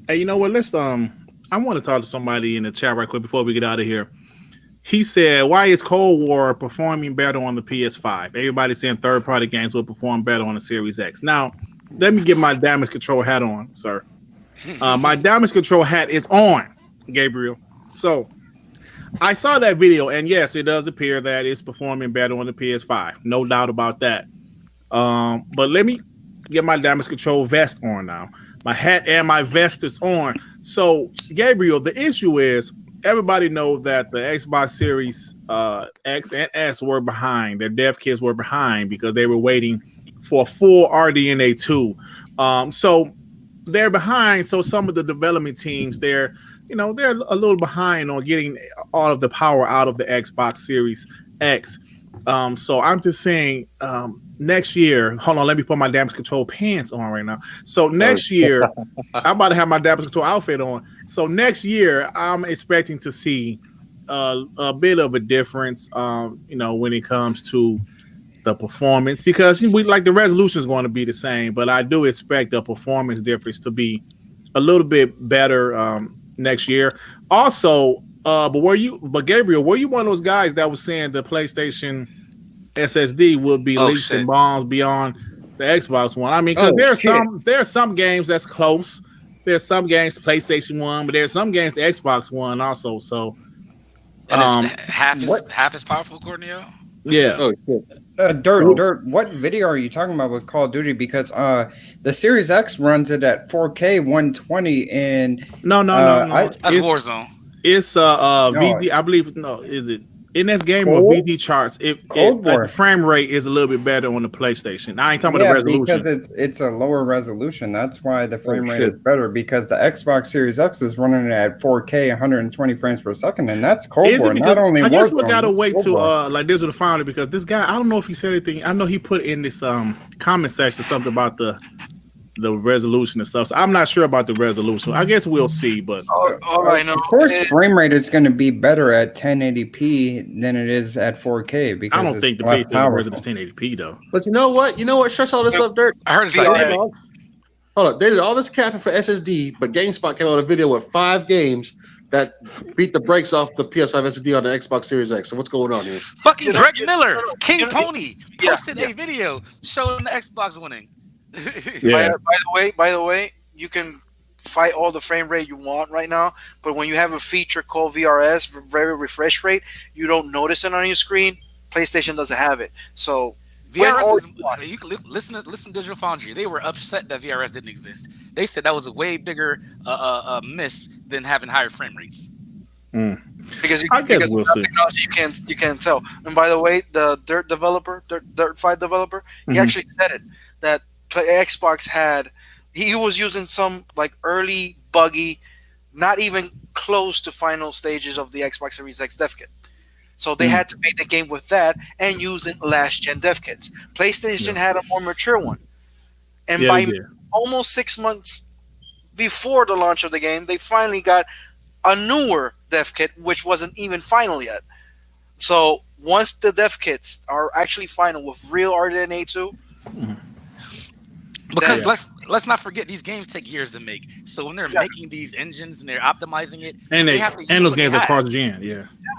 you know what? Let's I want to talk to somebody in the chat right quick before we get out of here. He said, why is Cold War performing better on the PS5? Everybody's saying third-party games will perform better on the Series X. Now, let me get my damage control hat on, sir. My damage control hat is on, Gabriel. So, I saw that video, and yes, it does appear that it's performing better on the PS5. No doubt about that. But let me get my damage control vest on now. My hat and my vest is on. So, Gabriel, the issue is, everybody knows that the Xbox Series X and S were behind. Their dev kits were behind because they were waiting for a full RDNA 2. So they're behind. So some of the development teams, they're a little behind on getting all of the power out of the Xbox Series X. So I'm just saying next year, hold on, let me put my damage control pants on right now. So next year, I'm about to have my damage control outfit on. So next year, I'm expecting to see a bit of a difference, when it comes to the performance, because the resolution is going to be the same, but I do expect the performance difference to be a little bit better next year. Also, but Gabriel, were you one of those guys that was saying the PlayStation SSD would be leaps and bounds beyond the Xbox One? I mean, because there are some games that's close. There's some games PlayStation 1, but there's some games the Xbox One also. So, and it's half as powerful, according to you? Yeah. Oh shit. Dirt, what video are you talking about with Call of Duty? Because the Series X runs it at 4K 120 and no. That's Warzone. It's VG, I believe. No, is it in this game or VG charts? The frame rate is a little bit better on the PlayStation. I ain't talking about the resolution because it's a lower resolution. That's why the frame rate is better, because the Xbox Series X is running it at 4K 120 frames per second, and that's Cold War. Not only I guess we gotta wait to this with the founder, because this guy, I don't know if he said anything. I know he put in this comment section something about the resolution and stuff. So I'm not sure about the resolution. I guess we'll see. But all I know, of course, frame rate is going to be better at 1080p than it is at 4K. Because I don't think the PlayStation version is 1080p though. But you know what? Shuts all this up, Dirt. I heard it's like hold up. They did all this capping for SSD, but GameSpot came out with a video with 5 games that beat the brakes off the PS5 SSD on the Xbox Series X. So what's going on here? Fucking Greg Miller, King Pony, posted a video showing the Xbox winning. Yeah. By the way, you can fight all the frame rate you want right now, but when you have a feature called VRS, very refresh rate, you don't notice it on your screen. PlayStation doesn't have it. So VRS is, you can listen to Digital Foundry. They were upset that VRS didn't exist. They said that was a way bigger miss than having higher frame rates. Because we'll see. Technology you can't tell. And by the way, the Dirt5 developer, he actually said it that Xbox had. He was using some like early buggy, not even close to final stages of the Xbox Series X dev kit. So they had to make the game with that and using last gen dev kits. PlayStation had a more mature one. And by almost 6 months before the launch of the game, they finally got a newer dev kit, which wasn't even final yet. So once the dev kits are actually final with real RDNA 2, because let's not forget these games take years to make. So when they're making these engines and they're optimizing it, and those games are cross-gen,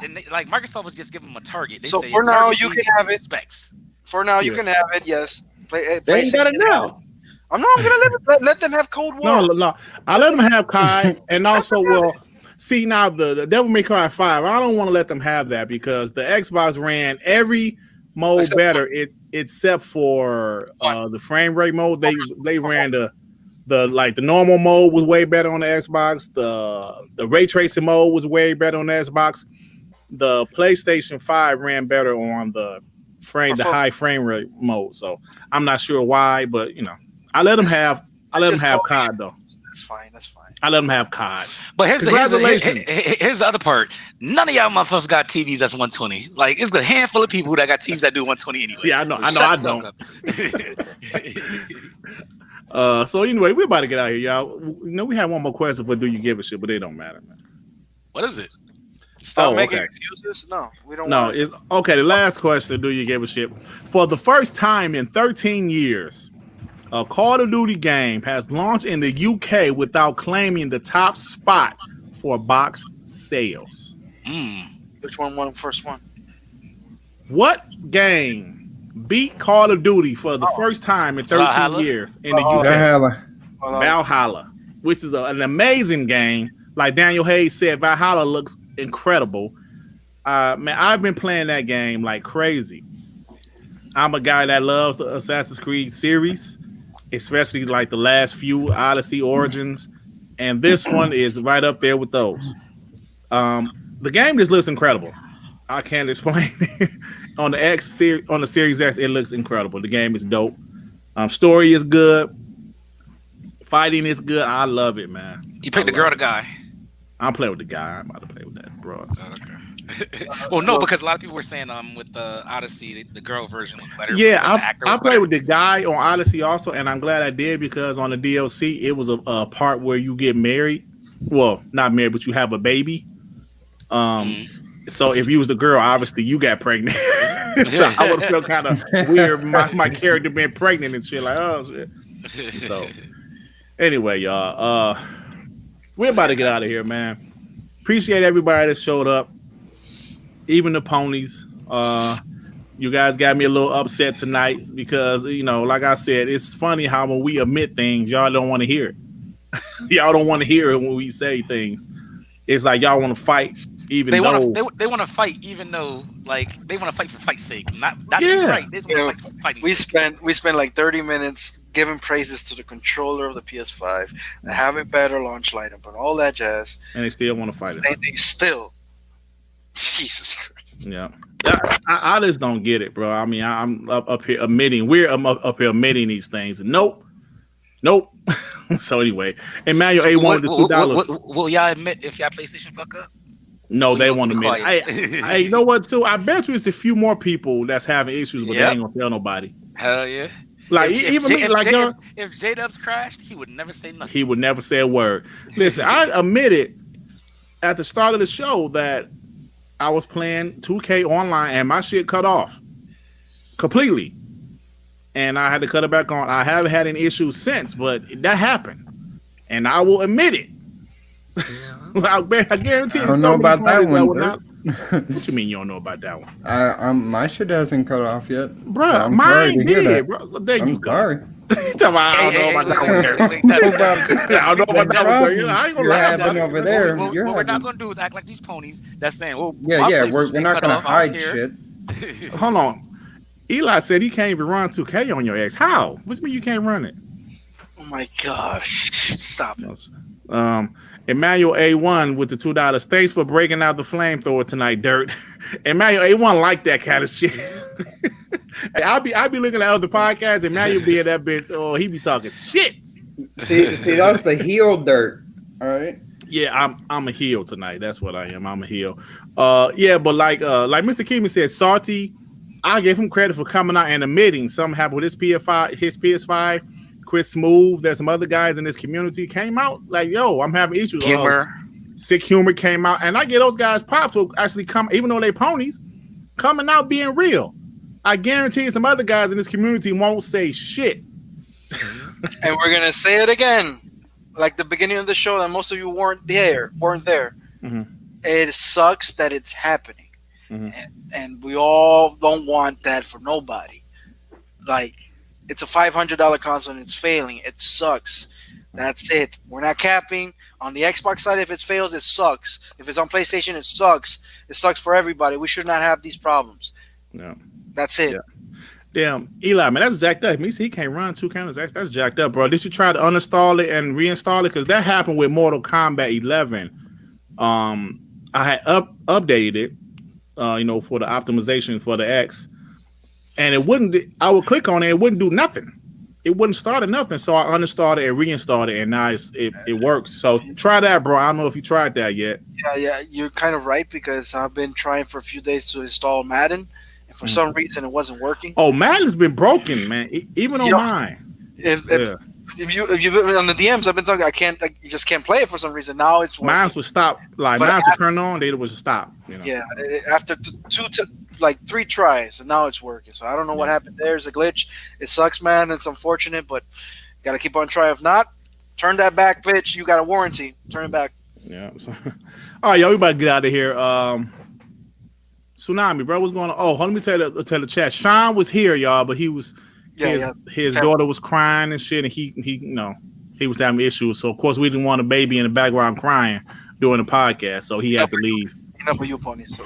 and like Microsoft was just giving them a target. They so say, for now you can have it. Specs. For now you can have it. Yes, They ain't got it now. I'm gonna let them have Cold War. No, I let them have Kai, and also see now the Devil May Cry 5. I don't want to let them have that because the Xbox ran every mode better. Except for the frame rate mode, they ran the normal mode was way better on the Xbox. The ray tracing mode was way better on the Xbox. The PlayStation 5 ran better on the high frame rate mode. So I'm not sure why, but I let them have COD though. That's fine. I let them have COD. But here's the other part. None of y'all motherfuckers got TVs that's 120. Like, it's a handful of people that got TVs that do 120 anyway. Yeah, I know I don't. So anyway, we're about to get out here, y'all. We have one more question for Do You Give a Shit, but it don't matter, man. What is it? Stop making excuses. No, we don't. No, it's okay. The last question, Do You Give a Shit? For the first time in 13 years, a Call of Duty game has launched in the UK without claiming the top spot for box sales. Which one won the first one? What game beat Call of Duty for the first time in 13 years in the UK? Valhalla, which is an amazing game. Like Daniel Hayes said, Valhalla looks incredible. Man, I've been playing that game like crazy. I'm a guy that loves the Assassin's Creed series, especially like the last few, Odyssey, Origins, and this one is right up there with those. The game just looks incredible. I can't explain it. On the Series X, it looks incredible. The game is dope. Story is good. Fighting is good. I love it, man. You picked the girl or the guy? I'm playing with the guy. I'm about to play with that, bro. Okay. Well, no, because a lot of people were saying with the Odyssey, the girl version was better. Yeah, I played with the guy on Odyssey also, and I'm glad I did because on the DLC, it was a part where you get married. Well, not married, but you have a baby. So if you was the girl, obviously you got pregnant. So I would feel kind of weird, my character being pregnant and shit. Like, oh shit. So anyway, y'all, we're about to get out of here, man. Appreciate everybody that showed up, even the ponies. You guys got me a little upset tonight because like I said, it's funny how when we admit things, y'all don't want to hear it. Y'all don't want to hear it when we say things. It's like y'all want to fight. They want to fight, even though they want to fight for fight's sake. Not right. They just want to fight. We spent like 30 minutes giving praises to the controller of the PS5, and having better launch lineup and all that jazz. And they still want to fight it. They still, Jesus Christ. Yeah, I just don't get it, bro. I mean, I'm up here admitting up here admitting these things. Nope. So anyway, Emmanuel A wanted the $2. Will y'all admit if y'all PlayStation fuck up? No, they want to admit it. Hey, you know what, too? I bet you it's a few more people that's having issues, but they ain't gonna tell nobody. Hell yeah. Like if J-Dubs crashed, he would never say nothing. He would never say a word. Listen, I admitted at the start of the show that I was playing 2K online and my shit cut off completely. And I had to cut it back on. I haven't had an issue since, but that happened. And I will admit it. I guarantee. I don't know about that one. What you mean you don't know about that one? My shit hasn't cut off yet, bro. so Mine did, bro. There I'm you go. sorry. I don't know about that one. I don't know about that one. I ain't gonna lie about it. Over there. What we're not gonna do is act like these ponies that's saying, "Well, we're not gonna hide shit." Hold on. Eli said he can't even run 2K on your X. How? What mean you can't run it? Oh my gosh! Stop it. Emmanuel A1 with the $2. Thanks for breaking out the flamethrower tonight, Dirt. Emmanuel A1 like that kind of shit. Hey, I'll be looking at other podcasts. Emmanuel be in that bitch. Oh, he be talking shit. See, that's the heel Dirt. All right. Yeah, I'm a heel tonight. That's what I am. I'm a heel. Yeah, but like Mr. Keeman said, Salty, I give him credit for coming out and admitting something happened with his PS5. Chris Smooth, there's some other guys in this community came out like, yo, I'm having issues. Sick Humor came out, and I get those guys props to actually come, even though they ponies, coming out being real. I guarantee some other guys in this community won't say shit. And we're gonna say it again, like the beginning of the show, and most of you weren't there. Mm-hmm. It sucks that it's happening, and we all don't want that for nobody. Like, it's a $500 console and it's failing. It sucks. That's it. We're not capping. On the Xbox side, if it fails, it sucks. If it's on PlayStation, it sucks. It sucks for everybody. We should not have these problems. Yeah. That's it. Yeah. Damn, Eli, man, that's jacked up. He can't run 2 cameras. That's jacked up, bro. Did you try to uninstall it and reinstall it? Because that happened with Mortal Kombat 11. I had updated it, for the optimization for the X. And it wouldn't. I would click on it. It wouldn't do nothing. It wouldn't start or nothing. So I uninstalled it and reinstalled it, and now it works. So try that, bro. I don't know if you tried that yet. Yeah, you're kind of right, because I've been trying for a few days to install Madden, and for some reason it wasn't working. Oh, Madden's been broken, man. Even on mine. If you've been on the DMs, I've been talking. I can't. You just can't play it for some reason. Now it's working. Mine would stop. Like mine would turn on. They would stop. Yeah, after 3 tries, and now it's working. So I don't know what happened. There's a glitch. It sucks, man. It's unfortunate, but got to keep on trying. If not, turn that back, bitch. You got a warranty. Turn it back. Yeah. All right, yo, we about to get out of here. Tsunami, bro, what's going on? Oh, let me tell the chat. Sean was here, y'all, but he was his daughter was crying and shit, and he was having issues. So of course we didn't want a baby in the background crying during the podcast, so he had to leave. Enough of you, ponies. So.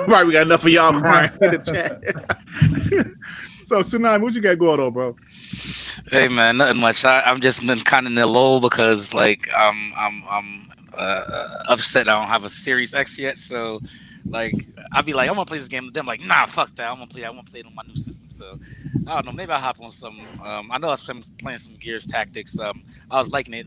Right, we got enough of y'all crying in the chat. So Tsunami, what you got going on, bro? Hey man, nothing much. I'm just been kind of in the lull because like I'm upset I don't have a Series X yet. So like I'll be like, I want to play this game. Then I'm like, nah, fuck that. I want to play it on my new system. So I don't know. Maybe I'll hop on some. I know I was playing some Gears Tactics. I was liking it.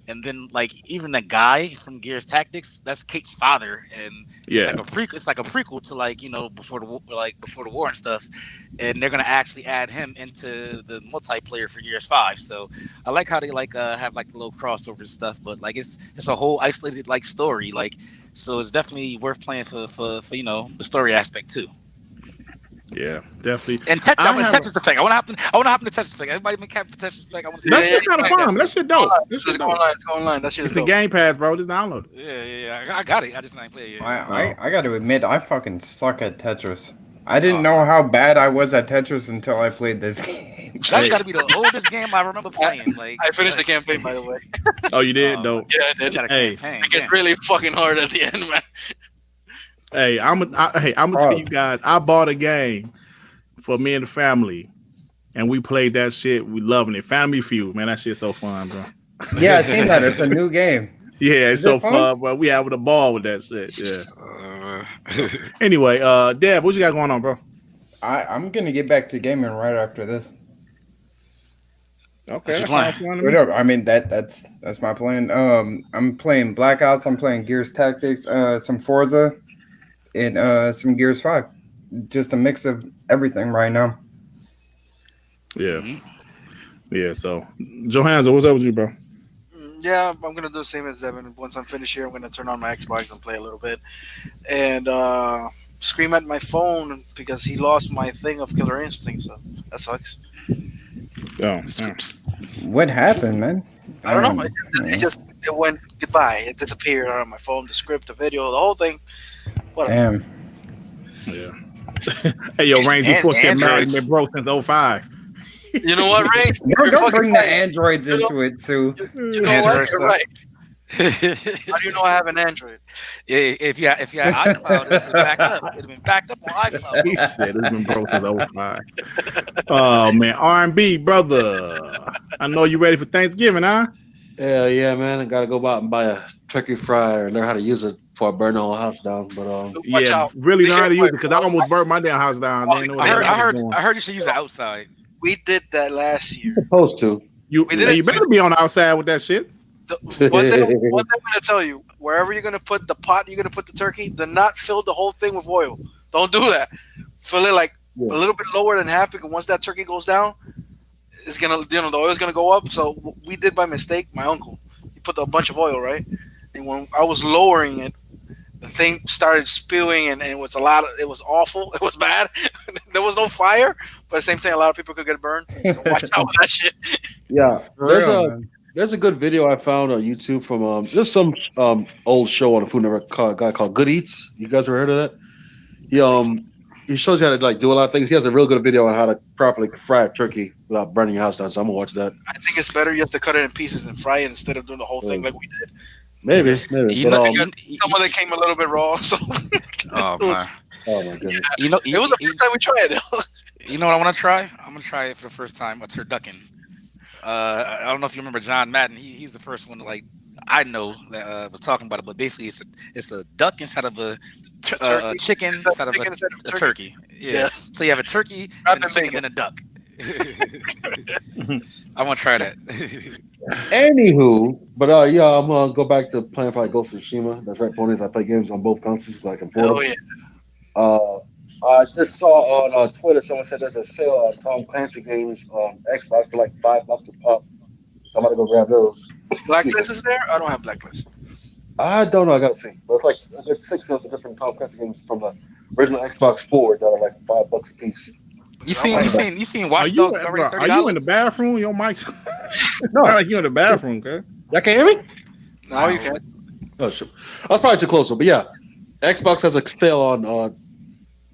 And then like even the guy from Gears Tactics, that's Kate's father, and it's like a prequel to like before the war and stuff, and they're gonna actually add him into the multiplayer for Gears 5. So I like how they like have like a little crossover stuff, but like it's a whole isolated like story, like so it's definitely worth playing for the story aspect too. Yeah, definitely. And Tetris Effect. I want to hop in the Tetris Effect. Everybody been capping Tetris Effect. I want to see that's kind of fun. That shit dope. It's going online. That shit is dope. It's a Game Pass, bro. Just download it. Yeah. I got it. I just ain't play it yet. I got to admit, I fucking suck at Tetris. I didn't know how bad I was at Tetris until I played this game. That's got to be the oldest game I remember playing. Like I finished the campaign, by the way. Oh, you did? Dope. Yeah, I did. It gets really fucking hard at the end, man. Hey, I'm gonna tell you guys. I bought a game for me and the family, and we played that shit. We loving it. Family Feud, man. That shit's so fun, bro. Yeah, I seen that. It's a new game. Yeah, it's so fun, but we having a ball with that shit. Yeah. Anyway, Deb, what you got going on, bro? I'm gonna get back to gaming right after this. Okay, whatever. I mean that's my plan. I'm playing Blackouts. I'm playing Gears Tactics. Some Forza, and some Gears 5. Just a mix of everything right now. Yeah. Yeah, so Johanzel, what's up with you, bro? Yeah, I'm gonna do the same as Devin. Once I'm finished here, I'm gonna turn on my Xbox and play a little bit. And scream at my phone because he lost my thing of Killer Instinct, so that sucks. Oh, what happened, man? I don't know. it went goodbye. It disappeared on my phone. The script, the video, the whole thing. Whatever. Damn. Yeah. Hey, yo, Range, you put that Madden been broke since 05. You know what, Ray? Don't bring the Androids into it too. You know what? You're right. How do you know I have an Android? Yeah, if you had iCloud, it'd been backed up. It'd have been backed up on iCloud. He said it's been broke since 05. Oh man, R&B brother. I know you ready for Thanksgiving, huh? Yeah, man. I gotta go out and buy a turkey fryer and learn how to use it before I burn the whole house down. But Watch out. really learn how to use it because I almost burned my damn house down. I heard you should use it outside. We did that last year. Supposed to. You better be on the outside with that shit. One thing I'm gonna tell you: wherever you're gonna put the pot, you're gonna put the turkey. Do not fill the whole thing with oil. Don't do that. Fill it like a little bit lower than half, because once that turkey goes down, it's gonna, the oil's gonna go up. So what we did by mistake, my uncle, he put a bunch of oil, right, and when I was lowering it, the thing started spewing, and it was it was awful. It was bad. There was no fire, but at the same time, a lot of people could get burned. So watch out with that shit. Yeah, there's a good video I found on YouTube from there's some old show on the Food Network called a guy called Good Eats. You guys ever heard of that? He shows you how to like do a lot of things. He has a real good video on how to properly fry a turkey without burning your house down. So I'm gonna watch that. I think it's better you have to cut it in pieces and fry it instead of doing the whole thing like we did. Maybe. Some of it came a little bit raw. So oh my goodness. It was the first time we tried it. You know what I want to try? I'm gonna try it for the first time. A turducken. I don't know if you remember John Madden. He's the first one like I know that was talking about it. But basically, it's a duck inside of a chicken inside of a turkey. Yeah. So you have a turkey and a chicken and a duck. I want to try that. Anywho, but I'm gonna go back to playing probably Ghost of Tsushima. That's right, ponies. I play games on both consoles, so I can afford them. I just saw on Twitter someone said there's a sale on Tom Clancy games on Xbox for like $5 a pop. So I'm gonna go grab those. Blacklist is there? I don't have Blacklist. I don't know. I gotta see. But it's like there's 6 of the different Tom Clancy games from the original Xbox 4 that are like $5 a piece. You seen Watch Dogs already $30? Are you in the bathroom? Your mic's no, like you in the bathroom, okay? Y'all can't hear me? No, you can't. Oh shit. I was probably too close, but yeah, Xbox has a sale on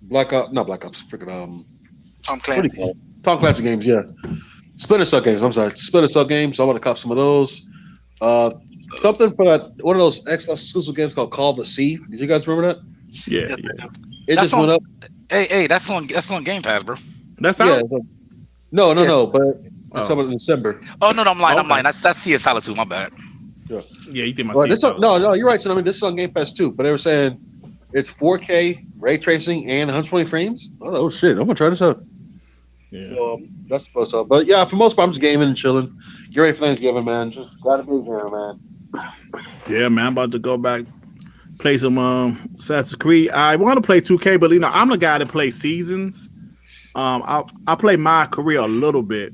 not Black Ops, freaking Tom Clancy. Tom Clancy games, yeah. Splinter Cell games. I'm sorry, Splinter Cell games. So I want to cop some of those. Something for one of those Xbox exclusive games called Call the Sea. Did you guys remember that? Yeah. It just went up. Hey, that's on Game Pass, bro. That's out. No, but it's up in December. Oh no, I'm lying. That's Sea of Solitude. My bad. Yeah, you think my no, you're right. So I mean, this is on Game Pass too. But they were saying it's 4K ray tracing and 120 frames. Oh shit! I'm gonna try this out. Yeah. So that's what's up. But yeah, for most part, I'm just gaming and chilling. Get ready for Thanksgiving, man. Just gotta be here, man. Yeah, man. I'm about to go back, play some Assassin's Creed. I want to play 2K, but I'm the guy that plays seasons. I play my career a little bit,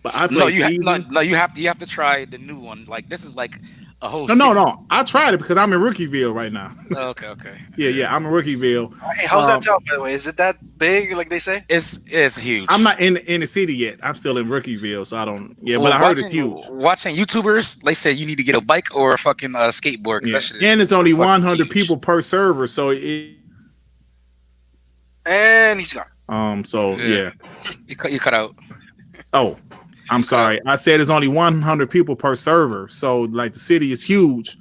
but I play seasons. You have to try the new one. Like this is like a whole. No. I tried it because I'm in Rookieville right now. Okay. Yeah. I'm in Rookieville. Hey, how's that town, by the way? Is it that big, like they say? It's huge. I'm not in the city yet. I'm still in Rookieville, so I don't. Yeah, but I heard it's huge. Watching YouTubers, they say you need to get a bike or a fucking skateboard. Yeah. And it's only 100 people per server, so and he's gone. So yeah. You cut out. Oh. I'm sorry. I said it's only 100 people per server. So like the city is huge,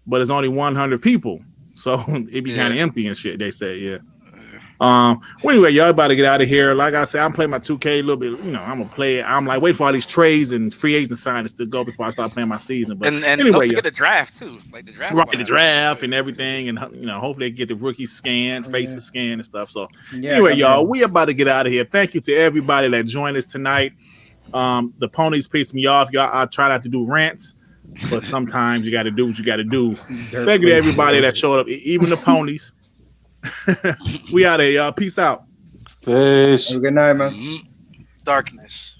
but it's only 100 people. So it'd be kind of empty and shit, they say, yeah. Well, anyway, y'all about to get out of here. Like I said, I'm playing my 2K a little bit. I'm gonna play it. I'm like waiting for all these trades and free agent signings to go before I start playing my season. But and anyway, don't forget the draft too. Like the draft. Right, the draft and everything, and hopefully they get the rookie scan, faces scan and stuff. So anyway, y'all, we about to get out of here. Thank you to everybody that joined us tonight. The ponies piss me off, y'all. I try not to do rants, but sometimes you got to do what you got to do. Thank you to everybody that showed up, even the ponies. We out of here, y'all. Peace out. Peace. Good night, man. Darkness.